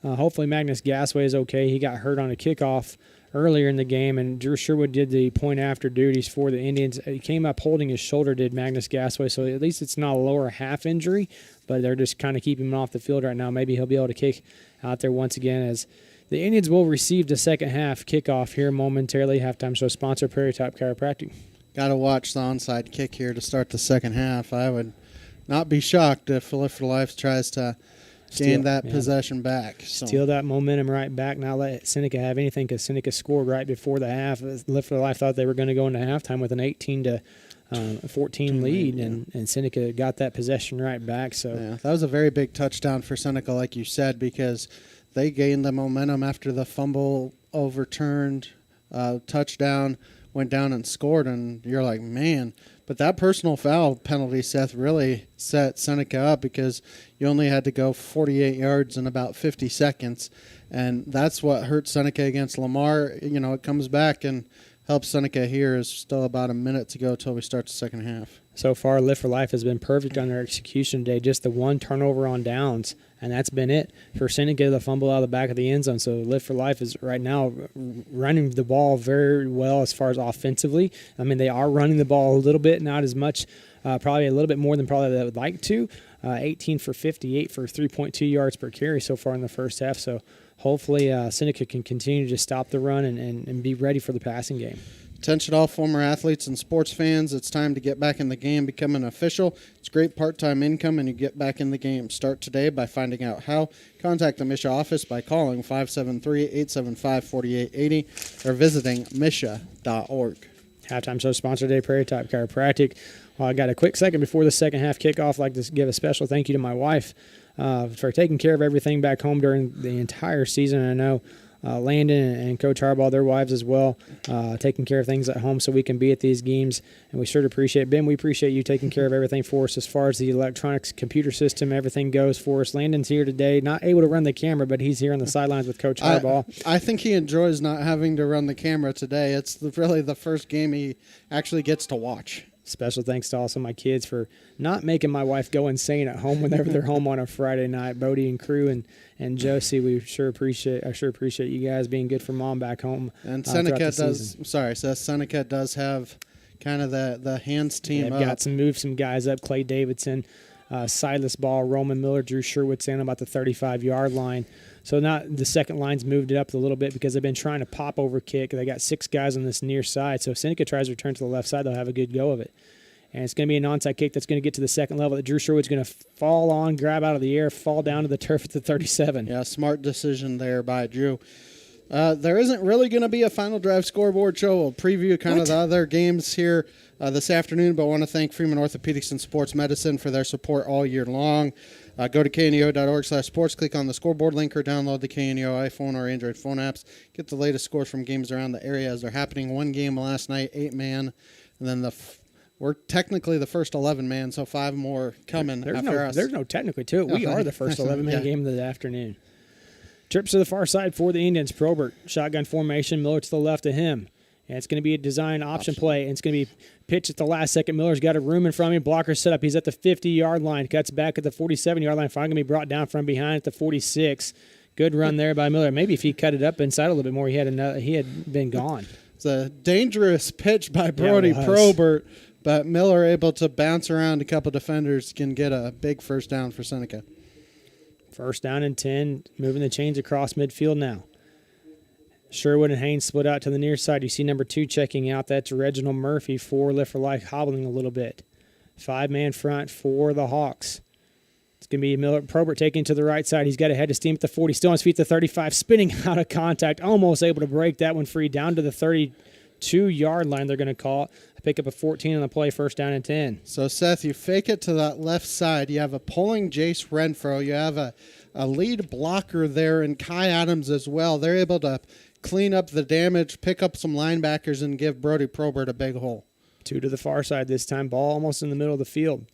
S17: Hopefully Magnus Gasway is okay. He got hurt on a kickoff earlier in the game, and Drew Sherwood did the point after duties for the Indians. He came up holding his shoulder, did Magnus Gasway, so at least it's not a lower half injury, but they're just kind of keeping him off the field right now. Maybe he'll be able to kick out there once again, as the Indians will receive the second half kickoff here momentarily. Halftime show sponsor, Prairie Top Chiropractic.
S2: Got to watch the onside kick here to start the second half. I would not be shocked if Live for Life tries to gain that possession back. So.
S17: Steal that momentum right back. Not let Seneca have anything, because Seneca scored right before the half. Lift for Life thought they were going to go into halftime with an 18-14 lead, and Seneca got that possession right back. So
S2: yeah, that was a very big touchdown for Seneca, like you said, because they gained the momentum after the fumble overturned, touchdown, went down and scored, and you're like, man. But that personal foul penalty, Seth, really set Seneca up, because you only had to go 48 yards in about 50 seconds, and that's what hurt Seneca against Lamar. You know, it comes back and helps Seneca here. Is still about a minute to go till we start the second half.
S17: So far, Lift for Life has been perfect on their execution today. Just the one turnover on downs, and that's been it for Seneca. The fumble out of the back of the end zone. So Lift for Life is right now running the ball very well as far as offensively. I mean, they are running the ball a little bit, not as much, probably a little bit more than probably they would like to. 18 for 58 for 3.2 yards per carry so far in the first half. So hopefully Seneca can continue to stop the run and be ready for the passing game.
S2: Attention all former athletes and sports fans, it's time to get back in the game, become an official. It's great part-time income, and you get back in the game. Start today by finding out how. Contact the MSHSAA office by calling 573-875-4880 or visiting MSHSHAA.org.
S17: Halftime show sponsored today, Prairie Top Chiropractic. Well, I got a quick second before the second half kickoff. I'd like to give a special thank you to my wife for taking care of everything back home during the entire season. I know Landon and Coach Harbaugh, their wives as well, taking care of things at home so we can be at these games. And we sure appreciate it. Ben, we appreciate you taking care of everything for us as far as the electronics computer system, everything goes for us. Landon's here today, not able to run the camera, but he's here on the sidelines with Coach Harbaugh.
S2: I think he enjoys not having to run the camera today. It's really the first game he actually gets to watch.
S17: Special thanks to also my kids for not making my wife go insane at home whenever they're home on a Friday night. Bodie and crew and Josie, I sure appreciate you guys being good for Mom back home.
S2: And Seneca Seneca does have kind of the hands team
S17: They've
S2: up.
S17: got some guys up. Clay Davidson, Silas Ball, Roman Miller, Drew Sherwood's in about the 35-yard line. So now the second line's moved it up a little bit because they've been trying to pop over kick. They got 6 guys on this near side. So if Seneca tries to return to the left side, they'll have a good go of it. And it's going to be an onside kick that's going to get to the second level that Drew Sherwood's going to fall on, grab out of the air, fall down to the turf at the 37.
S2: Yeah, smart decision there by Drew. There isn't really going to be a final drive scoreboard show. We'll preview kind of the other games here this afternoon, but I want to thank Freeman Orthopedics and Sports Medicine for their support all year long. Go to kneo.org/sports, click on the scoreboard link, or download the KNEO iPhone or Android phone apps. Get the latest scores from games around the area as they're happening. One game last night, 8-man, and then we're technically the first 11-man, so 5 more coming after us.
S17: There's no technically to it. We are the first 11-man game of the afternoon. Trips to the far side for the Indians. Probert, shotgun formation, Miller to the left of him. And it's going to be a design option play, and it's going to be pitched at the last second. Miller's got a room in front of him. Blocker set up. He's at the 50-yard line. Cuts back at the 47-yard line. Finally going to be brought down from behind at the 46. Good run there by Miller. Maybe if he cut it up inside a little bit more, he had been gone.
S2: It's a dangerous pitch by Brody Probert, but Miller able to bounce around a couple defenders, can get a big first down for Seneca.
S17: First down and 10, moving the chains across midfield now. Sherwood and Haynes split out to the near side. You see number 2 checking out. That's Reginald Murphy for Lift for Life, hobbling a little bit. 5-man front for the Hawks. It's going to be Miller Probert taking to the right side. He's got a head of steam at the 40, still on his feet at the 35, spinning out of contact, almost able to break that one free down to the 32-yard line. They're going to call it. Pick up a 14 on the play, first down and 10.
S2: So, Seth, you fake it to that left side. You have a pulling Jace Renfro. You have a lead blocker there in Kai Adams as well. They're able to clean up the damage, pick up some linebackers, and give Brody Probert a big hole.
S17: 2 to the far side this time. Ball almost in the middle of the field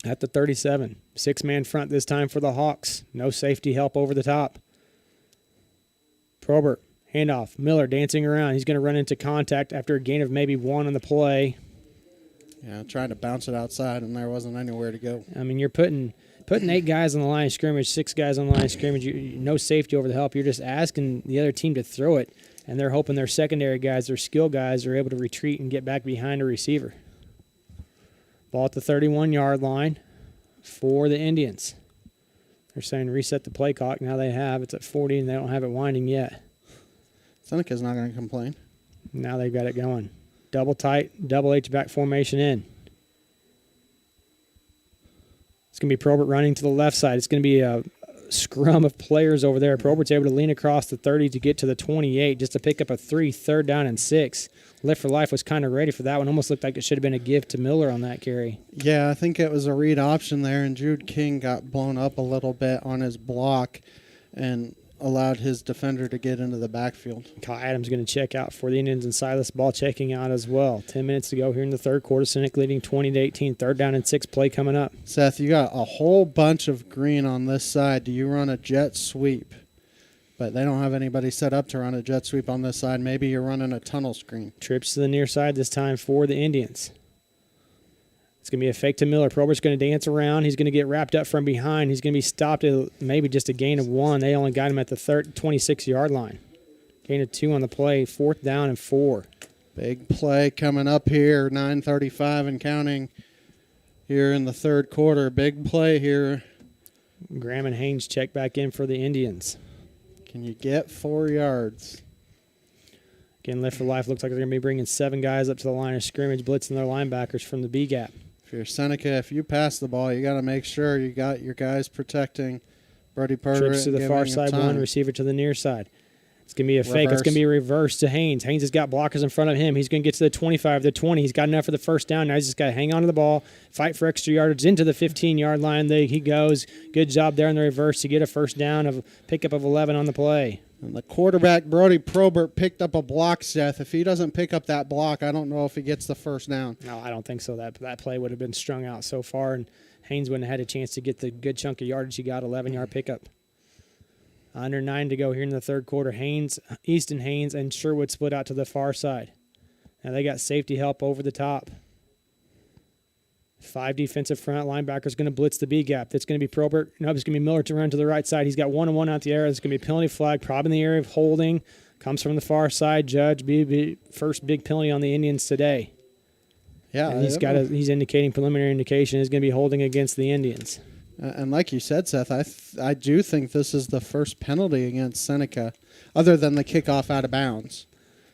S17: at the 37. 6-man front this time for the Hawks. No safety help over the top. Probert. Handoff. Miller dancing around. He's going to run into contact after a gain of maybe 1 on the play.
S2: Yeah, trying to bounce it outside, and there wasn't anywhere to go.
S17: I mean, you're putting 8 guys on the line of scrimmage, 6 guys on the line of scrimmage, no safety over the help. You're just asking the other team to throw it, and they're hoping their secondary guys, their skill guys, are able to retreat and get back behind a receiver. Ball at the 31-yard line for the Indians. They're saying reset the play clock. Now they have. It's at 40, and they don't have it winding yet.
S2: Seneca's not going to complain.
S17: Now they've got it going. Double tight, double H-back formation in. It's going to be Probert running to the left side. It's going to be a scrum of players over there. Probert's able to lean across the 30 to get to the 28 just to pick up a 3, 3rd down and 6. Lift for Life was kind of ready for that one. Almost looked like it should have been a give to Miller on that carry.
S2: Yeah, I think it was a read option there, and Jude King got blown up a little bit on his block and allowed his defender to get into the backfield.
S17: Kyle Adams going to check out for the Indians, and Silas Ball checking out as well. 10 minutes to go here in the third quarter. Seneca leading 20-18. 3rd down and 6 play coming up.
S2: Seth, you got a whole bunch of green on this side. Do you run a jet sweep? But they don't have anybody set up to run a jet sweep on this side. Maybe you're running a tunnel screen.
S17: Trips to the near side this time for the Indians. It's going to be a fake to Miller. Probert's going to dance around. He's going to get wrapped up from behind. He's going to be stopped at maybe just a gain of 1. They only got him at the 26-yard line. Gain of 2 on the play. 4th down and 4.
S2: Big play coming up here. 9:35 and counting here in the third quarter. Big play here.
S17: Graham and Haynes check back in for the Indians.
S2: Can you get 4 yards?
S17: Again, Lift for Life looks like they're going to be bringing 7 guys up to the line of scrimmage, blitzing their linebackers from the B gap.
S2: If you're Seneca, if you pass the ball, you got to make sure you got your guys protecting Brody Pervert.
S17: Trips to the far side, 1 receiver to the near side. It's going to be a fake. It's going to be a reverse to Haynes. Haynes has got blockers in front of him. He's going to get to the 25, the 20. He's got enough for the first down. Now he's just got to hang on to the ball, fight for extra yardage into the 15-yard line. There he goes. Good job there in the reverse to get a first down of pickup of 11 on the play.
S2: And the quarterback, Brody Probert, picked up a block, Seth. If he doesn't pick up that block, I don't know if he gets the first down.
S17: No, I don't think so. That play would have been strung out so far, and Haynes wouldn't have had a chance to get the good chunk of yardage he got, 11-yard pickup. Under 9 to go here in the third quarter. Easton Haynes and Sherwood split out to the far side. Now they got safety help over the top. 5 defensive front linebackers going to blitz the B gap. That's going to be Probert. No, it's going to be Miller to run to the right side. He's got 1-on-1 out the air. It's going to be a penalty flag, probably in the area of holding. Comes from the far side. Judge, first big penalty on the Indians today.
S2: Yeah,
S17: and he's indicating preliminary indication is going to be holding against the Indians.
S2: And like you said, Seth, I do think this is the first penalty against Seneca, other than the kickoff out of bounds.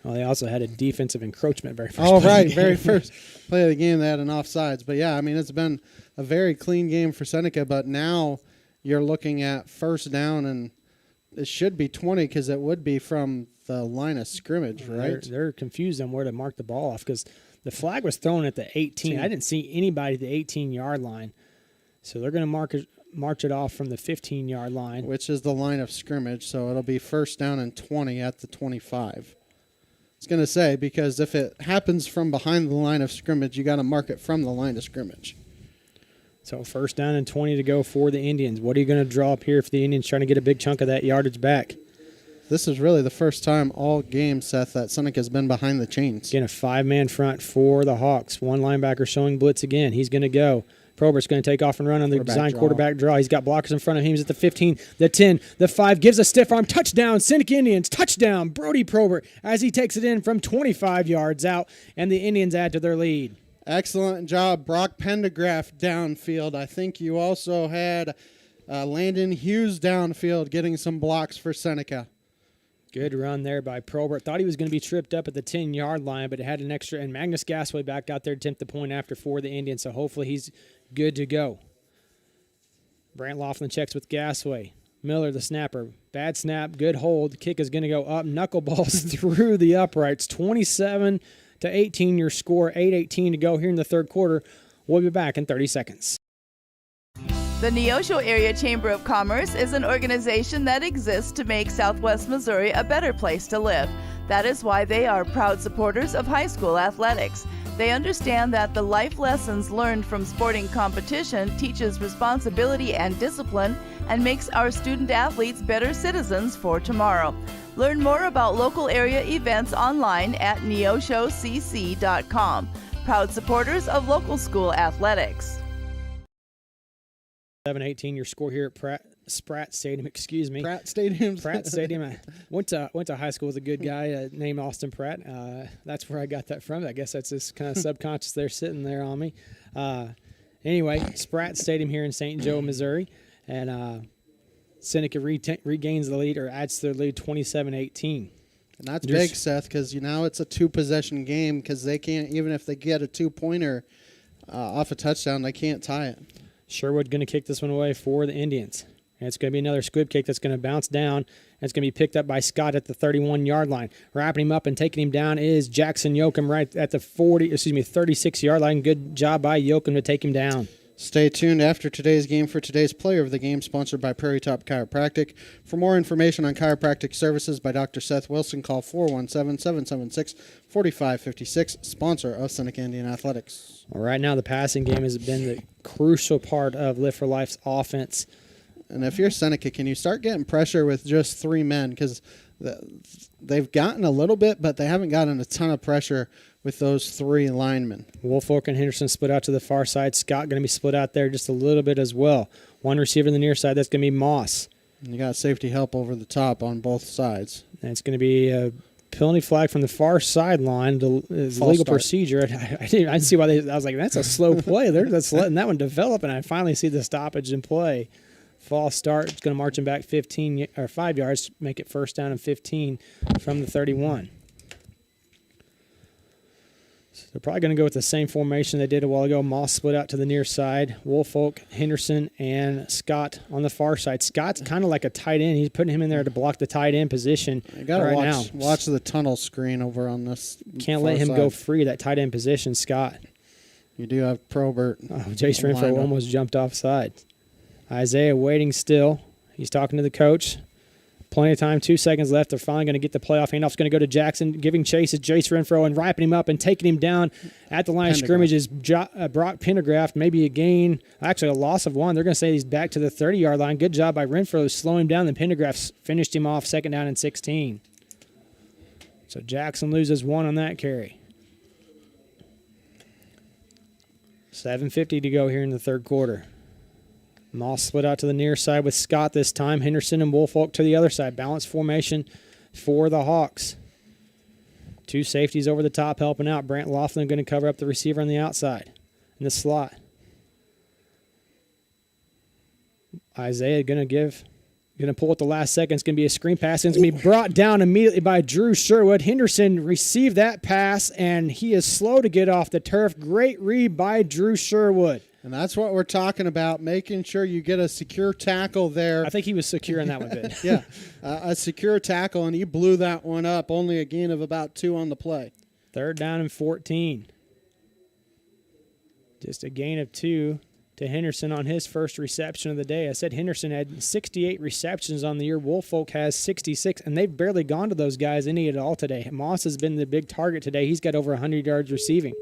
S17: Well, they also had a defensive encroachment very first.
S2: Oh, right, very first play of the game they had an offsides. But, yeah, I mean, it's been a very clean game for Seneca, but now you're looking at first down, and it should be 20 because it would be from the line of scrimmage, right?
S17: They're confused on where to mark the ball off because the flag was thrown at the 18. I didn't see anybody at the 18-yard line. So they're going to march it off from the 15-yard line.
S2: Which is the line of scrimmage, so it'll be first down and 20 at the 25. I was going to say, because if it happens from behind the line of scrimmage, you got to mark it from the line of scrimmage.
S17: So first down and 20 to go for the Indians. What are you going to draw up here if the Indians trying to get a big chunk of that yardage back?
S2: This is really the first time all game, Seth, that Seneca's been behind the chains.
S17: Again, a 5-man front for the Hawks. 1 linebacker showing blitz again. He's going to go. Probert's going to take off and run on the design quarterback draw. He's got blockers in front of him. He's at the 15, the 10, the 5. Gives a stiff arm. Touchdown, Seneca Indians. Touchdown, Brody Probert, as he takes it in from 25 yards out, and the Indians add to their lead.
S2: Excellent job, Brock Pendergraft downfield. I think you also had Landon Hughes downfield getting some blocks for Seneca.
S17: Good run there by Probert. Thought he was going to be tripped up at the 10-yard line, but it had an extra. And Magnus Gasway back out there to attempt the point after for the Indians, so hopefully he's good to go. Brant Laughlin checks with Gasway. Miller, the snapper. Bad snap, good hold. Kick is going to go up. Knuckleballs through the uprights. 27-18 your score. 8:18 to go here in the third quarter. We'll be back in 30 seconds.
S13: The Neosho Area Chamber of Commerce is an organization that exists to make Southwest Missouri a better place to live. That is why they are proud supporters of high school athletics. They understand that the life lessons learned from sporting competition teaches responsibility and discipline and makes our student athletes better citizens for tomorrow. Learn more about local area events online at neoshocc.com. Proud supporters of local school athletics.
S17: 7-18 your score here at Spratt Stadium.
S2: Pratt Stadium.
S17: Pratt Stadium. I went to high school with a good guy named Austin Pratt. That's where I got that from. I guess that's just kind of subconscious there sitting there on me. Anyway, Spratt Stadium here in St. Joe, Missouri. And Seneca regains the lead or adds to their lead 27-18.
S2: And that's big, Seth, because now it's a 2-possession game because they can't, even if they get a 2-pointer off a touchdown, they can't tie it.
S17: Sherwood going to kick this one away for the Indians. And it's going to be another squib kick that's going to bounce down. And it's going to be picked up by Scott at the 31-yard line. Wrapping him up and taking him down is Jackson Yoakum right at the 36-yard line. Good job by Yoakum to take him down.
S2: Stay tuned after today's game for today's player of the game, sponsored by Prairie Top Chiropractic. For more information on chiropractic services by Dr. Seth Wilson, call 417-776-4556, sponsor of Seneca Indian Athletics.
S17: Well, right now the passing game has been the crucial part of Lift for Life's offense.
S2: And if you're Seneca, can you start getting pressure with just 3 men? Because they've gotten a little bit, but they haven't gotten a ton of pressure with those 3 linemen.
S17: Woolfolk and Henderson split out to the far side. Scott going to be split out there just a little bit as well. One receiver on the near side, that's going to be Moss.
S2: And you got safety help over the top on both sides.
S17: And it's going to be a penalty flag from the far sideline. It's legal procedure. I didn't see why I was like, that's a slow play. They're just letting that one develop, and I finally see the stoppage in play. False start. It's going to march him back 5 yards, make it first down and 15 from the 31. So they're probably going to go with the same formation they did a while ago. Moss split out to the near side. Woolfolk, Henderson, and Scott on the far side. Scott's kind of like a tight end. He's putting him in there to block the tight end position.
S2: You got to watch the tunnel screen over on this.
S17: Can't let him go free, that tight end position, Scott.
S2: You do have Probert.
S17: Oh, Jace Renfro almost jumped offside. Isaiah waiting still. He's talking to the coach. Plenty of time, 2 seconds left. They're finally going to get the playoff. Handoff's going to go to Jackson. Giving chase is Jace Renfro and wrapping him up and taking him down at the line of scrimmage is Brock Pendergraft. Maybe a gain, actually a loss of 1. They're going to say he's back to the 30-yard line. Good job by Renfro to slow him down. Then Pendergraft finished him off, 2nd down and 16. So Jackson loses 1 on that carry. 7:50 to go here in the third quarter. Moss split out to the near side with Scott this time. Henderson and Woolfolk to the other side. Balanced formation for the Hawks. 2 safeties over the top helping out. Brant Laughlin going to cover up the receiver on the outside in the slot. Isaiah going to pull at the last second. It's going to be a screen pass. It's going to be brought down immediately by Drew Sherwood. Henderson received that pass, and he is slow to get off the turf. Great read by Drew Sherwood.
S2: And that's what we're talking about, making sure you get a secure tackle there.
S17: I think he was secure in that one, Ben.
S2: Yeah, a secure tackle, and he blew that one up. Only a gain of about 2 on the play.
S17: 3rd down and 14. Just a gain of 2 to Henderson on his first reception of the day. I said Henderson had 68 receptions on the year. Woolfolk has 66, and they've barely gone to those guys any at all today. Moss has been the big target today. He's got over 100 yards receiving.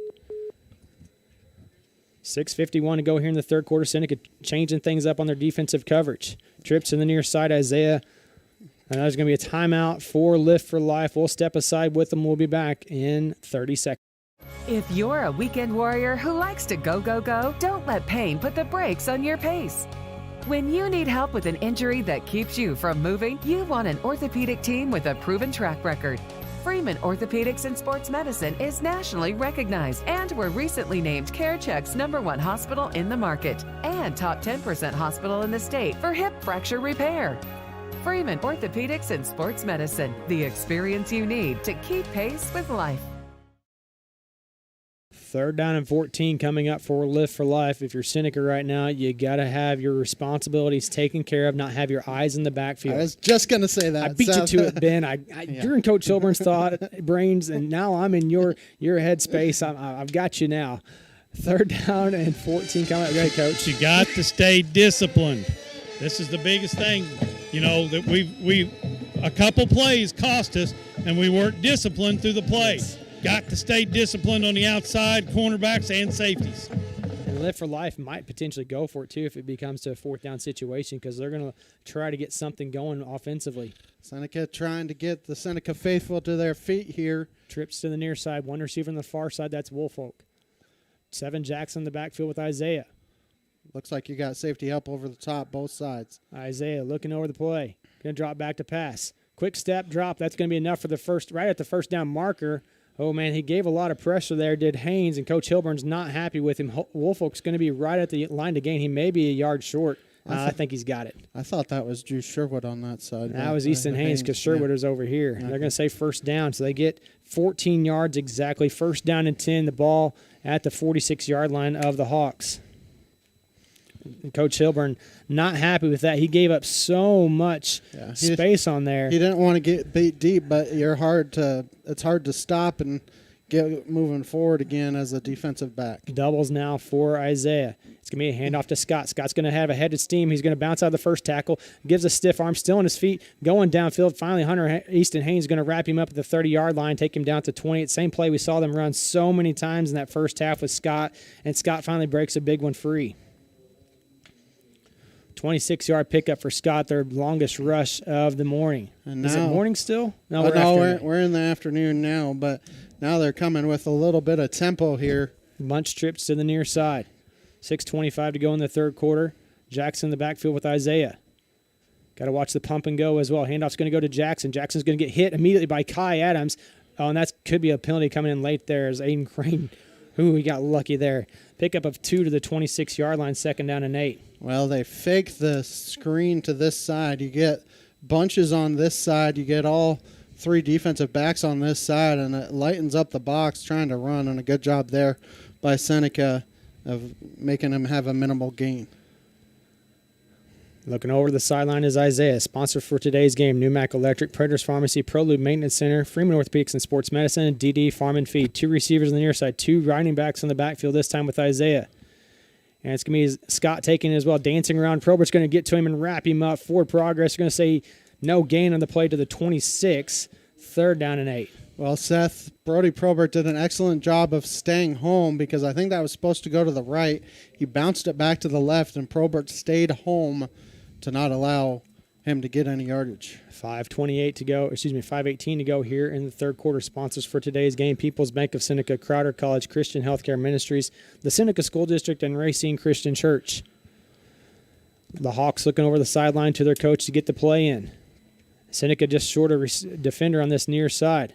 S17: 6:51 to go here in the third quarter. Seneca changing things up on their defensive coverage. Trips to the near side, Isaiah. And there's going to be a timeout for Lift for Life. We'll step aside with them. We'll be back in 30 seconds.
S14: If you're a weekend warrior who likes to go, go, go, don't let pain put the brakes on your pace. When you need help with an injury that keeps you from moving, you want an orthopedic team with a proven track record. Freeman Orthopedics and Sports Medicine is nationally recognized and were recently named CareCheck's #1 hospital in the market and top 10% hospital in the state for hip fracture repair. Freeman Orthopedics and Sports Medicine, the experience you need to keep pace with life.
S17: 3rd down and 14 coming up for Lift for Life. If you're Seneca right now, you got to have your responsibilities taken care of, not have your eyes in the backfield.
S2: I was just going to say that.
S17: I beat you to it, Ben. You're in Coach Hilburn's brains, and now I'm in your headspace. I've got you now. 3rd down and 14 coming up. Go ahead, Coach.
S4: You got to stay disciplined. This is the biggest thing, that we a couple plays cost us, and we weren't disciplined through the play. Yes. Got to stay disciplined on the outside, cornerbacks and safeties.
S17: And Lift for Life might potentially go for it, too, if it becomes to a 4th down situation, because they're going to try to get something going offensively.
S2: Seneca trying to get the Seneca faithful to their feet here.
S17: Trips to the near side. 1 receiver on the far side. That's Woolfolk. 7 Jackson in the backfield with Isaiah.
S2: Looks like you got safety help over the top, both sides.
S17: Isaiah looking over the play. Going to drop back to pass. Quick step drop. That's going to be enough for right at the 1st down marker. Oh, man, he gave a lot of pressure there, did Haynes, and Coach Hilburn's not happy with him. Woolfolk's going to be right at the line to gain. He may be a yard short. I think he's got it.
S2: I thought that was Drew Sherwood on that side.
S17: That was Easton Haynes because Sherwood is over here. Okay. They're going to say 1st down, so they get 14 yards exactly. 1st down and 10, the ball at the 46-yard line of the Hawks. And Coach Hilburn not happy with that. He gave up so much space on there.
S2: He didn't want to get beat deep, but it's hard to stop and get moving forward again as a defensive back.
S17: Doubles now for Isaiah. It's going to be a handoff to Scott. Scott's going to have a headed steam. He's going to bounce out of the first tackle, gives a stiff arm, still on his feet, going downfield. Finally, Hunter Easton Haynes is going to wrap him up at the 30-yard line, take him down to 20. Same play we saw them run so many times in that first half with Scott, and Scott finally breaks a big one free. 26-yard pickup for Scott, their longest rush of the morning. And is it morning still? No,
S2: we're in the afternoon now, but now they're coming with a little bit of tempo here.
S17: Bunch trips to the near side. 6:25 to go in the third quarter. Jackson in the backfield with Isaiah. Got to watch the pump and go as well. Handoff's going to go to Jackson. Jackson's going to get hit immediately by Kai Adams. Oh, and that could be a penalty coming in late there as Aiden Crane. Ooh, he got lucky there. Pickup of 2 to the 26-yard line, 2nd down and 8.
S2: Well, they fake the screen to this side. You get bunches on this side. You get all 3 defensive backs on this side, and it lightens up the box trying to run, and a good job there by Seneca of making him have a minimal gain.
S17: Looking over the sideline is Isaiah. Sponsor for today's game, Newmac Electric, Predators Pharmacy, Prolube Maintenance Center, Freeman Orthopedics and Sports Medicine, and DD Farm and Feed. 2 receivers on the near side, 2 running backs on the backfield, this time with Isaiah. And it's going to be Scott taking it as well, dancing around. Probert's going to get to him and wrap him up. Forward progress. They're going to say no gain on the play to the 26, 3rd down and 8.
S2: Well, Seth, Brody Probert did an excellent job of staying home because I think that was supposed to go to the right. He bounced it back to the left, and Probert stayed home to not allow him to get any yardage.
S17: 5:18 to go here in the third quarter. Sponsors for today's game, People's Bank of Seneca, Crowder College Christian Healthcare Ministries, the Seneca School District, and Racine Christian Church. The Hawks looking over the sideline to their coach to get the play in. Seneca just short a defender on this near side.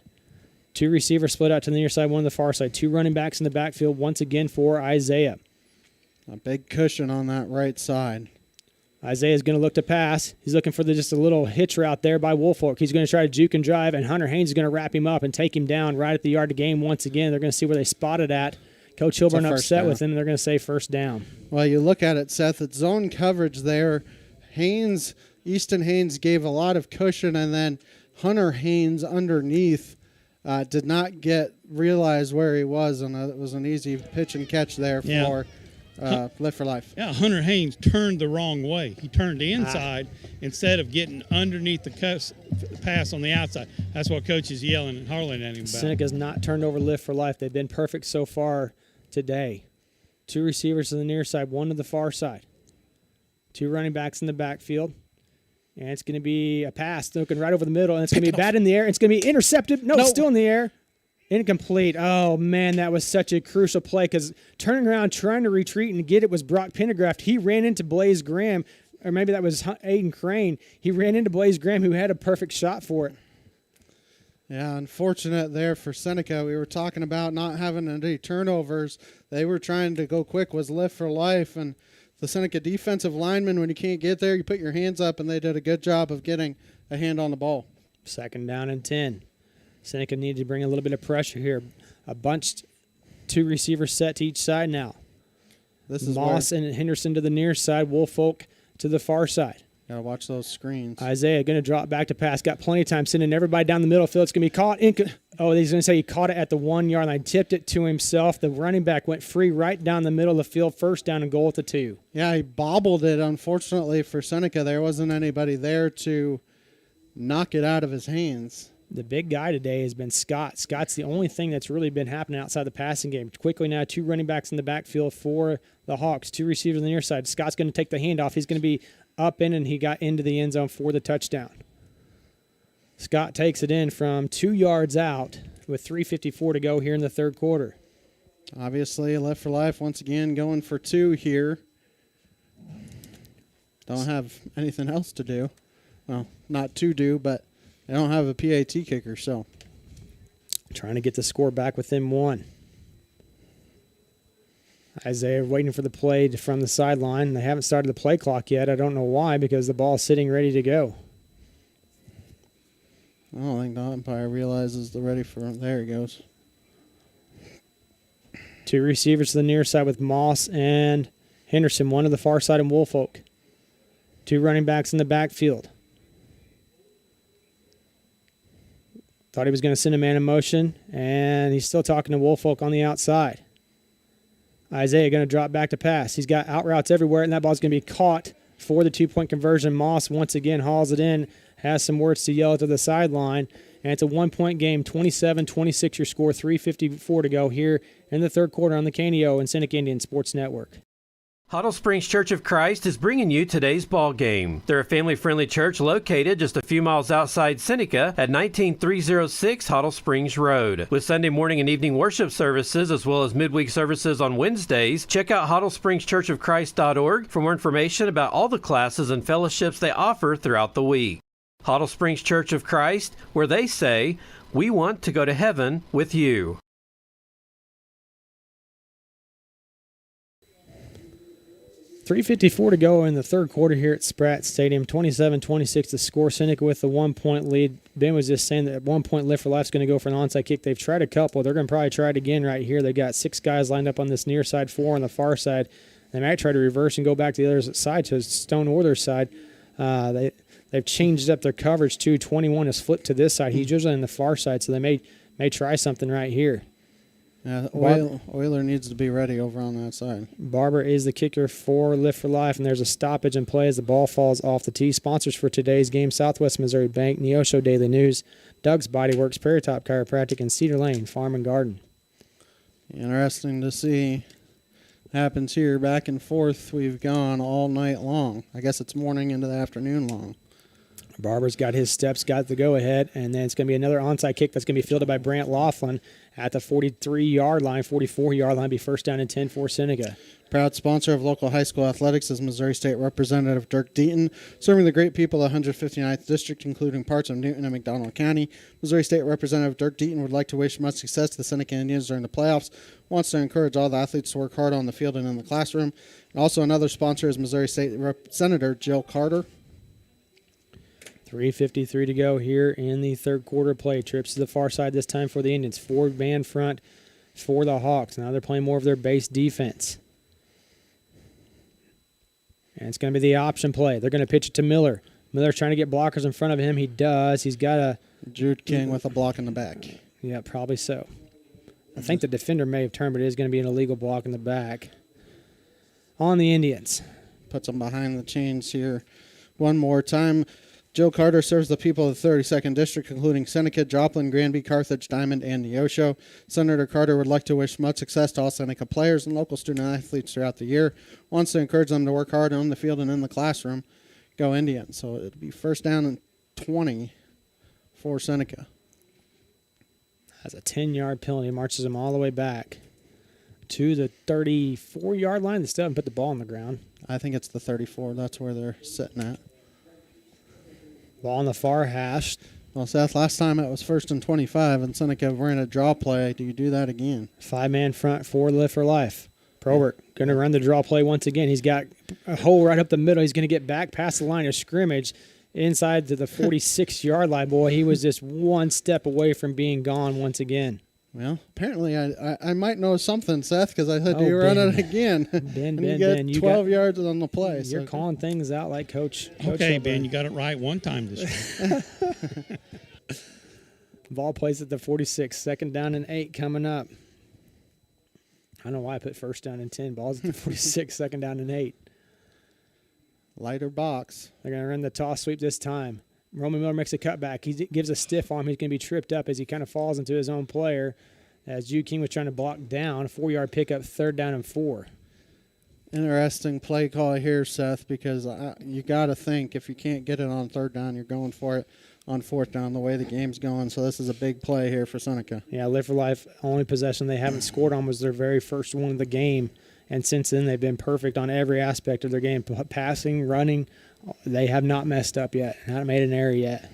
S17: 2 receivers split out to the near side, 1 on the far side. 2 running backs in the backfield once again for Isaiah.
S2: A big cushion on that right side.
S17: Isaiah's going to look to pass. He's looking for just a little hitch route there by Woolfolk. He's going to try to juke and drive, and Hunter Haynes is going to wrap him up and take him down right at the yard of game once again. They're going to see where they spot it at. Coach Hilburn upset with him, and they're going to say 1st down.
S2: Well, you look at it, Seth, it's zone coverage there. Easton Haynes gave a lot of cushion, and then Hunter Haynes underneath did not realize where he was, and it was an easy pitch and catch there for Lift for Life.
S4: Yeah, Hunter Haynes turned the wrong way. He turned inside instead of getting underneath the pass on the outside. That's what Coach is yelling and hollering at him about.
S17: Seneca's not turned over Lift for Life. They've been perfect so far today. 2 receivers to the near side, 1 to the far side. 2 running backs in the backfield. And it's going to be a pass looking right over the middle, and it's going to be bad in the air. It's going to be intercepted. No, it's still in the air. Incomplete. Oh, man, that was such a crucial play because turning around, trying to retreat and get it was Brock Pendergraft. He ran into Blaze Graham, or maybe that was Aiden Crane. He ran into Blaze Graham, who had a perfect shot for it.
S2: Yeah, unfortunate there for Seneca. We were talking about not having any turnovers. They were trying to go quick, was Lift for Life, and the Seneca defensive lineman, when you can't get there, you put your hands up, and they did a good job of getting a hand on the ball.
S17: 2nd down and 10. Seneca needed to bring a little bit of pressure here. A bunched 2 receivers set to each side now.
S2: This is
S17: Moss and Henderson to the near side, Woolfolk to the far side.
S2: Got to watch those screens.
S17: Isaiah going to drop back to pass. Got plenty of time sending everybody down the middle field. It's going to be caught. He's going to say he caught it at the 1-yard line. Tipped it to himself. The running back went free right down the middle of the field. 1st down and goal at the 2.
S2: Yeah, he bobbled it. Unfortunately for Seneca, there wasn't anybody there to knock it out of his hands.
S17: The big guy today has been Scott. Scott's the only thing that's really been happening outside the passing game. Quickly now, 2 running backs in the backfield for the Hawks. 2 receivers on the near side. Scott's going to take the handoff. He's going to be up in, and he got into the end zone for the touchdown. Scott takes it in from 2 yards out with 3:54 to go here in the third quarter.
S2: Obviously, Lift for Life once again going for 2 here. Don't have anything else to do. Well, not to do, but they don't have a PAT kicker, so.
S17: Trying to get the score back within 1. Isaiah waiting for the play from the sideline. They haven't started the play clock yet. I don't know why, because the ball's sitting ready to go.
S2: I don't think the umpire realizes they're ready for him. There he goes.
S17: 2 receivers to the near side with Moss and Henderson, one to the far side of Woolfolk. 2 running backs in the backfield. Thought he was going to send a man in motion, and he's still talking to Woolfolk on the outside. Isaiah going to drop back to pass. He's got out routes everywhere, and that ball's going to be caught for the 2-point conversion. Moss once again hauls it in, has some words to yell to the sideline, and it's a 1-point game, 27-26 your score, 3:54 to go here in the third quarter on the KNEO and Seneca Indian Sports Network.
S9: Huddle Springs Church of Christ is bringing you today's ball game. They're a family-friendly church located just a few miles outside Seneca at 19306 Huddle Springs Road. With Sunday morning and evening worship services as well as midweek services on Wednesdays, check out HuddleSpringsChurchOfChrist.org for more information about all the classes and fellowships they offer throughout the week. Huddle Springs Church of Christ, where they say, we want to go to heaven with you.
S17: 3:54 to go in the third quarter here at Spratt Stadium. 27-26 to score. Seneca with the 1-point lead. Ben was just saying that 1-point lift for life is going to go for an onside kick. They've tried a couple. They're going to probably try it again right here. They got 6 guys lined up on this near side, 4 on the far side. They might try to reverse and go back to the other side, to Stone Orther's side. They've changed up their coverage too. 21 is flipped to this side. He's usually on the far side, so they may try something right here.
S2: Yeah, Euler needs to be ready over on that side.
S17: Barber is the kicker for Lift for Life, and there's a stoppage in play as the ball falls off the tee. Sponsors for today's game, Southwest Missouri Bank, Neosho Daily News, Doug's Body Works, Prairie Top Chiropractic, and Cedar Lane Farm and Garden.
S2: Interesting to see happens here. Back and forth we've gone all night long. I guess it's morning into the afternoon long.
S17: Barber's got his steps, got the go-ahead, and then it's going to be another onside kick that's going to be fielded by Brant Laughlin at the 43-yard line, 44-yard line, be first down and 10 for Seneca.
S2: Proud sponsor of local high school athletics is Missouri State Representative Dirk Deaton, serving the great people of the 159th District, including parts of Newton and McDonald County. Missouri State Representative Dirk Deaton would like to wish much success to the Seneca Indians during the playoffs, wants to encourage all the athletes to work hard on the field and in the classroom. And also another sponsor is Missouri State Senator Jill Carter.
S17: 3:53 to go here in the third quarter play. Trips to the far side this time for the Indians. 4-man front for the Hawks. Now they're playing more of their base defense. And it's going to be the option play. They're going to pitch it to Miller. Miller's trying to get blockers in front of him. He does. He's got a...
S2: Jude King with a block in the back.
S17: Yeah, probably so. I think the defender may have turned, but it is going to be an illegal block in the back on the Indians.
S2: Puts them behind the chains here one more time. Joe Carter serves the people of the 32nd District, including Seneca, Joplin, Granby, Carthage, Diamond, and Neosho. Senator Carter would like to wish much success to all Seneca players and local student-athletes throughout the year. Wants to encourage them to work hard on the field and in the classroom. Go Indians. So it'll be first down and 20 for Seneca.
S17: Has a 10-yard penalty. Marches them all the way back to the 34-yard line. They still haven't put the ball on the ground.
S2: I think it's the 34. That's where they're sitting at.
S17: Ball on the far hash.
S2: Well, Seth, last time it was first and 25, and Seneca ran a draw play. Do you do that again?
S17: 5-man front for Lift for Life. Probert going to run the draw play once again. He's got a hole right up the middle. He's going to get back past the line of scrimmage inside to the 46-yard line. Boy, he was just one step away from being gone once again.
S2: Well, apparently I might know something, Seth, because I said you run it again.
S17: Ben,
S2: you get 12 yards on the play.
S17: You're calling things out like Coach.
S4: Okay, Ben, you got it right one time this year.
S17: Ball plays at the 46. Second down and 8 coming up. I don't know why I put first down and 10. Ball's at the 46, second down and 8.
S2: Lighter box.
S17: They're going to run the toss sweep this time. Roman Miller makes a cutback. He gives a stiff arm. He's going to be tripped up as he kind of falls into his own player. As Jude King was trying to block down. 4-yard pickup, third down and 4.
S2: Interesting play call here, Seth, because you got to think if you can't get it on third down, you're going for it on fourth down the way the game's going. So this is a big play here for Seneca.
S17: Yeah, Live for Life, only possession they haven't scored on was their very first one of the game. And since then, they've been perfect on every aspect of their game. Passing, running, they have not messed up yet. Not made an error yet.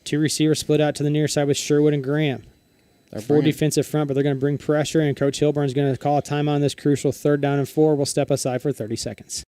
S17: 2 receivers split out to the near side with Sherwood and Graham. 4 defensive front, but they're going to bring pressure, and Coach Hilburn's going to call a timeout on this crucial third down and 4. We'll step aside for 30 seconds.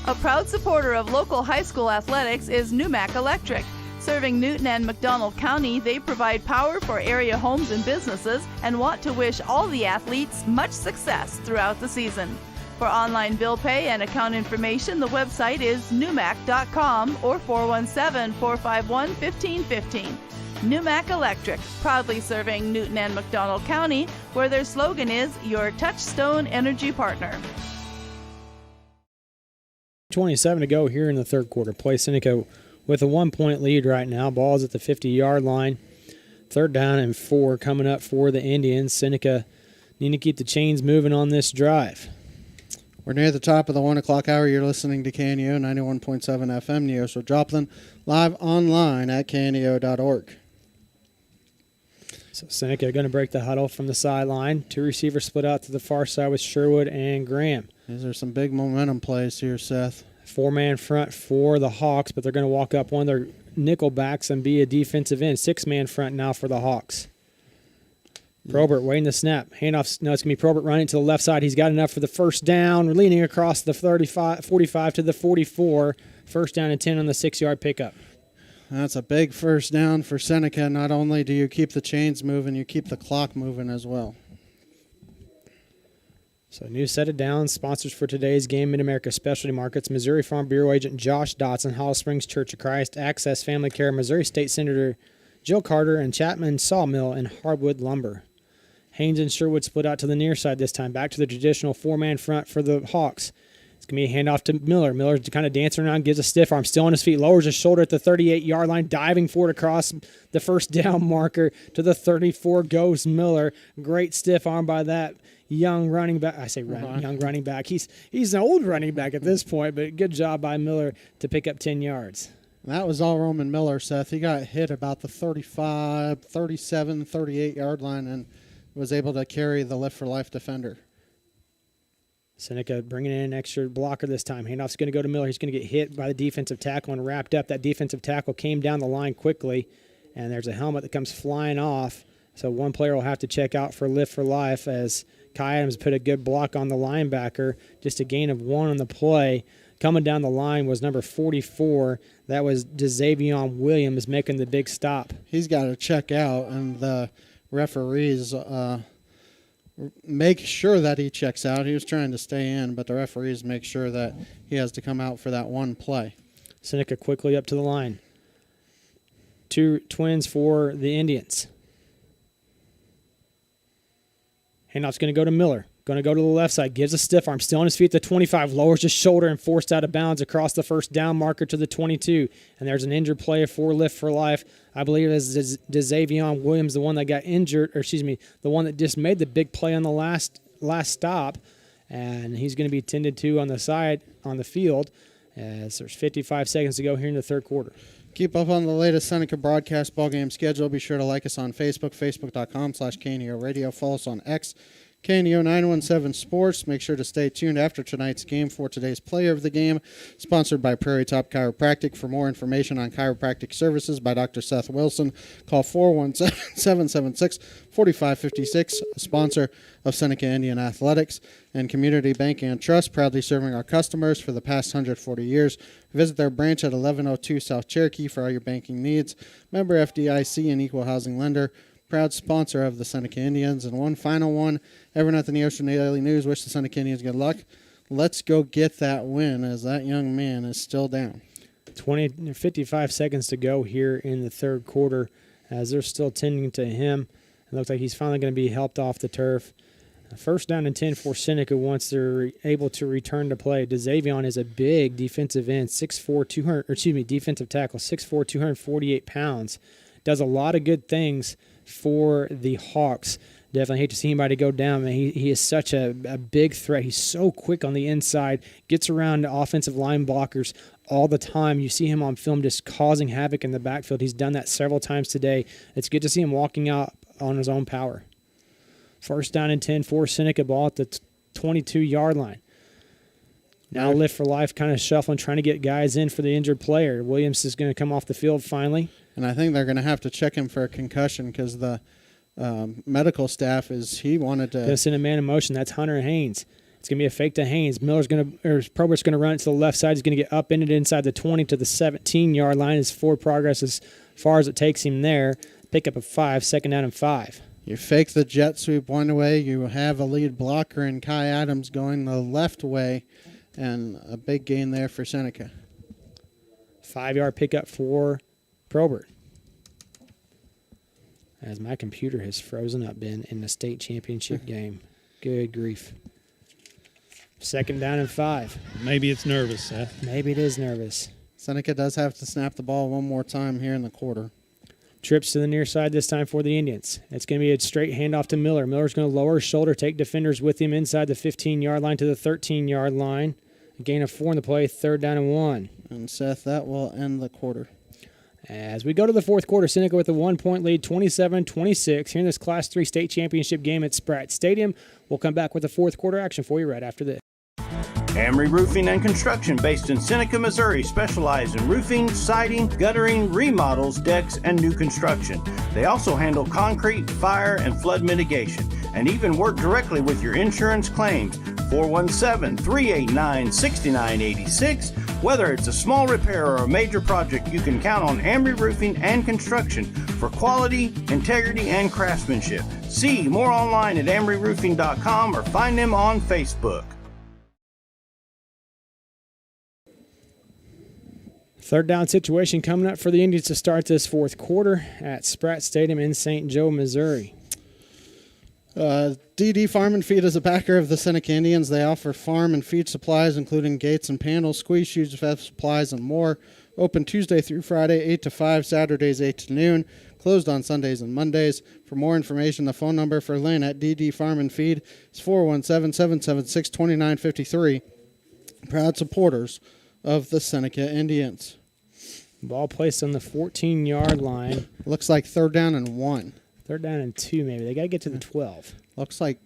S13: A proud supporter of local high school athletics is Numac Electric. Serving Newton and McDonald County, they provide power for area homes and businesses and want to wish all the athletes much success throughout the season. For online bill pay and account information, the website is newmac.com or 417-451-1515. Newmac Electric, proudly serving Newton and McDonald County, where their slogan is your touchstone energy partner.
S17: 27 to go here in the third quarter. Play Seneca with a 1-point lead right now. Ball's at the 50-yard line. 3rd down and 4 coming up for the Indians. Seneca need to keep the chains moving on this drive.
S2: We're near the top of the 1 o'clock hour. You're listening to KNEO 91.7 FM, Neosho Joplin, live online at kneo.org.
S17: So Seneca going to break the huddle from the sideline. 2 receivers split out to the far side with Sherwood and Graham.
S2: These are some big momentum plays here, Seth.
S17: 4-man front for the Hawks, but they're going to walk up one of their nickel backs and be a defensive end. 6-man front now for the Hawks. Probert waiting the snap. Handoff. No, it's going to be Probert running to the left side. He's got enough for the first down. Leaning across the 45 to the 44. 1st down and 10 on the 6-yard pickup.
S2: That's a big first down for Seneca. Not only do you keep the chains moving, you keep the clock moving as well.
S17: So new set of downs. Sponsors for today's game, Mid-America Specialty Markets, Missouri Farm Bureau Agent Josh Dotson, Hollow Springs Church of Christ, Access Family Care, Missouri State Senator Jill Carter, and Chapman Sawmill and Hardwood Lumber. Haynes and Sherwood split out to the near side this time. Back to the traditional 4-man front for the Hawks. It's going to be a handoff to Miller. Miller's kind of dancing around, gives a stiff arm. Still on his feet, lowers his shoulder at the 38-yard line, diving for it across the first down marker to the 34. Goes Miller. Great stiff arm by that young running back. I say young running back. He's an old running back at this point, but good job by Miller to pick up 10 yards.
S2: That was all Roman Miller, Seth. He got hit about the 35, 37, 38-yard line and was able to carry the Lift for Life defender.
S17: Seneca bringing in an extra blocker this time. Handoff's going to go to Miller. He's going to get hit by the defensive tackle and wrapped up. That defensive tackle came down the line quickly, and there's a helmet that comes flying off. So one player will have to check out for Lift for Life as Kai Adams put a good block on the linebacker. Just a gain of 1 on the play. Coming down the line was number 44. That was DeZavion Williams making the big stop.
S2: He's got to check out, and the referees make sure that he checks out. He was trying to stay in, but the referees make sure that he has to come out for that one play.
S17: Seneca quickly up to the line. 2 twins for the Indians. Handoff's going to go to Miller. Going to go to the left side. Gives a stiff arm. Still on his feet at the 25. Lowers his shoulder and forced out of bounds across the first down marker to the 22. And there's an injured player for Lift for Life. I believe it's DeZavion Williams, the one that got injured, the one that just made the big play on the last stop. And he's going to be tended to on the side on the field as there's 55 seconds to go here in the third quarter.
S2: Keep up on the latest Seneca broadcast ball game schedule. Be sure to like us on Facebook, facebook.com/KNEO Radio. Follow us on X, KNEO 917 Sports. Make sure to stay tuned after tonight's game for today's player of the game, sponsored by Prairie Top Chiropractic. For more information on chiropractic services by Dr. Seth Wilson, call 417-776-4556, a sponsor of Seneca Indian Athletics and Community Bank and Trust, proudly serving our customers for the past 140 years. Visit their branch at 1102 South Cherokee for all your banking needs. Member FDIC and equal housing lender. Proud sponsor of the Seneca Indians. And one final one, everyone at the Neosho Daily News wish the Seneca Indians good luck. Let's go get that win as that young man is still down.
S17: 55 seconds to go here in the third quarter as they're still tending to him. It looks like he's finally going to be helped off the turf. First down and 10 for Seneca once they're able to return to play. DeZavion is a big defensive end, defensive tackle, 6'4", 248 pounds. Does a lot of good things for the Hawks. Definitely hate to see anybody go down. Man, he is such a big threat. He's so quick on the inside, gets around offensive line blockers all the time. You see him on film just causing havoc in the backfield. He's done that several times today. It's good to see him walking out on his own power. First down and 10 for Seneca, ball at the 22-yard line. Now Lift for Life kind of shuffling, trying to get guys in for the injured player. Williams is going to come off the field finally.
S2: And I think they're going to have to check him for a concussion because the medical staff he wanted to.
S17: Going to send a man in motion. That's Hunter Haynes. It's going to be a fake to Haynes. Probert's going to run it to the left side. He's going to get upended inside the 20 to the 17-yard line. His forward progress as far as it takes him there. Pick up a 5, second down and 5.
S2: You fake the jet sweep one way. You have a lead blocker in Kai Adams going the left way, and a big gain there for Seneca.
S17: 5-yard pickup for Probert. As my computer has frozen up, Ben, in the state championship game. Good grief. 2nd down and 5.
S4: Maybe it's nervous, Seth.
S17: Maybe it is nervous.
S2: Seneca does have to snap the ball one more time here in the quarter.
S17: Trips to the near side this time for the Indians. It's going to be a straight handoff to Miller. Miller's going to lower his shoulder, take defenders with him inside the 15-yard line to the 13-yard line. A gain of 4 in the play, 3rd down and 1.
S2: And Seth, that will end the quarter.
S17: As we go to the 4th quarter, Seneca with a 1-point lead, 27-26. Here in this Class 3 state championship game at Spratt Stadium. We'll come back with the 4th quarter action for you right after this.
S1: Amory Roofing and Construction, based in Seneca, Missouri, specialize in roofing, siding, guttering, remodels, decks, and new construction. They also handle concrete, fire, and flood mitigation, and even work directly with your insurance claims. 417-389-6986. Whether it's a small repair or a major project, you can count on Amory Roofing and Construction for quality, integrity, and craftsmanship. See more online at amoryroofing.com or find them on Facebook.
S17: 3rd down situation coming up for the Indians to start this 4th quarter at Spratt Stadium in St. Joe, Missouri.
S2: DD Farm and Feed is a backer of the Seneca Indians. They offer farm and feed supplies, including gates and panels, squeeze shoes, vet supplies, and more. Open Tuesday through Friday, 8 to 5, Saturdays, 8 to noon. Closed on Sundays and Mondays. For more information, the phone number for Lynn at DD Farm and Feed is 417-776-2953. Proud supporters of the Seneca Indians.
S17: Ball placed on the 14-yard line.
S2: Looks like 3rd down and 1.
S17: 3rd down and 2, maybe. They got to get to the 12.
S2: Looks like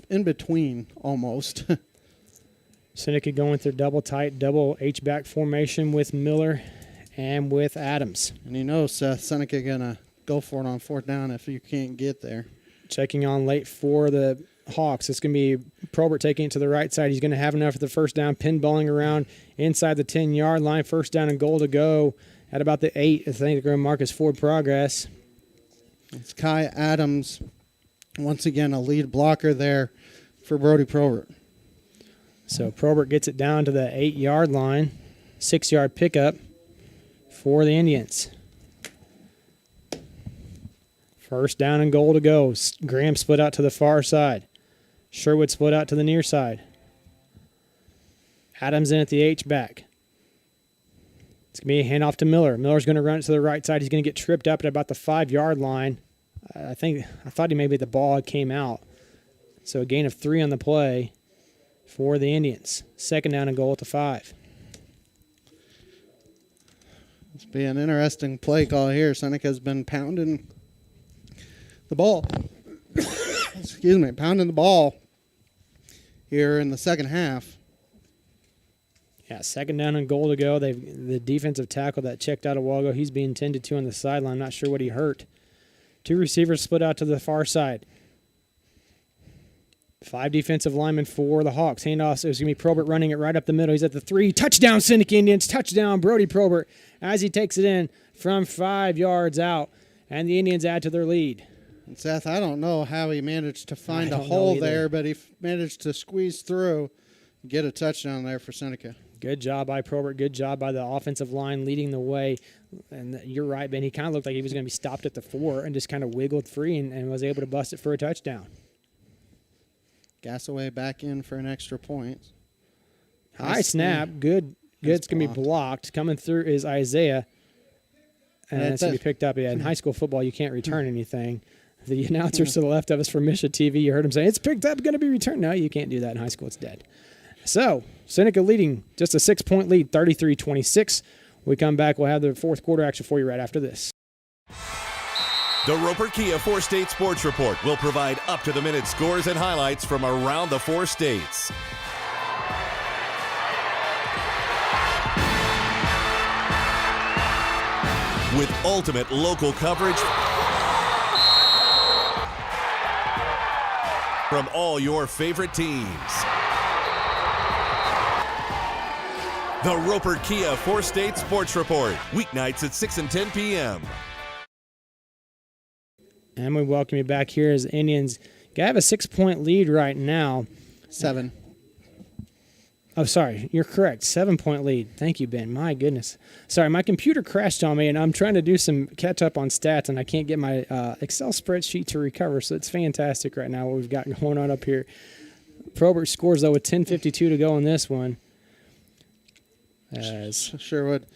S2: in between almost.
S17: Seneca going with their double tight, double H-back formation with Miller and with Adams.
S2: And you know, Seth, Seneca going to go for it on 4th down if you can't get there.
S17: Checking on late for the Hawks. It's going to be Probert taking it to the right side. He's going to have enough for the 1st down, pinballing around inside the 10-yard line. 1st down and goal to go at about the 8. I think they're going to mark as forward progress.
S2: It's Kai Adams, once again a lead blocker there for Brody Probert.
S17: So Probert gets it down to the 8-yard line. 6-yard pickup for the Indians. 1st down and goal to go. Graham split out to the far side. Sherwood split out to the near side. Adams in at the H-back. It's going to be a handoff to Miller. Miller's going to run it to the right side. He's going to get tripped up at about the 5-yard line. I thought he maybe the ball came out. So a gain of 3 on the play for the Indians. 2nd down and goal at the 5.
S2: It's be an interesting play call here. Seneca's been pounding the ball. Excuse me, pounding the ball here in the second half.
S17: Yeah, 2nd down and goal to go. The defensive tackle that checked out a while ago, he's being tended to on the sideline. Not sure what he hurt. 2 receivers split out to the far side. 5 defensive linemen for the Hawks. Handoff is going to be Probert running it right up the middle. He's at the 3. Touchdown, Seneca Indians. Touchdown, Brody Probert, as he takes it in from 5 yards out. And the Indians add to their lead.
S2: And Seth, I don't know how he managed to find a hole there, but he managed to squeeze through and get a touchdown there for Seneca.
S17: Good job by Probert. Good job by the offensive line leading the way. And you're right, Ben. He kind of looked like he was going to be stopped at the 4 and just kind of wiggled free and was able to bust it for a touchdown.
S2: Gassaway back in for an extra point.
S17: High snap. Good. It's going to be blocked. Coming through is Isaiah. And it's going to be picked up. Yeah, in high school football, you can't return anything. The announcers to the left of us from Misha TV, you heard him say, it's picked up, going to be returned. No, you can't do that in high school. It's dead. So, Seneca leading just a 6-point lead, 33-26. We come back, we'll have the 4th quarter action for you right after this.
S5: The Roper Kia 4-State Sports Report will provide up-to-the-minute scores and highlights from around the 4 states. With ultimate local coverage from all your favorite teams. The Roper Kia 4-State Sports Report, weeknights at 6 and 10 p.m.
S17: And we welcome you back here as the Indians have a 6-point lead right now.
S2: 7.
S17: Oh, sorry. You're correct. 7-point lead. Thank you, Ben. My goodness. Sorry, my computer crashed on me, and I'm trying to do some catch-up on stats, and I can't get my Excel spreadsheet to recover, so it's fantastic right now what we've got going on up here. Probert scores, though, with 10:52 to go in this one. As
S2: Sherwood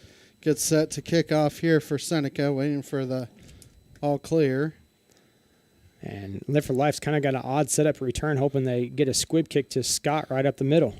S2: gets set to kick off here for Seneca, waiting for the all clear.
S17: And Live for Life's kind of got an odd setup return, hoping they get a squib kick to Scott right up the middle.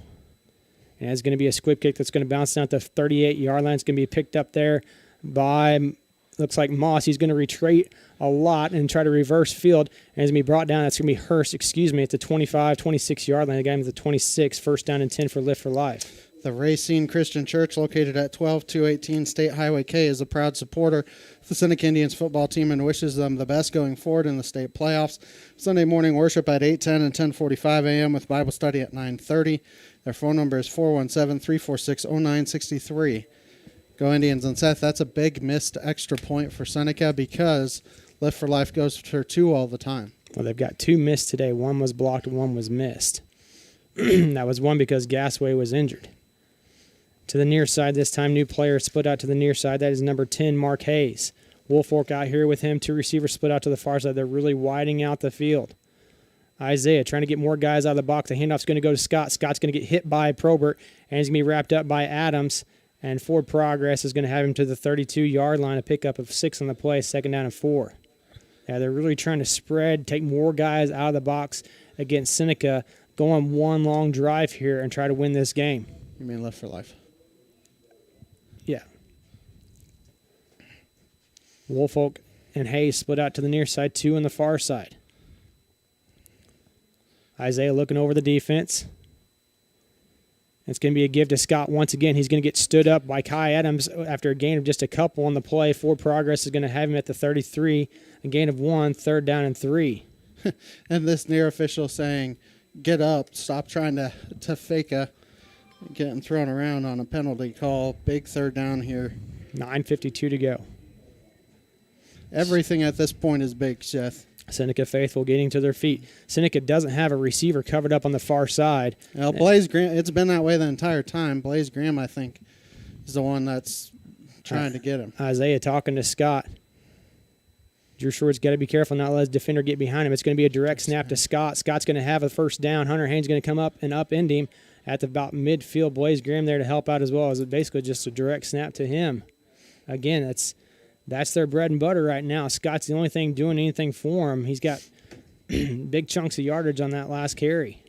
S17: And it's going to be a squib kick that's going to bounce down at the 38-yard line. It's going to be picked up there by, looks like Moss. He's going to retreat a lot and try to reverse field. And it's going to be brought down. That's going to be Hurst, at the 25, 26-yard line. The guy at the 26, first down and 10 for Live for Life.
S2: The Racine Christian Church, located at 12218 State Highway K, is a proud supporter of the Seneca Indians football team and wishes them the best going forward in the state playoffs. Sunday morning worship at 8:10 and 10:45 a.m. with Bible study at 9:30. Their phone number is 417-346-0963. Go Indians. And Seth, that's a big missed extra point for Seneca because Live for Life goes for 2 all the time.
S17: Well, they've got 2 missed today. One was blocked and one was missed. That was one because Gasway was injured. To the near side this time, new player split out to the near side. That is number 10, Mark Hayes. Woolfolk out here with him. 2 receivers split out to the far side. They're really widening out the field. Isaiah trying to get more guys out of the box. The handoff's going to go to Scott. Scott's going to get hit by Probert, and he's going to be wrapped up by Adams. And forward progress is going to have him to the 32-yard line, a pickup of 6 on the play, 2nd down and 4. Yeah, they're really trying to spread, take more guys out of the box against Seneca, go on one long drive here and try to win this game.
S2: You mean Live for Life?
S17: Yeah. Woolfolk and Hayes split out to the near side, 2 on the far side. Isaiah looking over the defense. It's going to be a give to Scott once again. He's going to get stood up by Kai Adams after a gain of just a couple on the play. Forward progress is going to have him at the 33. A gain of 1, 3rd down and 3.
S2: And this near official saying, get up, stop trying to fake getting thrown around on a penalty call. Big 3rd down here.
S17: 9:52 to go.
S2: Everything at this point is big, Seth.
S17: Seneca faithful getting to their feet. Seneca doesn't have a receiver covered up on the far side.
S2: Well, Blaze Graham, it's been that way the entire time. Blaze Graham, I think, is the one that's trying to get him.
S17: Isaiah talking to Scott. Drew Short's got to be careful not to let his defender get behind him. It's going to be a direct snap to Scott. Scott's going to have a first down. Hunter Haynes going to come up and upend him at about midfield. Blaze Graham there to help out as well. As basically just a direct snap to him. Again, that's their bread and butter right now. Scott's the only thing doing anything for him. He's got big chunks of yardage on that last carry.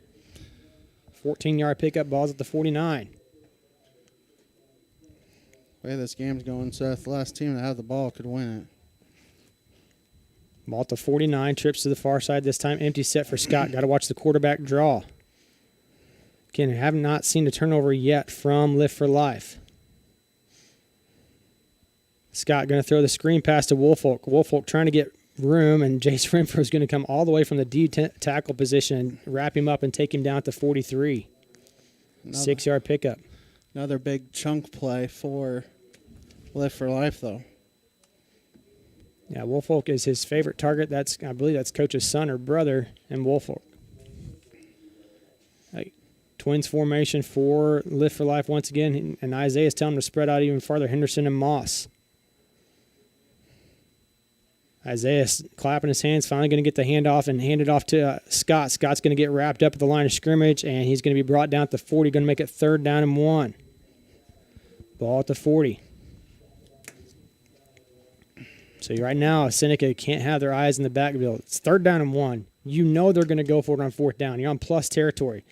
S17: 14-yard pickup, balls at the 49.
S2: The way this game's going, Seth, the last team to have the ball could win it.
S17: Ball at the 49, trips to the far side this time. Empty set for Scott. Got to watch the quarterback draw. Again, have not seen a turnover yet from Live for Life. Scott going to throw the screen pass to Woolfolk. Woolfolk trying to get room, and Jace Renfro is going to come all the way from the D tackle position, wrap him up, and take him down at the 43. 6-yard pickup.
S2: Another big chunk play for Live for Life, though.
S17: Yeah, Woolfolk is his favorite target. I believe that's Coach's son or brother, and Woolfolk. Twins formation for Live for Life once again, and Isaiah's telling him to spread out even farther. Henderson and Moss. Isaiah's clapping his hands, finally going to get the handoff and hand it off to Scott. Scott's going to get wrapped up at the line of scrimmage, and he's going to be brought down at the 40, going to make it 3rd down and 1. Ball at the 40. So right now, Seneca can't have their eyes in the backfield. It's 3rd down and 1. You know they're going to go for it on 4th down. You're on plus territory.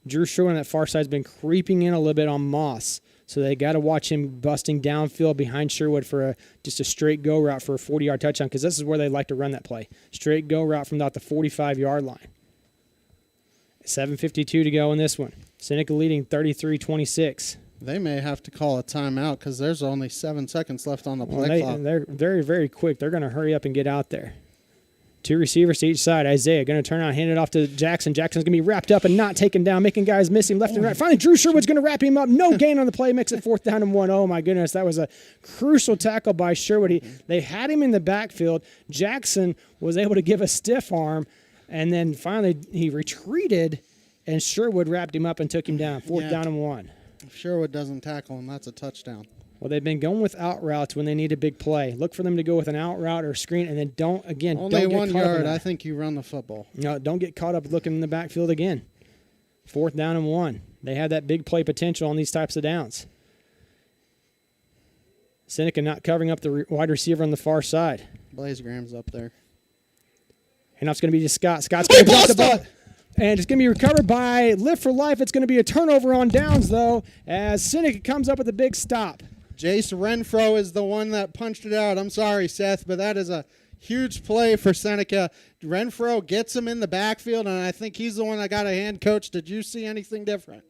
S17: Drew Shore on that far side has been creeping in a little bit on Moss. So they got to watch him busting downfield behind Sherwood for just a straight go route for a 40-yard touchdown, because this is where they like to run that play. Straight go route from about the 45-yard line. 7:52 to go in this one. Seneca leading 33-26.
S2: They may have to call a timeout because there's only 7 seconds left on the play clock.
S17: They're very, very quick. They're going to hurry up and get out there. Two receivers to each side. Isaiah going to turn around, hand it off to Jackson. Jackson's going to be wrapped up and not taken down, making guys miss him left and right. Finally, Drew Sherwood's going to wrap him up. No gain on the play. Makes it 4th down and 1. Oh, my goodness. That was a crucial tackle by Sherwood. They had him in the backfield. Jackson was able to give a stiff arm, and then finally he retreated, and Sherwood wrapped him up and took him down. 4th down and 1.
S2: If Sherwood doesn't tackle him, that's a touchdown.
S17: Well, they've been going with out routes when they need a big play. Look for them to go with an out route or screen, and then don't get
S2: Only 1 yard, I think you run the football.
S17: No, don't get caught up looking in the backfield again. 4th down and 1. They have that big play potential on these types of downs. Seneca not covering up the wide receiver on the far side.
S2: Blaze Graham's up there.
S17: Handoff's going to be to Scott. Scott's going to drop the ball. And it's going to be recovered by Lift for Life. It's going to be a turnover on downs, though, as Seneca comes up with a big stop.
S2: Jace Renfro is the one that punched it out. I'm sorry, Seth, but that is a huge play for Seneca. Renfro gets him in the backfield, and I think he's the one that got a hand. Coach, did you see anything different?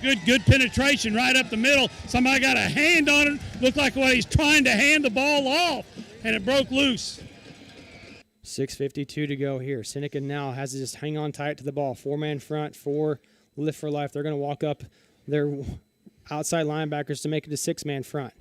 S4: Good penetration right up the middle. Somebody got a hand on it. Looked like he's trying to hand the ball off, and it broke loose.
S17: 6:52 to go here. Seneca now has to just hang on tight to the ball. 4-man front for Lift for Life. They're going to walk up their outside linebackers to make it a 6-man front.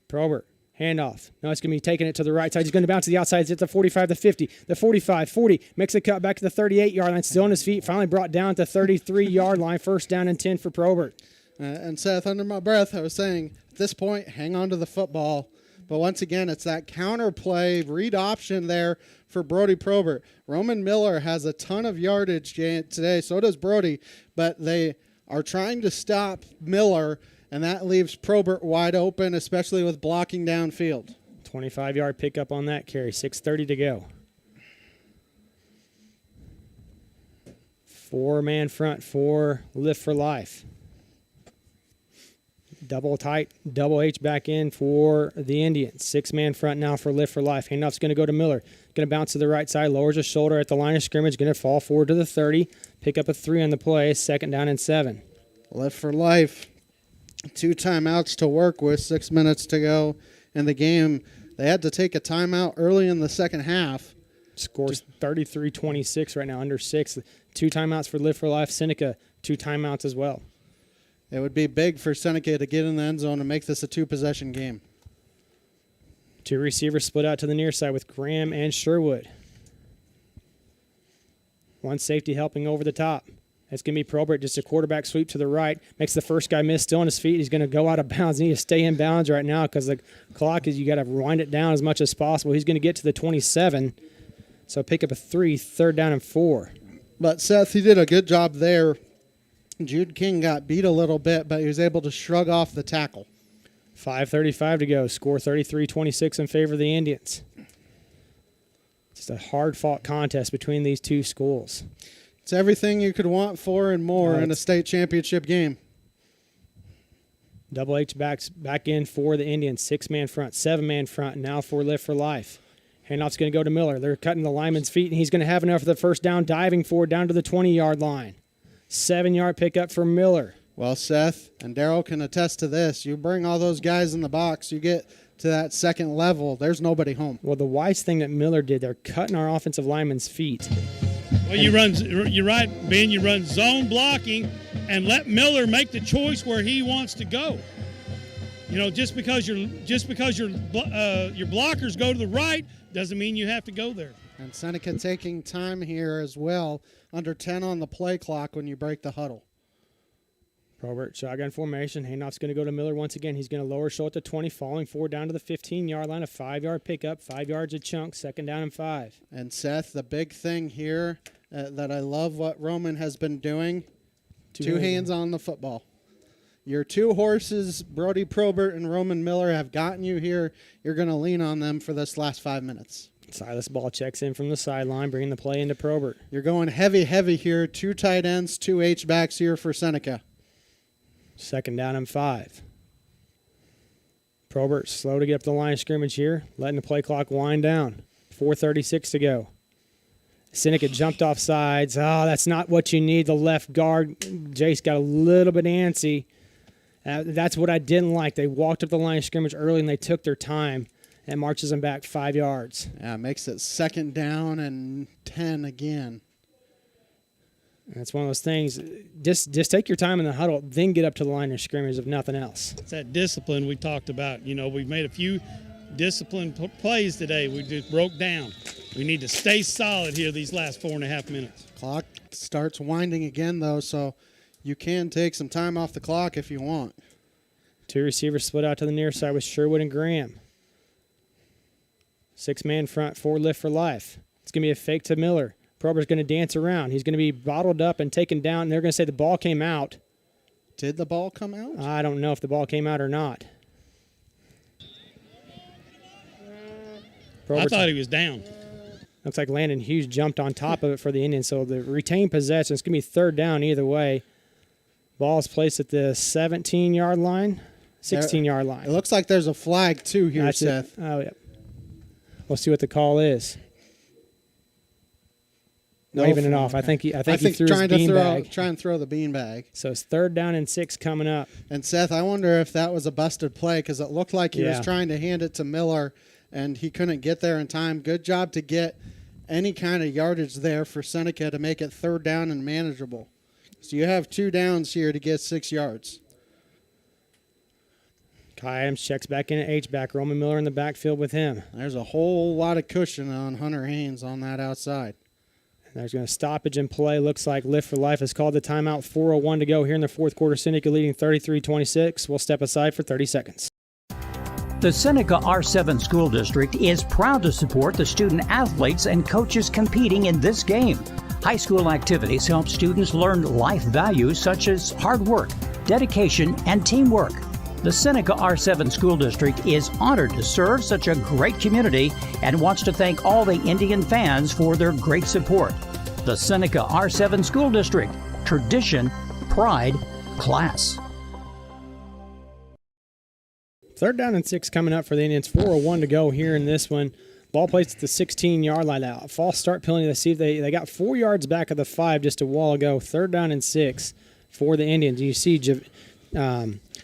S17: Probert, handoff. No, it's going to be taking it to the right side. He's going to bounce to the outside. It's at the 45, the 50, the 45, 40. Makes a cut back to the 38-yard line. Still on his feet. Finally brought down at the 33-yard line. 1st down and 10 for Probert.
S2: And Seth, under my breath, I was saying, at this point, hang on to the football. But once again, it's that counter play, read option there for Brody Probert. Roman Miller has a ton of yardage today. So does Brody. But they are trying to stop Miller, and that leaves Probert wide open, especially with blocking downfield.
S17: 25-yard pickup on that carry. 6:30 to go. 4-man front for Lift for Life. Double tight, double H back in for the Indians. 6-man front now for Lift for Life. Handoff's going to go to Miller. Going to bounce to the right side, lowers his shoulder at the line of scrimmage, going to fall forward to the 30, pick up a 3 on the play, 2nd down and 7.
S2: Lift for Life, 2 timeouts to work with, 6 minutes to go in the game. They had to take a timeout early in the second half.
S17: Scores 33-26 right now, under 6. 2 timeouts for Lift for Life. Seneca, 2 timeouts as well.
S2: It would be big for Seneca to get in the end zone and make this a 2-possession game.
S17: 2 receivers split out to the near side with Graham and Sherwood. 1 safety helping over the top. It's going to be Probert, just a quarterback sweep to the right. Makes the first guy miss, still on his feet. He's going to go out of bounds. He needs to stay in bounds right now because the clock is, you got to wind it down as much as possible. He's going to get to the 27. So pick up a 3, 3rd down and 4.
S2: But Seth, he did a good job there. Jude King got beat a little bit, but he was able to shrug off the tackle.
S17: 5:35 to go. Score 33-26 in favor of the Indians. Just a hard-fought contest between these 2 schools.
S2: It's everything you could want for and more in a state championship game.
S17: Double H back in for the Indians. 6-man front, 7-man front, now for Lift for Life. Handoff's going to go to Miller. They're cutting the lineman's feet, and he's going to have enough for the 1st down, diving forward down to the 20-yard line. 7-yard pickup for Miller.
S2: Well, Seth and Darryl can attest to this. You bring all those guys in the box, you get to that 2nd level, there's nobody home.
S17: Well, the wise thing that Miller did, they're cutting our offensive lineman's feet.
S4: Well, you're right, Ben. You run zone blocking and let Miller make the choice where he wants to go. You know, just because your blockers go to the right doesn't mean you have to go there.
S2: And Seneca taking time here as well. Under 10 on the play clock when you break the huddle.
S17: Probert, shotgun formation. Handoff's going to go to Miller once again. He's going to lower show at the 20, falling forward down to the 15-yard line. A 5-yard pickup, 5 yards a chunk, 2nd down and 5.
S2: And Seth, the big thing here that I love what Roman has been doing, 2 hands on the football. Your 2 horses, Brody Probert and Roman Miller, have gotten you here. You're going to lean on them for this last 5 minutes.
S17: Silas Ball checks in from the sideline, bringing the play into Probert.
S2: You're going heavy here. 2 tight ends, 2 H-backs here for Seneca.
S17: 2nd down and 5. Probert slow to get up the line of scrimmage here, letting the play clock wind down. 4:36 to go. Seneca jumped off sides. Oh, that's not what you need. The left guard, Jace, got a little bit antsy. That's what I didn't like. They walked up the line of scrimmage early and they took their time. and marches him back 5 yards.
S2: Yeah, makes it 2nd down and 10 again.
S17: That's one of those things. Just take your time in the huddle, then get up to the line of scrimmage, if nothing else.
S4: It's that discipline we talked about. You know, we've made a few disciplined plays today. We just broke down. We need to stay solid here these last 4.5 minutes.
S2: Clock starts winding again, though, so you can take some time off the clock if you want.
S17: 2 receivers split out to the near side with Sherwood and Graham. 6-man front, 4 lift for life. It's going to be a fake to Miller. Probert's going to dance around. He's going to be bottled up and taken down. They're going to say the ball came out.
S2: Did the ball come out?
S17: I don't know if the ball came out or not.
S4: I thought he was down.
S17: Looks like Landon Hughes jumped on top of it for the Indians. So the retained possession, it's going to be 3rd down either way. Ball is placed at the 17-yard line, 16-yard line.
S2: It looks like there's a flag, too, here,
S17: That's
S2: Seth.
S17: Oh, yeah. We'll see what the call is. Waving it off. I think he threw his beanbag.
S2: Try and throw the beanbag.
S17: So it's 3rd down and 6 coming up.
S2: And, Seth, I wonder if that was a busted play because it looked like he was trying to hand it to Miller, and he couldn't get there in time. Good job to get any kind of yardage there for Seneca to make it 3rd down and manageable. So you have 2 downs here to get 6 yards.
S17: Kai Adams checks back in at H-back. Roman Miller in the backfield with him.
S2: There's a whole lot of cushion on Hunter Haynes on that outside.
S17: There's going to stoppage and play. Looks like Lift for Life has called the timeout. 4:01 to go here in the 4th quarter. Seneca leading 33-26. We'll step aside for 30 seconds.
S7: The Seneca R7 School District is proud to support the student athletes and coaches competing in this game. High school activities help students learn life values such as hard work, dedication, and teamwork. The Seneca R7 School District is honored to serve such a great community and wants to thank all the Indian fans for their great support. The Seneca R7 School District. Tradition, pride, class.
S17: 3rd down and 6 coming up for the Indians. 4:01 to go here in this one. Ball placed at the 16-yard line now. False start penalty. Let's see if they got 4 yards back of the 5 just a while ago. 3rd down and 6 for the Indians. You see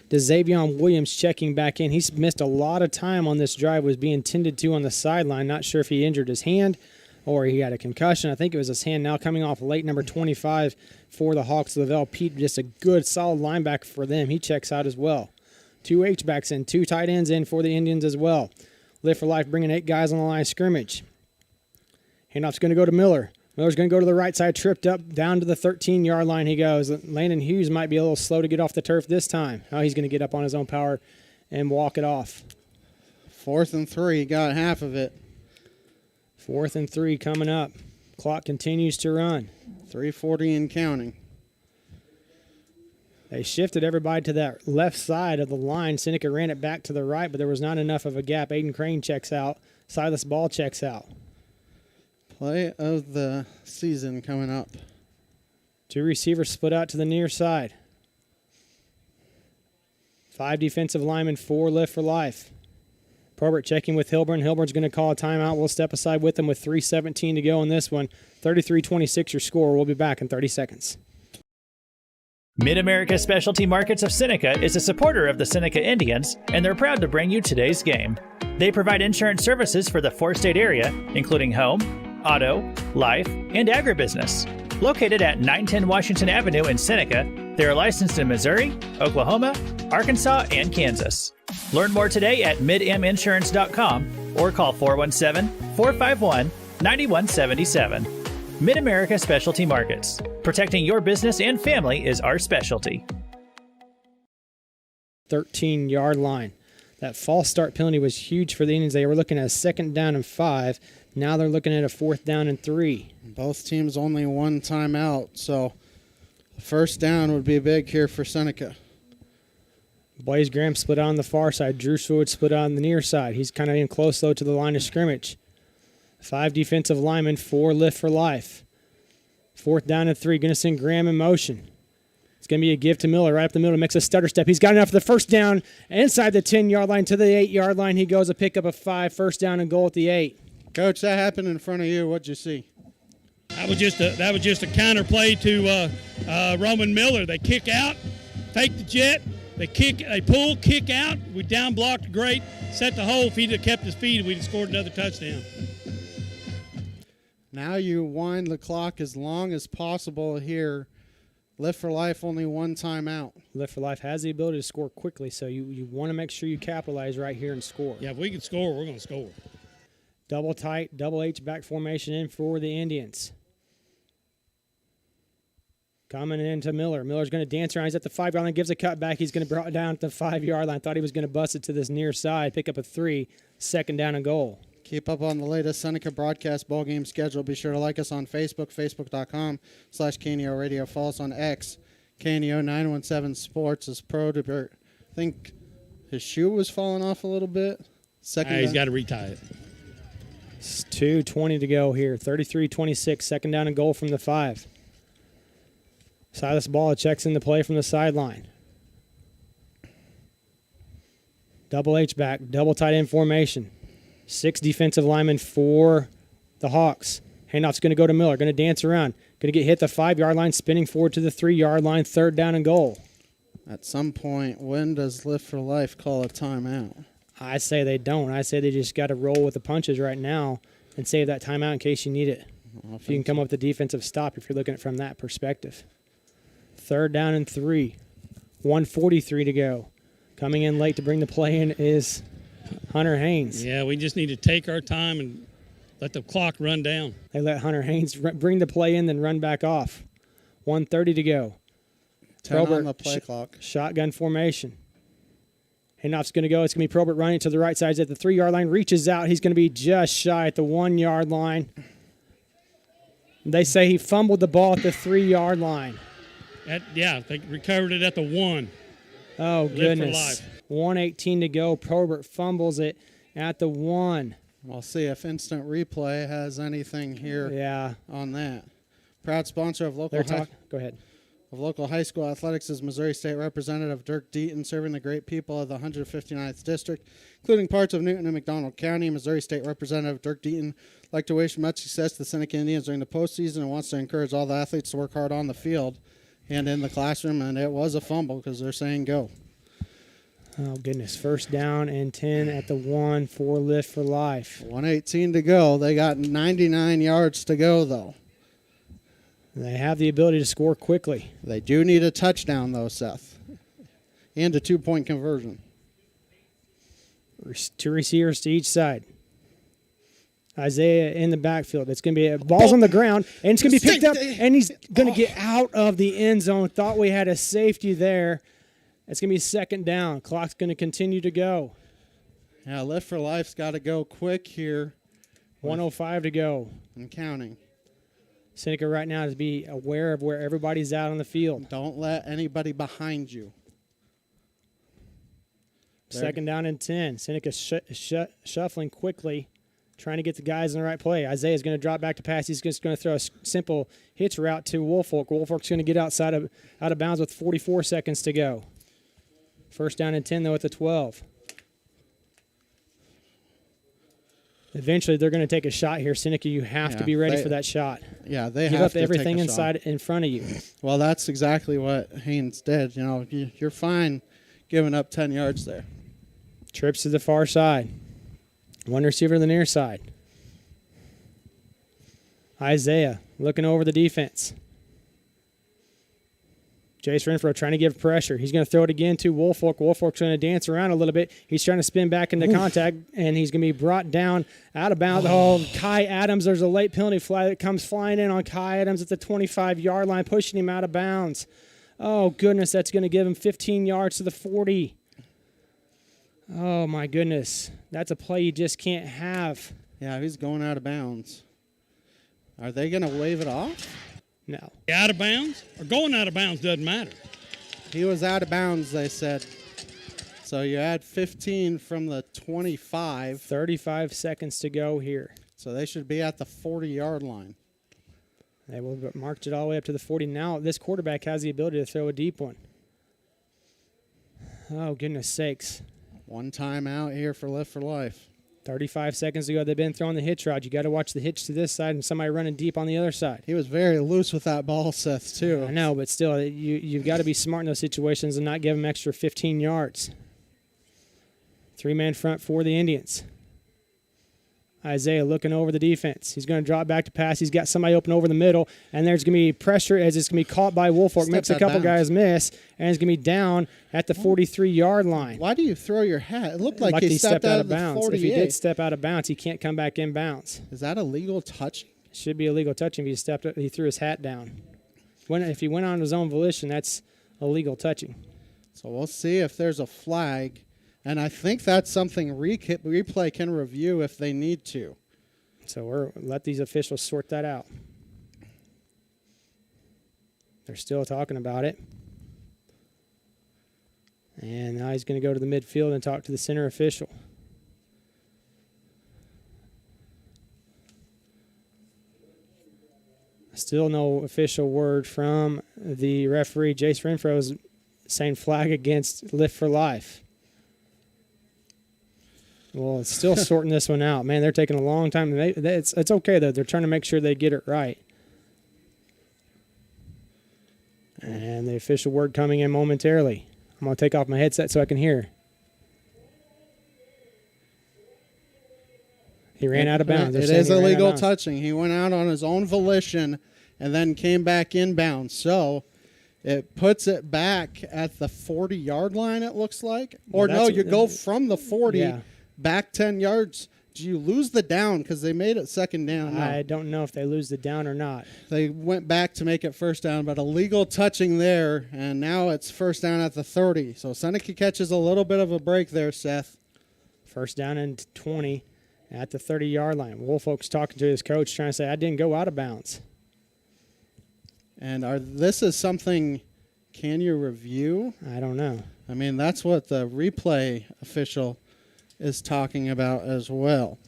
S17: DeZavion Williams checking back in. He's missed a lot of time on this drive, was being tended to on the sideline. Not sure if he injured his hand or he had a concussion. I think it was his hand. Now coming off late, number 25 for the Hawks. Lavelle Pete, just a good, solid linebacker for them. He checks out as well. 2 H-backs in, 2 tight ends in for the Indians as well. Lift for Life bringing 8 guys on the line of scrimmage. Handoff's going to go to Miller. Miller's going to go to the right side, tripped up, down to the 13-yard line he goes. Landon Hughes might be a little slow to get off the turf this time. Oh, he's going to get up on his own power and walk it off.
S2: 4th and 3, got half of it.
S17: 4th and 3 coming up. Clock continues to run.
S2: 3:40 and counting.
S17: They shifted everybody to that left side of the line. Seneca ran it back to the right, but there was not enough of a gap. Aiden Crane checks out. Silas Ball checks out.
S2: Play of the season coming up.
S17: 2 receivers split out to the near side. 5 defensive linemen, 4 Lift for Life. Probert checking with Hilburn. Hilburn's going to call a timeout. We'll step aside with them with 3:17 to go in this one. 33-26 your score. We'll be back in 30 seconds.
S6: Mid-America Specialty Markets of Seneca is a supporter of the Seneca Indians, and they're proud to bring you today's game. They provide insurance services for the 4-state area, including home, auto, life, and agribusiness. Located at 910 Washington Avenue in Seneca, they are licensed in Missouri, Oklahoma, Arkansas, and Kansas. Learn more today at midminsurance.com or call 417-451-9177. Mid-America Specialty Markets. Protecting your business and family is our specialty.
S17: 13-yard line. That false start penalty was huge for the Indians. They were looking at a 2nd down and 5. Now they're looking at a 4th down and 3.
S2: Both teams only 1 timeout, so the 1st down would be big here for Seneca.
S17: Blaze Graham split out on the far side. Drew Seward split out on the near side. He's kind of in close, though, to the line of scrimmage. 5 defensive linemen, 4 Lift for Life. 4th down and 3. Going to send Graham in motion. It's going to be a give to Miller right up the middle. Makes a stutter step. He's got enough for the 1st down. Inside the 10-yard line to the 8-yard line. He goes a pick up of 5. 1st down and goal at the 8.
S2: Coach, that happened in front of you. What'd you see?
S4: That was just a counter play to Roman Miller. They kick out, fake the jet, They pull, kick out. We down blocked great, set the hole. If he'd have kept his feet, we'd have scored another touchdown.
S2: Now you wind the clock as long as possible here. Lift for Life, only one timeout.
S17: Lift for Life has the ability to score quickly, so you want to make sure you capitalize right here and score.
S4: Yeah, if we can score, we're going to score.
S17: Double tight, double H back formation in for the Indians. Coming into Miller. Miller's going to dance around. He's at the 5-yard line, gives a cut back. He's going to bring it down at the 5-yard line. Thought he was going to bust it to this near side, pick up a 3, second down and goal.
S2: Keep up on the latest Seneca broadcast ball game schedule. Be sure to like us on Facebook, facebook.com/KNEO Radio. Follow us on X, KNEO 917 Sports is pro. I think his shoe was falling off a little bit.
S4: He's got to retie it.
S17: It's 2:20 to go here. 33-26, second down and goal from the 5. Silas Ball checks in the play from the sideline. Double H back, double tight end formation. 6 defensive linemen for the Hawks. Handoff's going to go to Miller, going to dance around. Going to get hit the 5-yard line, spinning forward to the 3-yard line, third down and goal.
S2: At some point, when does Lift for Life call a timeout?
S17: I say they don't. I say they just got to roll with the punches right now and save that timeout in case you need it. If you can come up with a defensive stop if you're looking at it from that perspective. Third down and 3. 1:43 to go. Coming in late to bring the play in is Hunter Haynes.
S4: Yeah, we just need to take our time and let the clock run down.
S17: They let Hunter Haynes bring the play in, then run back off. 1:30 to go.
S2: 10 on the play clock.
S17: Shotgun formation. Handoff's going to go. It's going to be Probert running to the right side. He's at the 3-yard line. Reaches out. He's going to be just shy at the 1-yard line. They say he fumbled the ball at the 3-yard line.
S4: They recovered it at the 1.
S17: Oh, goodness. 1:18 to go. Probert fumbles it at the 1.
S2: We'll see if Instant Replay has anything here on that. Proud sponsor of local
S17: Go ahead.
S2: Of local high school athletics is Missouri State Representative Dirk Deaton, serving the great people of the 159th District, including parts of Newton and McDonald County. Missouri State Representative Dirk Deaton would like to wish much success to the Seneca Indians during the postseason and wants to encourage all the athletes to work hard on the field and in the classroom, and it was a fumble because they're saying go.
S17: Oh, goodness. First down and 10 at the 1 for Lift for Life.
S2: 1:18 to go. They got 99 yards to go, though.
S17: They have the ability to score quickly.
S2: They do need a touchdown, though, Seth, and a 2-point conversion.
S17: 2 receivers to each side. Isaiah in the backfield. It's going to be balls on the ground, and it's going to be picked up, and he's going to get out of the end zone. Thought we had a safety there. It's going to be second down. Clock's going to continue to go.
S2: Yeah, Lift for Life's got to go quick here.
S17: 1:05 to go.
S2: And counting.
S17: Seneca right now is be aware of where everybody's out on the field.
S2: Don't let anybody behind you.
S17: Second down and 10. Seneca shuffling quickly, trying to get the guys in the right play. Isaiah's going to drop back to pass. He's just going to throw a simple hitch route to Woolfolk. Woolfolk's going to get out of bounds with 44 seconds to go. First down and 10, though, at the 12. Eventually, they're going to take a shot here. Seneca, you have to be ready for that shot.
S2: Yeah, they
S17: give
S2: have
S17: up
S2: to
S17: everything
S2: take a
S17: inside
S2: shot.
S17: in front of you.
S2: Well, that's exactly what Haynes did. You know, you're fine giving up 10 yards there.
S17: Trips to the far side. One receiver to the near side. Isaiah looking over the defense. Jace Renfro trying to give pressure. He's going to throw it again to Woolfolk. Woolfolk's going to dance around a little bit. He's trying to spin back into contact, and he's going to be brought down out of bounds. Oh, Kai Adams, there's a late penalty flag that comes flying in on Kai Adams at the 25-yard line, pushing him out of bounds. Oh, goodness, that's going to give him 15 yards to the 40. Oh, my goodness. That's a play you just can't have.
S2: Yeah, he's going out of bounds. Are they going to wave it off?
S17: No.
S4: Out of bounds or going out of bounds doesn't matter.
S2: He was out of bounds, they said. So you add 15 from the 25.
S17: 35 seconds to go here.
S2: So they should be at the 40-yard line.
S17: They will march it all the way up to the 40. Now this quarterback has the ability to throw a deep one. Oh, goodness sakes.
S2: One timeout here for Lift for Life.
S17: 35 seconds ago, they've been throwing the hitch rod. You got to watch the hitch to this side and somebody running deep on the other side.
S2: He was very loose with that ball, Seth, too.
S17: I know, but still, you've got to be smart in those situations and not give them extra 15 yards. 3-man front for the Indians. Isaiah looking over the defense. He's going to drop back to pass. He's got somebody open over the middle, and there's going to be pressure as it's going to be caught by Woolfolk. Makes a couple guys miss, and it's going to be down at the 43-yard line.
S2: Why do you throw your hat? It looked like he stepped out of bounds.
S17: 48. If he did step out of bounds, he can't come back in bounds.
S2: Is that illegal touching?
S17: Should be illegal touching if he stepped up. He threw his hat down. If he went on his own volition, that's illegal touching.
S2: So we'll see if there's a flag. And I think that's something replay can review if they need to.
S17: So let these officials sort that out. They're still talking about it. And now he's going to go to the midfield and talk to the center official. Still no official word from the referee. Jace Renfro is saying flag against Lift for Life. Well, it's still sorting this one out. Man, they're taking a long time. It's okay, though. They're trying to make sure they get it right. And the official word coming in momentarily. I'm going to take off my headset so I can hear. He ran out of bounds.
S2: It is illegal touching. He went out on his own volition and then came back inbounds. So it puts it back at the 40-yard line, it looks like. Or no, you go from the 40 back 10 yards. Do you lose the down because they made it second down? No.
S17: I don't know if they lose the down or not.
S2: They went back to make it first down, but illegal touching there, and now it's first down at the 30. So Seneca catches a little bit of a break there, Seth.
S17: First down and 20 at the 30-yard line. Woolfolk's talking to his coach trying to say, I didn't go out of bounds.
S2: And this is something, can you review?
S17: I don't know.
S2: I mean, that's what the replay official is talking about as well.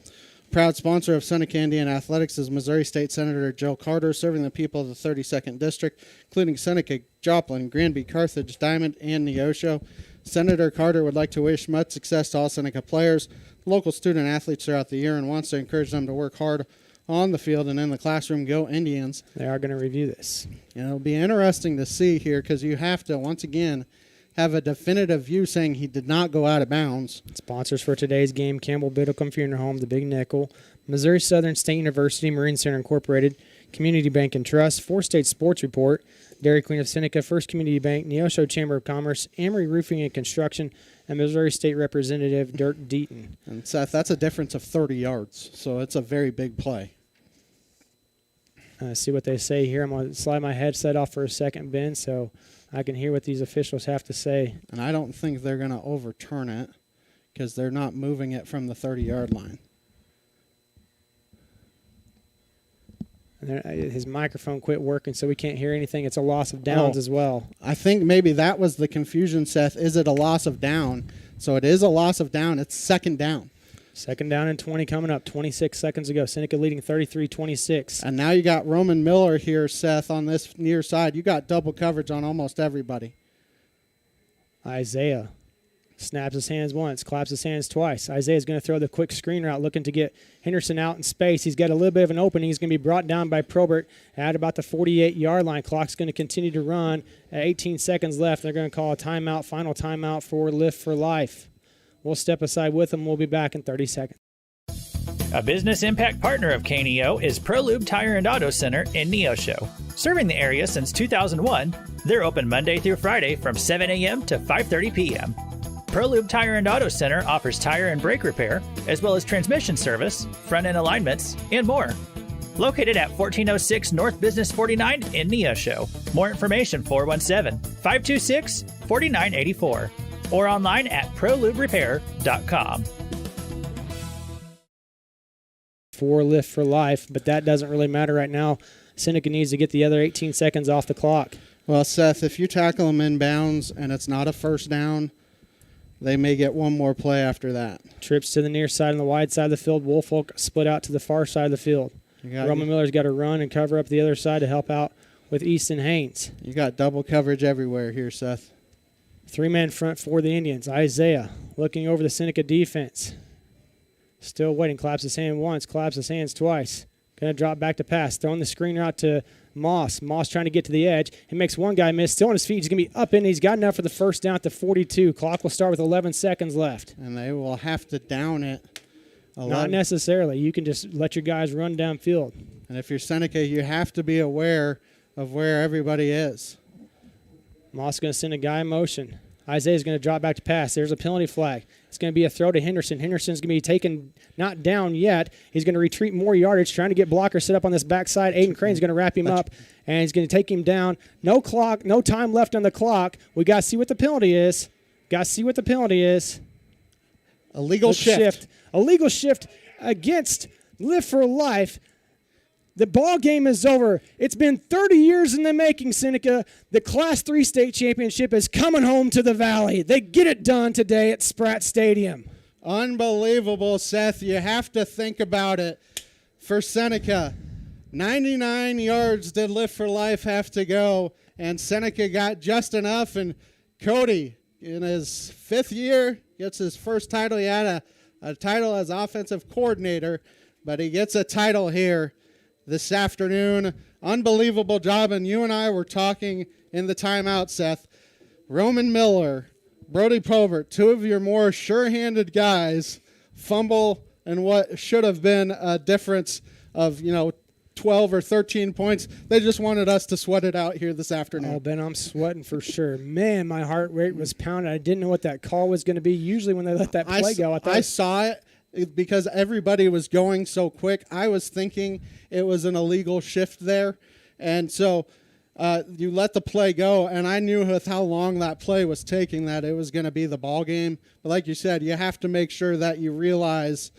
S2: Proud sponsor of Seneca Indian Athletics is Missouri State Senator Joe Carter, serving the people of the 32nd District, including Seneca, Joplin, Granby, Carthage, Diamond, and Neosho. Senator Carter would like to wish much success to all Seneca players, local student athletes throughout the year, and wants to encourage them to work hard on the field and in the classroom. Go Indians.
S17: They are going to review this.
S2: And it'll be interesting to see here because you have to, once again, have a definitive view saying he did not go out of bounds.
S17: Sponsors for today's game, Campbell Biddlecombe Funeral Home, the Big Nickel, Missouri Southern State University, Marine Center Incorporated, Community Bank and Trust, 4-State Sports Report, Dairy Queen of Seneca, First Community Bank, Neosho Chamber of Commerce, Amory Roofing and Construction, and Missouri State Representative Dirk Deaton.
S2: And Seth, that's a difference of 30 yards, so it's a very big play.
S17: See what they say here. I'm going to slide my headset off for a second, Ben, so I can hear what these officials have to say.
S2: And I don't think they're going to overturn it because they're not moving it from the 30-yard line.
S17: And his microphone quit working, so we can't hear anything. It's a loss of downs as well.
S2: I think maybe that was the confusion, Seth. Is it a loss of down? So it is a loss of down. It's second down.
S17: Second down and 20 coming up, 26 seconds ago. Seneca leading 33-26.
S2: And now you got Roman Miller here, Seth, on this near side. You got double coverage on almost everybody.
S17: Isaiah snaps his hands once, claps his hands twice. Isaiah's going to throw the quick screen route, looking to get Henderson out in space. He's got a little bit of an opening. He's going to be brought down by Probert at about the 48-yard line. Clock's going to continue to run at 18 seconds left. They're going to call a timeout, final timeout for Lift for Life. We'll step aside with them. We'll be back in 30 seconds.
S6: A business impact partner of KNEO is ProLube Tire and Auto Center in Neosho. Serving the area since 2001, they're open Monday through Friday from 7 a.m. to 5:30 p.m. ProLube Tire and Auto Center offers tire and brake repair, as well as transmission service, front-end alignments, and more. Located at 1406 North Business 49 in Neosho. More information 417-526-4984 or online at proluberepair.com.
S17: For Lift for Life, but that doesn't really matter right now. Seneca needs to get the other 18 seconds off the clock.
S2: Well, Seth, if you tackle them in bounds and it's not a first down, they may get one more play after that.
S17: Trips to the near side and the wide side of the field. Woolfolk split out to the far side of the field. Roman Miller's got to run and cover up the other side to help out with Easton Haynes.
S2: You got double coverage everywhere here, Seth.
S17: 3-man front for the Indians. Isaiah looking over the Seneca defense. Still waiting. Claps his hand once. Claps his hands twice. Going to drop back to pass. Throwing the screener out to Moss. Moss trying to get to the edge. He makes one guy miss. Still on his feet. He's going to be up in. He's got enough for the first down at the 42. Clock will start with 11 seconds left.
S2: And they will have to down it.
S17: Not necessarily. You can just let your guys run downfield.
S2: And if you're Seneca, you have to be aware of where everybody is.
S17: Moss going to send a guy in motion. Isaiah's going to drop back to pass. There's a penalty flag. It's going to be a throw to Henderson. Henderson's going to be taken, not down yet. He's going to retreat more yardage, trying to get blockers set up on this backside. Aiden Crane's going to wrap him up, and he's going to take him down. No clock, no time left on the clock. We got to see what the penalty is.
S2: Illegal shift.
S17: Illegal shift against Live for Life. The ball game is over. It's been 30 years in the making, Seneca. The Class 3 state championship is coming home to the Valley. They get it done today at Spratt Stadium.
S2: Unbelievable, Seth. You have to think about it. For Seneca, 99 yards did Live for Life have to go, and Seneca got just enough. And Cody, in his 5th year, gets his first title. He had a title as offensive coordinator, but he gets a title here this afternoon. Unbelievable job. And you and I were talking in the timeout, Seth. Roman Miller, Brody Probert, 2 of your more sure-handed guys, fumble and what should have been a difference of, 12 or 13 points. They just wanted us to sweat it out here this afternoon.
S17: Oh, Ben, I'm sweating for sure. Man, my heart rate was pounding. I didn't know what that call was going to be. Usually when they let that play go,
S2: I saw it. Because everybody was going so quick, I was thinking it was an illegal shift there. And so you let the play go, and I knew with how long that play was taking that it was going to be the ball game. But like you said, you have to make sure that you realize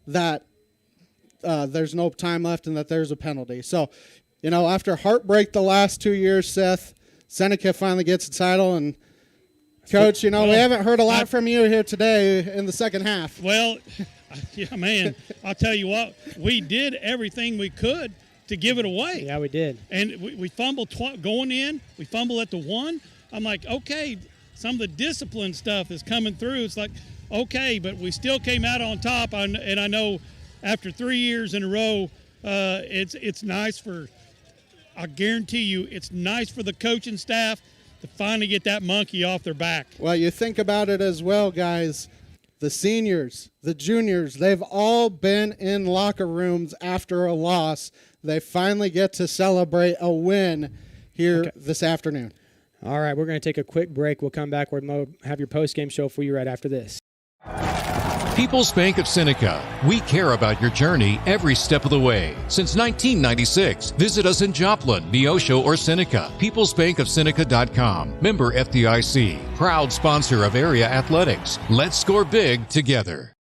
S2: that there's no time left and that there's a penalty. So, after heartbreak the last 2 years, Seth, Seneca finally gets the title. And Coach, we haven't heard a lot from you here today in the second half.
S4: Well, yeah, man, I'll tell you what, we did everything we could to give it away.
S17: Yeah, we did.
S4: And we fumbled going in. We fumbled at the 1. I'm like, okay, some of the discipline stuff is coming through. It's like, okay, but we still came out on top. And I know after 3 years in a row, it's nice I guarantee you, it's nice for the coaching staff to finally get that monkey off their back.
S2: Well, you think about it as well, guys. The seniors, the juniors, they've all been in locker rooms after a loss. They finally get to celebrate a win here this afternoon.
S17: All right, we're going to take a quick break. We'll come back. We'll have your post-game show for you right after this.
S10: People's Bank of Seneca. We care about your journey every step of the way. Since 1996, visit us in Joplin, Neosho, or Seneca. PeoplesBankOfSeneca.com. Member FDIC. Proud sponsor of area athletics. Let's score big together.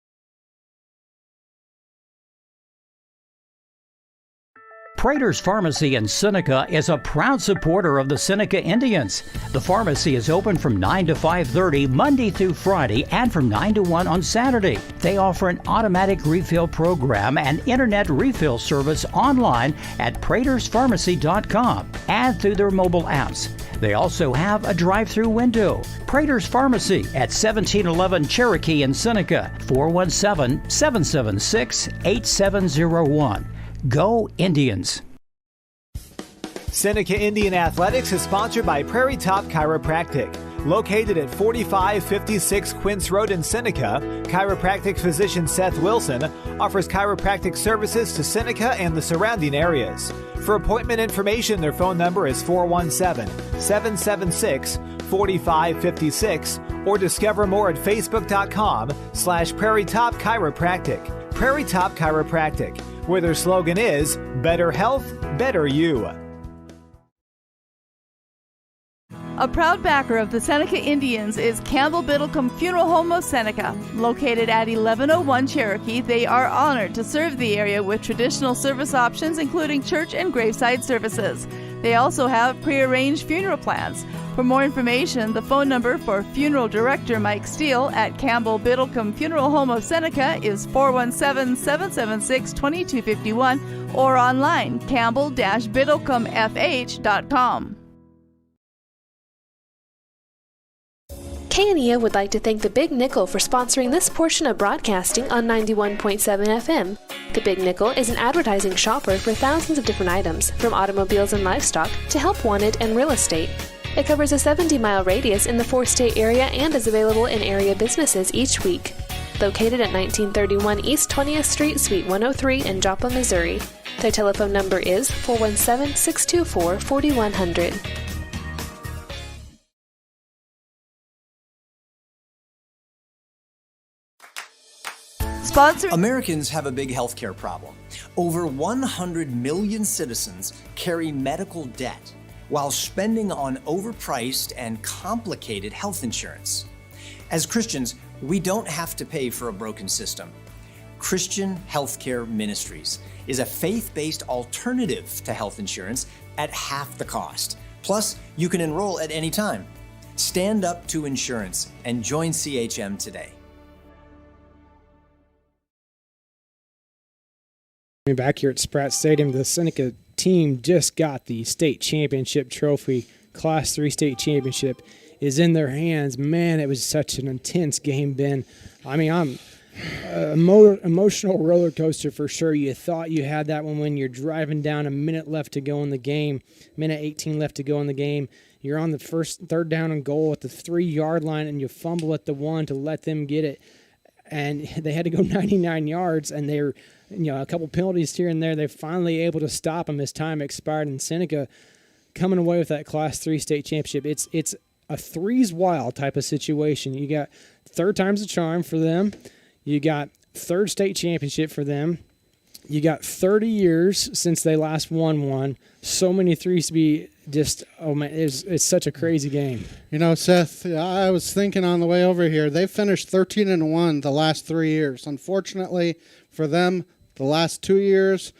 S7: Prater's Pharmacy in Seneca is a proud supporter of the Seneca Indians. The pharmacy is open from 9 to 5:30 Monday through Friday and from 9 to 1 on Saturday. They offer an automatic refill program and internet refill service online at praterspharmacy.com and through their mobile apps. They also have a drive-through window. Prater's Pharmacy at 1711 Cherokee in Seneca, 417-776-8701. Go Indians!
S8: Seneca Indian Athletics is sponsored by Prairie Top Chiropractic. Located at 4556 Quince Road in Seneca, chiropractic physician Seth Wilson offers chiropractic services to Seneca and the surrounding areas. For appointment information, their phone number is 417-776-4556 or discover more at facebook.com/Prairie Top Chiropractic. Prairie Top Chiropractic, where their slogan is, better health, better you.
S13: A proud backer of the Seneca Indians is Campbell Biddlecombe Funeral Home of Seneca. Located at 1101 Cherokee, they are honored to serve the area with traditional service options, including church and graveside services. They also have prearranged funeral plans. For more information, the phone number for Funeral Director Mike Steele at Campbell Biddlecombe Funeral Home of Seneca is 417-776-2251 or online campbell-biddlecomefh.com.
S18: KNEO would like to thank the Big Nickel for sponsoring this portion of broadcasting on 91.7 FM. The Big Nickel is an advertising shopper for thousands of different items, from automobiles and livestock to help wanted and real estate. It covers a 70-mile radius in the 4-state area and is available in area businesses each week. Located at 1931 East 20th Street, Suite 103 in Joplin, Missouri. Their telephone number is 417-624-4100.
S19: Americans have a big healthcare problem. Over 100 million citizens carry medical debt while spending on overpriced and complicated health insurance. As Christians, we don't have to pay for a broken system. Christian Healthcare Ministries is a faith-based alternative to health insurance at half the cost. Plus, you can enroll at any time. Stand up to insurance and join CHM today.
S17: Back here at Spratt Stadium, the Seneca team just got the state championship trophy. Class 3 state championship is in their hands. Man, it was such an intense game, Ben. I mean, I'm emotional roller coaster for sure. You thought you had that one when you're driving down, a minute left to go in the game, minute 18 left to go in the game. You're on the third down and goal at the 3-yard line, and you fumble at the 1 to let them get it. And they had to go 99 yards, and they were, a couple penalties here and there. They're finally able to stop them as time expired, and Seneca coming away with that Class 3 state championship. It's a threes wild type of situation. You got third time's a charm for them. You got third state championship for them. You got 30 years since they last won one. So many threes to be just, oh man, it's such a crazy game.
S2: Seth, I was thinking on the way over here, they finished 13-1 the last 3 years. Unfortunately for them, the last 2 years,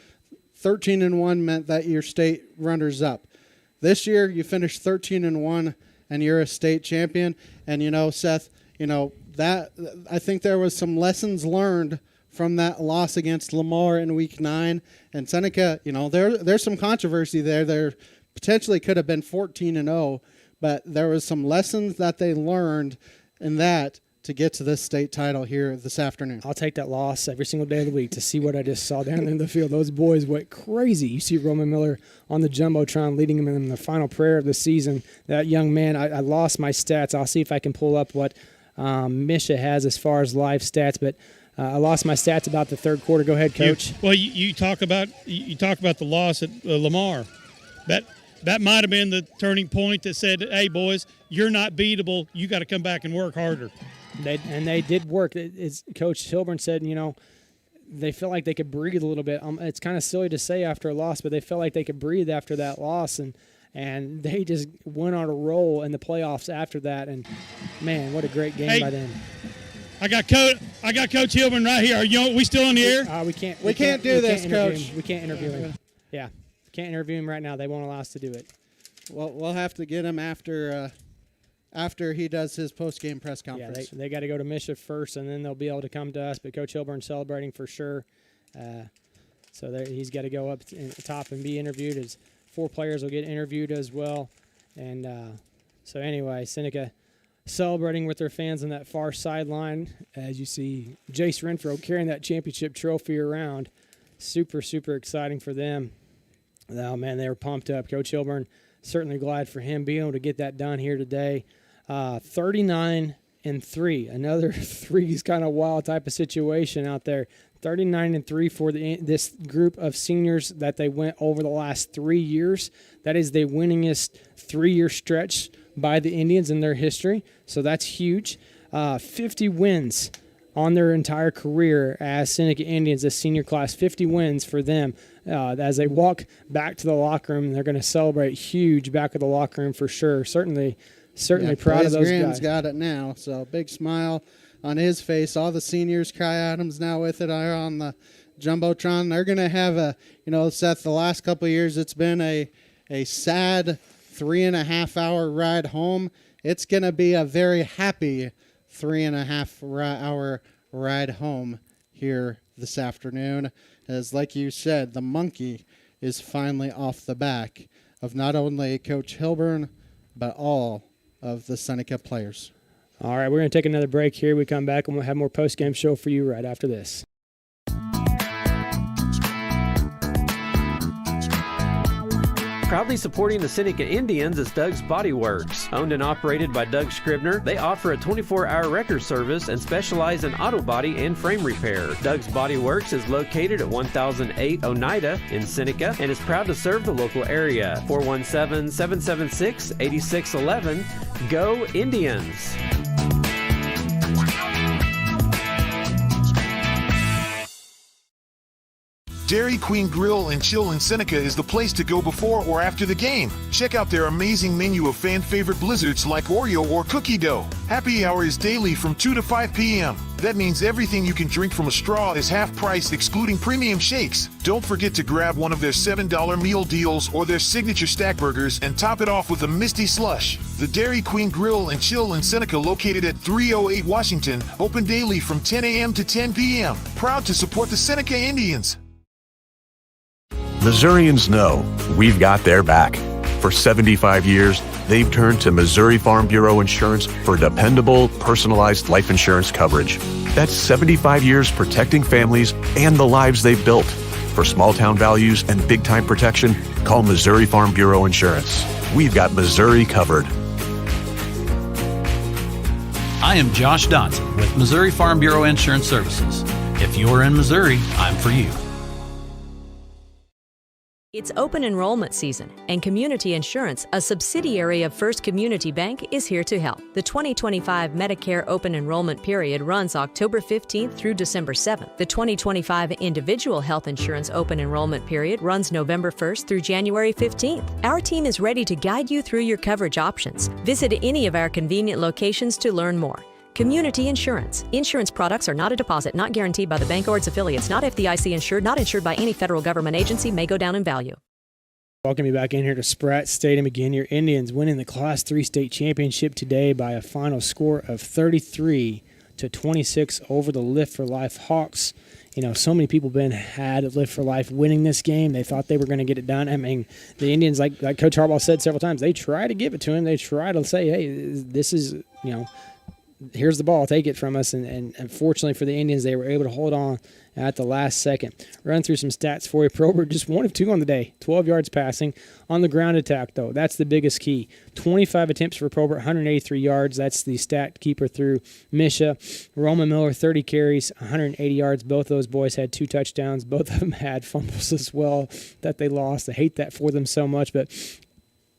S2: 13-1 meant that you're state runners-up. This year, you finished 13-1, and you're a state champion. And, Seth, that I think there was some lessons learned from that loss against Lamar in Week 9. And Seneca, there's some controversy there. There potentially could have been 14-0, but there was some lessons that they learned in that to get to this state title here this afternoon.
S17: I'll take that loss every single day of the week to see what I just saw down in the field. Those boys went crazy. You see Roman Miller on the Jumbotron leading them in the final prayer of the season. That young man, I lost my stats. I'll see if I can pull up what Misha has as far as live stats, but I lost my stats about the third quarter. Go ahead, Coach.
S4: You talk about the loss at Lamar. That might have been the turning point that said, "Hey, boys, you're not beatable. You got to come back and work harder."
S17: They did work. As Coach Hilburn said, they felt like they could breathe a little bit. It's kind of silly to say after a loss, but they felt like they could breathe after that loss, and they just went on a roll in the playoffs after that. And man, what a great game by them.
S4: I got Coach Hilburn right here. Are we still on the air?
S17: We can't
S2: do this, Coach.
S17: We can't interview him. Yeah, can't interview him right now. They won't allow us to do it.
S2: Well, we'll have to get him after he does his post-game press conference.
S17: Yeah, they got to go to Misha first, and then they'll be able to come to us. But Coach Hilburn celebrating for sure. So he's got to go up to the top and be interviewed. As 4 players will get interviewed as well. And so anyway, Seneca celebrating with their fans on that far sideline. As you see Jace Renfro carrying that championship trophy around. Super, super exciting for them. Oh, man, they were pumped up. Coach Hilburn, certainly glad for him being able to get that done here today. 39-3. Another threes kind of wild type of situation out there. 39-3 for this group of seniors that they went over the last 3 years. That is the winningest 3-year stretch by the Indians in their history. So that's huge. 50 wins on their entire career as Seneca Indians, this senior class. 50 wins for them. As they walk back to the locker room, they're going to celebrate huge back at the locker room for sure. Certainly proud of those guys.
S2: Got it now, so big smile on his face. All the seniors, Cry Adams now with it, are on the Jumbotron. They're going to have Seth, the last couple of years, it's been a sad 3.5-hour ride home. It's going to be a very happy 3.5-hour ride home here this afternoon. As like you said, the monkey is finally off the back of not only Coach Hilburn, but all of the Seneca players.
S17: All right, we're going to take another break here. We come back and we'll have more post-game show for you right after this.
S9: Proudly supporting the Seneca Indians is Doug's Body Works. Owned and operated by Doug Scribner, they offer a 24-hour wrecker service and specialize in auto body and frame repair. Doug's Body Works is located at 1008 Oneida in Seneca and is proud to serve the local area. 417-776-8611. Go Indians!
S24: Dairy Queen Grill and Chill in Seneca is the place to go before or after the game. Check out their amazing menu of fan-favorite blizzards like Oreo or cookie dough. Happy hour is daily from 2 to 5 p.m. That means everything you can drink from a straw is half price, excluding premium shakes. Don't forget to grab one of their $7 meal deals or their signature stack burgers and top it off with a Misty Slush. The Dairy Queen Grill and Chill in Seneca, located at 308 Washington, open daily from 10 a.m. to 10 p.m. Proud to support the Seneca Indians.
S11: Missourians know we've got their back. For 75 years, they've turned to Missouri Farm Bureau Insurance for dependable, personalized life insurance coverage. That's 75 years protecting families and the lives they've built. For small-town values and big-time protection, call Missouri Farm Bureau Insurance. We've got Missouri covered.
S20: I am Josh Dotson with Missouri Farm Bureau Insurance Services. If you're in Missouri, I'm for you.
S21: It's open enrollment season, and Community Insurance, a subsidiary of First Community Bank, is here to help. The 2025 Medicare open enrollment period runs October 15th through December 7th. The 2025 Individual Health Insurance open enrollment period runs November 1st through January 15th. Our team is ready to guide you through your coverage options. Visit any of our convenient locations to learn more. Community Insurance. Insurance products are not a deposit, not guaranteed by the bank or its affiliates, not FDIC insured, not insured by any federal government agency, may go down in value.
S17: Welcome you back in here to Spratt Stadium again. Your Indians winning the Class 3 state championship today by a final score of 33-26 over the Lift for Life Hawks. You know, so many people had Lift for Life winning this game. They thought they were going to get it done. I mean, the Indians, like Coach Harbaugh said several times, they try to give it to him. They try to say, hey, this is, you know, here's the ball, take it from us. And unfortunately for the Indians, they were able to hold on at the last second. Run through some stats for you. Probert just 1 of 2 on the day, 12 yards passing. On the ground attack, though, that's the biggest key. 25 attempts for Probert, 183 yards. That's the stat keeper through Misha. Roman Miller, 30 carries, 180 yards. Both those boys had 2 touchdowns. Both of them had fumbles as well that they lost. I hate that for them so much. But,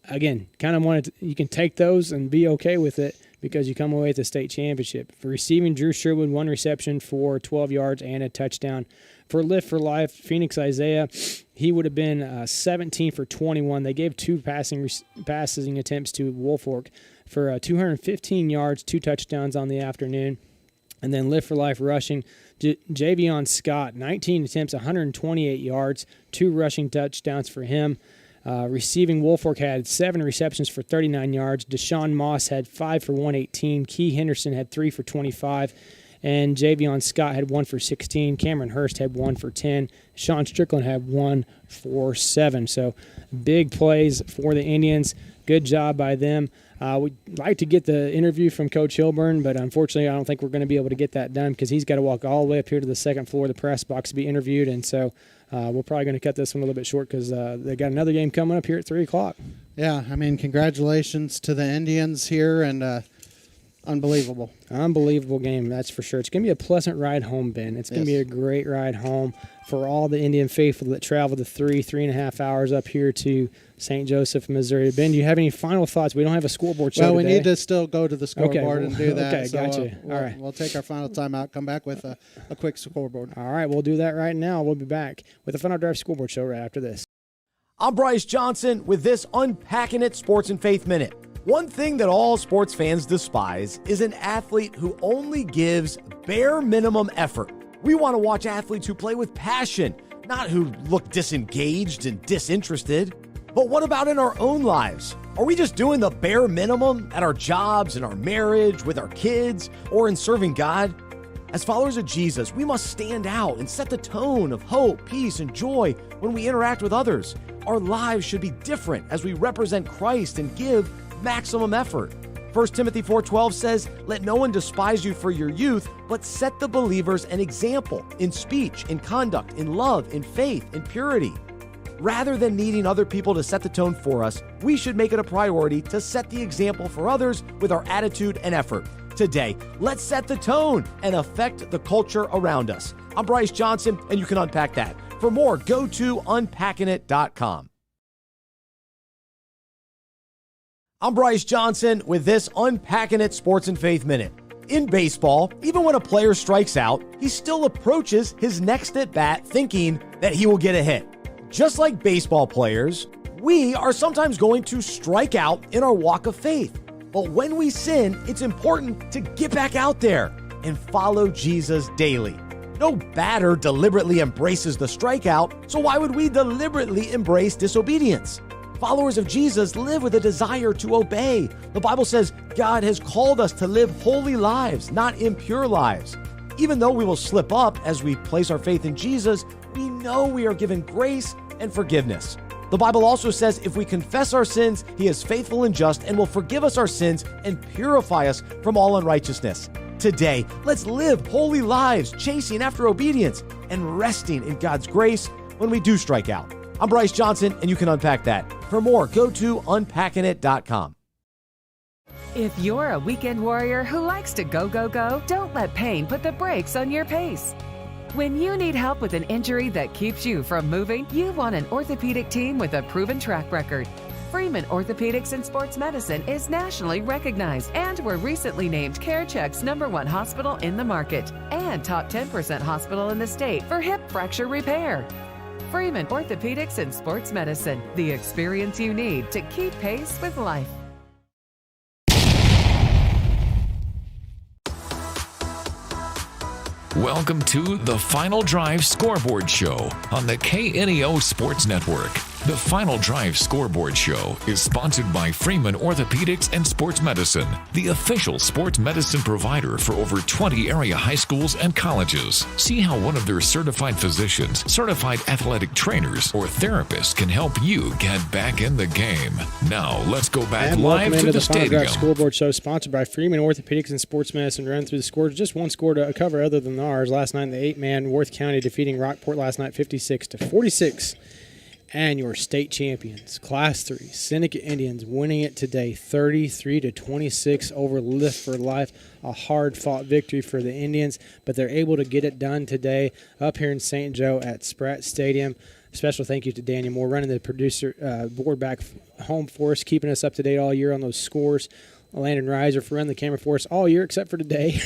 S17: again, kind of wanted to, you can take those and be okay with it, because you come away with the state championship. For receiving, Drew Sherwood, 1 reception for 12 yards and a touchdown. For Lift for Life, Phoenix Isaiah, he would have been 17 for 21. They gave 2 passing attempts to Woolfolk for 215 yards, 2 touchdowns on the afternoon. And then Lift for Life rushing, Javion Scott, 19 attempts, 128 yards, 2 rushing touchdowns for him. Receiving, Woolfolk had 7 receptions for 39 yards. Deshaun Moss had 5 for 118. Key Henderson had 3 for 25. And Javion Scott had 1 for 16. Cameron Hurst had 1 for 10. Sean Strickland had 1 for 7. So big plays for the Indians. Good job by them. We'd like to get the interview from Coach Hilburn, but unfortunately I don't think we're going to be able to get that done because he's got to walk all the way up here to the second floor of the press box to be interviewed. And so we're probably going to cut this one a little bit short because they got another game coming up here at 3 o'clock.
S2: Yeah, I mean, congratulations to the Indians here, and unbelievable.
S17: Unbelievable game, that's for sure. It's going to be a pleasant ride home, Ben. It's going to be a great ride home for all the Indian faithful that travel the 3.5 hours up here to St. Joseph, Missouri. Ben, do you have any final thoughts? We don't have a scoreboard show
S2: today.
S17: We
S2: need to still go to the scoreboard and do that.
S17: Okay,
S2: so,
S17: gotcha.
S2: All right. We'll take our final timeout, come back with a quick scoreboard.
S17: All right, we'll do that right now. We'll be back with the Final Drive scoreboard show right after this.
S22: I'm Bryce Johnson with this Unpacking It Sports and Faith Minute. One thing that all sports fans despise is an athlete who only gives bare minimum effort. We want to watch athletes who play with passion, not who look disengaged and disinterested. But what about in our own lives? Are we just doing the bare minimum at our jobs, in our marriage, with our kids, or in serving God? As followers of Jesus, we must stand out and set the tone of hope, peace, and joy when we interact with others. Our lives should be different as we represent Christ and give maximum effort. 1 1 Timothy 4:12 says, "Let no one despise you for your youth, but set the believers an example in speech, in conduct, in love, in faith, in purity." Rather than needing other people to set the tone for us, we should make it a priority to set the example for others with our attitude and effort. Today, let's set the tone and affect the culture around us. I'm Bryce Johnson, and you can unpack that. For more, go to unpackingit.com. I'm Bryce Johnson with this Unpacking It Sports and Faith Minute. In baseball, even when a player strikes out, he still approaches his next at-bat thinking that he will get a hit. Just like baseball players, we are sometimes going to strike out in our walk of faith. But when we sin, it's important to get back out there and follow Jesus daily. No batter deliberately embraces the strikeout, so why would we deliberately embrace disobedience? Followers of Jesus live with a desire to obey. The Bible says God has called us to live holy lives, not impure lives. Even though we will slip up as we place our faith in Jesus, we know we are given grace and forgiveness. The Bible also says if we confess our sins, He is faithful and just and will forgive us our sins and purify us from all unrighteousness. Today, let's live holy lives, chasing after obedience and resting in God's grace when we do strike out. I'm Bryce Johnson, and you can unpack that. For more, go to unpackingit.com.
S14: If you're a weekend warrior who likes to go, go, go, don't let pain put the brakes on your pace. When you need help with an injury that keeps you from moving, you want an orthopedic team with a proven track record. Freeman Orthopedics and Sports Medicine is nationally recognized and were recently named CareCheck's #1 hospital in the market and top 10% hospital in the state for hip fracture repair. Freeman Orthopedics and Sports Medicine, the experience you need to keep pace with life.
S3: Welcome to the Final Drive Scoreboard Show on the KNEO Sports Network. The Final Drive Scoreboard Show is sponsored by Freeman Orthopedics and Sports Medicine, the official sports medicine provider for over 20 area high schools and colleges. See how one of their certified physicians, certified athletic trainers, or therapists can help you get back in the game. Now, let's go back
S17: and
S3: live to the
S17: Final
S3: stadium.
S17: Drive Scoreboard Show sponsored by Freeman Orthopedics and Sports Medicine. Run through the scores. Just one score to cover other than ours. Last night, the 8-man Worth County defeating Rockport last night 56-46. And your state champions, Class 3, Seneca Indians, winning it today 33-26 over Lift for Life. A hard-fought victory for the Indians, but they're able to get it done today up here in St. Joe at Spratt Stadium. Special thank you to Daniel Moore, running the producer board back home for us, keeping us up to date all year on those scores. Landon Reiser for running the camera for us all year except for today.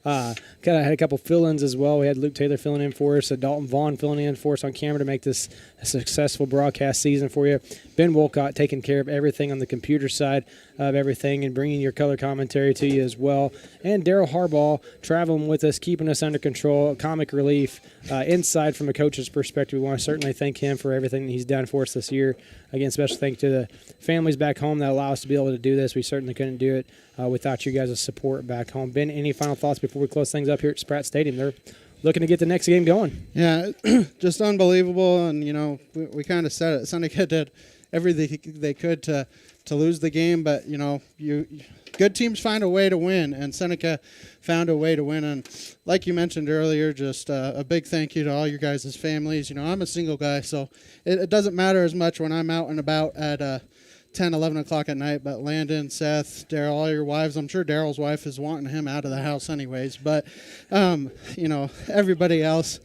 S17: Kind of had a couple fill-ins as well. We had Luke Taylor filling in for us, Dalton Vaughn filling in for us on camera to make this a successful broadcast season for you. Ben Wolcott taking care of everything on the computer side of everything and bringing your color commentary to you as well. And Daryl Harbaugh traveling with us, keeping us under control, comic relief, inside from a coach's perspective. We want to certainly thank him for everything that he's done for us this year. Again, special thanks to the families back home that allow us to be able to do this. We certainly couldn't do it without you guys' support back home. Ben, any final thoughts before we close things up here at Spratt Stadium? They're looking to get the next game going.
S2: Yeah, just unbelievable. And, you know, we kind of said it. Seneca did everything they could to lose the game. But, you know, good teams find a way to win, and Seneca found a way to win. And like you mentioned earlier, just a big thank you to all your guys' families. You know, I'm a single guy, so it doesn't matter as much when I'm out and about at 10, 11 o'clock at night. But Landon, Seth, Daryl, all your wives, I'm sure Daryl's wife is wanting him out of the house anyways. But, you know, everybody else,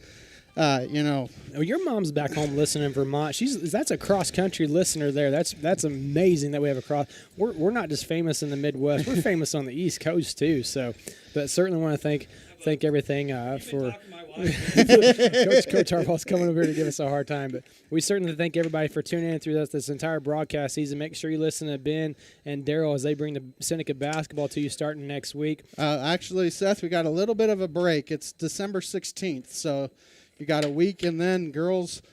S2: you know.
S17: Oh, your mom's back home listening in Vermont. That's a cross-country listener there. That's amazing that we have a cross. We're not just famous in the Midwest. We're famous on the East Coast too. So, but certainly want to thank everything for Coach Harbaugh's coming over here to give us a hard time. But we certainly thank everybody for tuning in through this entire broadcast season. Make sure you listen to Ben and Daryl as they bring the Seneca basketball to you starting next week.
S2: Actually, Seth, we got a little bit of a break. It's December 16th, so you got a week, and then girls,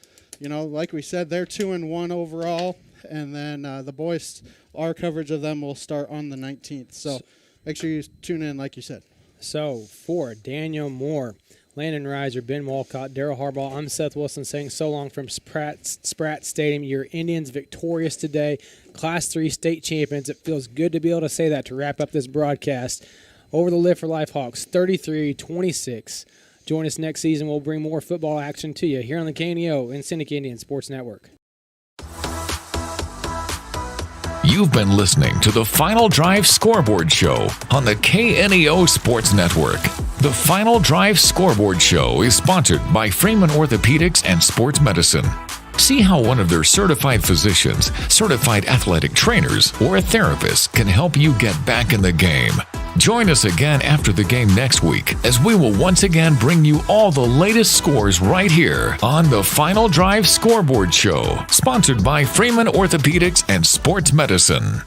S2: you know, like we said, they're 2-1 overall, and then the boys, our coverage of them will start on the 19th. So make sure you tune in, like you said.
S17: So for Daniel Moore, Landon Reiser, Ben Walcott, Daryl Harbaugh. I'm Seth Wilson saying so long from Spratt Stadium. Your Indians victorious today. Class 3 state champions. It feels good to be able to say that to wrap up this broadcast. Over the Live for Life Hawks, 33-26. Join us next season. We'll bring more football action to you here on the KNEO and Seneca Indian Sports Network.
S3: You've been listening to the Final Drive Scoreboard Show on the KNEO Sports Network. The Final Drive Scoreboard Show is sponsored by Freeman Orthopedics and Sports Medicine. See how one of their certified physicians, certified athletic trainers, or a therapist can help you get back in the game. Join us again after the game next week as we will once again bring you all the latest scores right here on the Final Drive Scoreboard Show, sponsored by Freeman Orthopedics and Sports Medicine.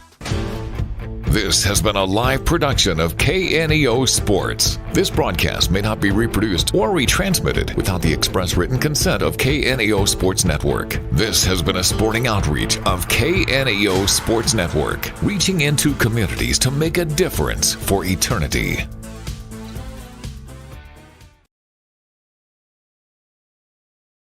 S3: This has been a live production of KNEO Sports. This broadcast may not be reproduced or retransmitted without the express written consent of KNEO Sports Network. This has been a sporting outreach of KNEO Sports Network, reaching into communities to make a difference for eternity.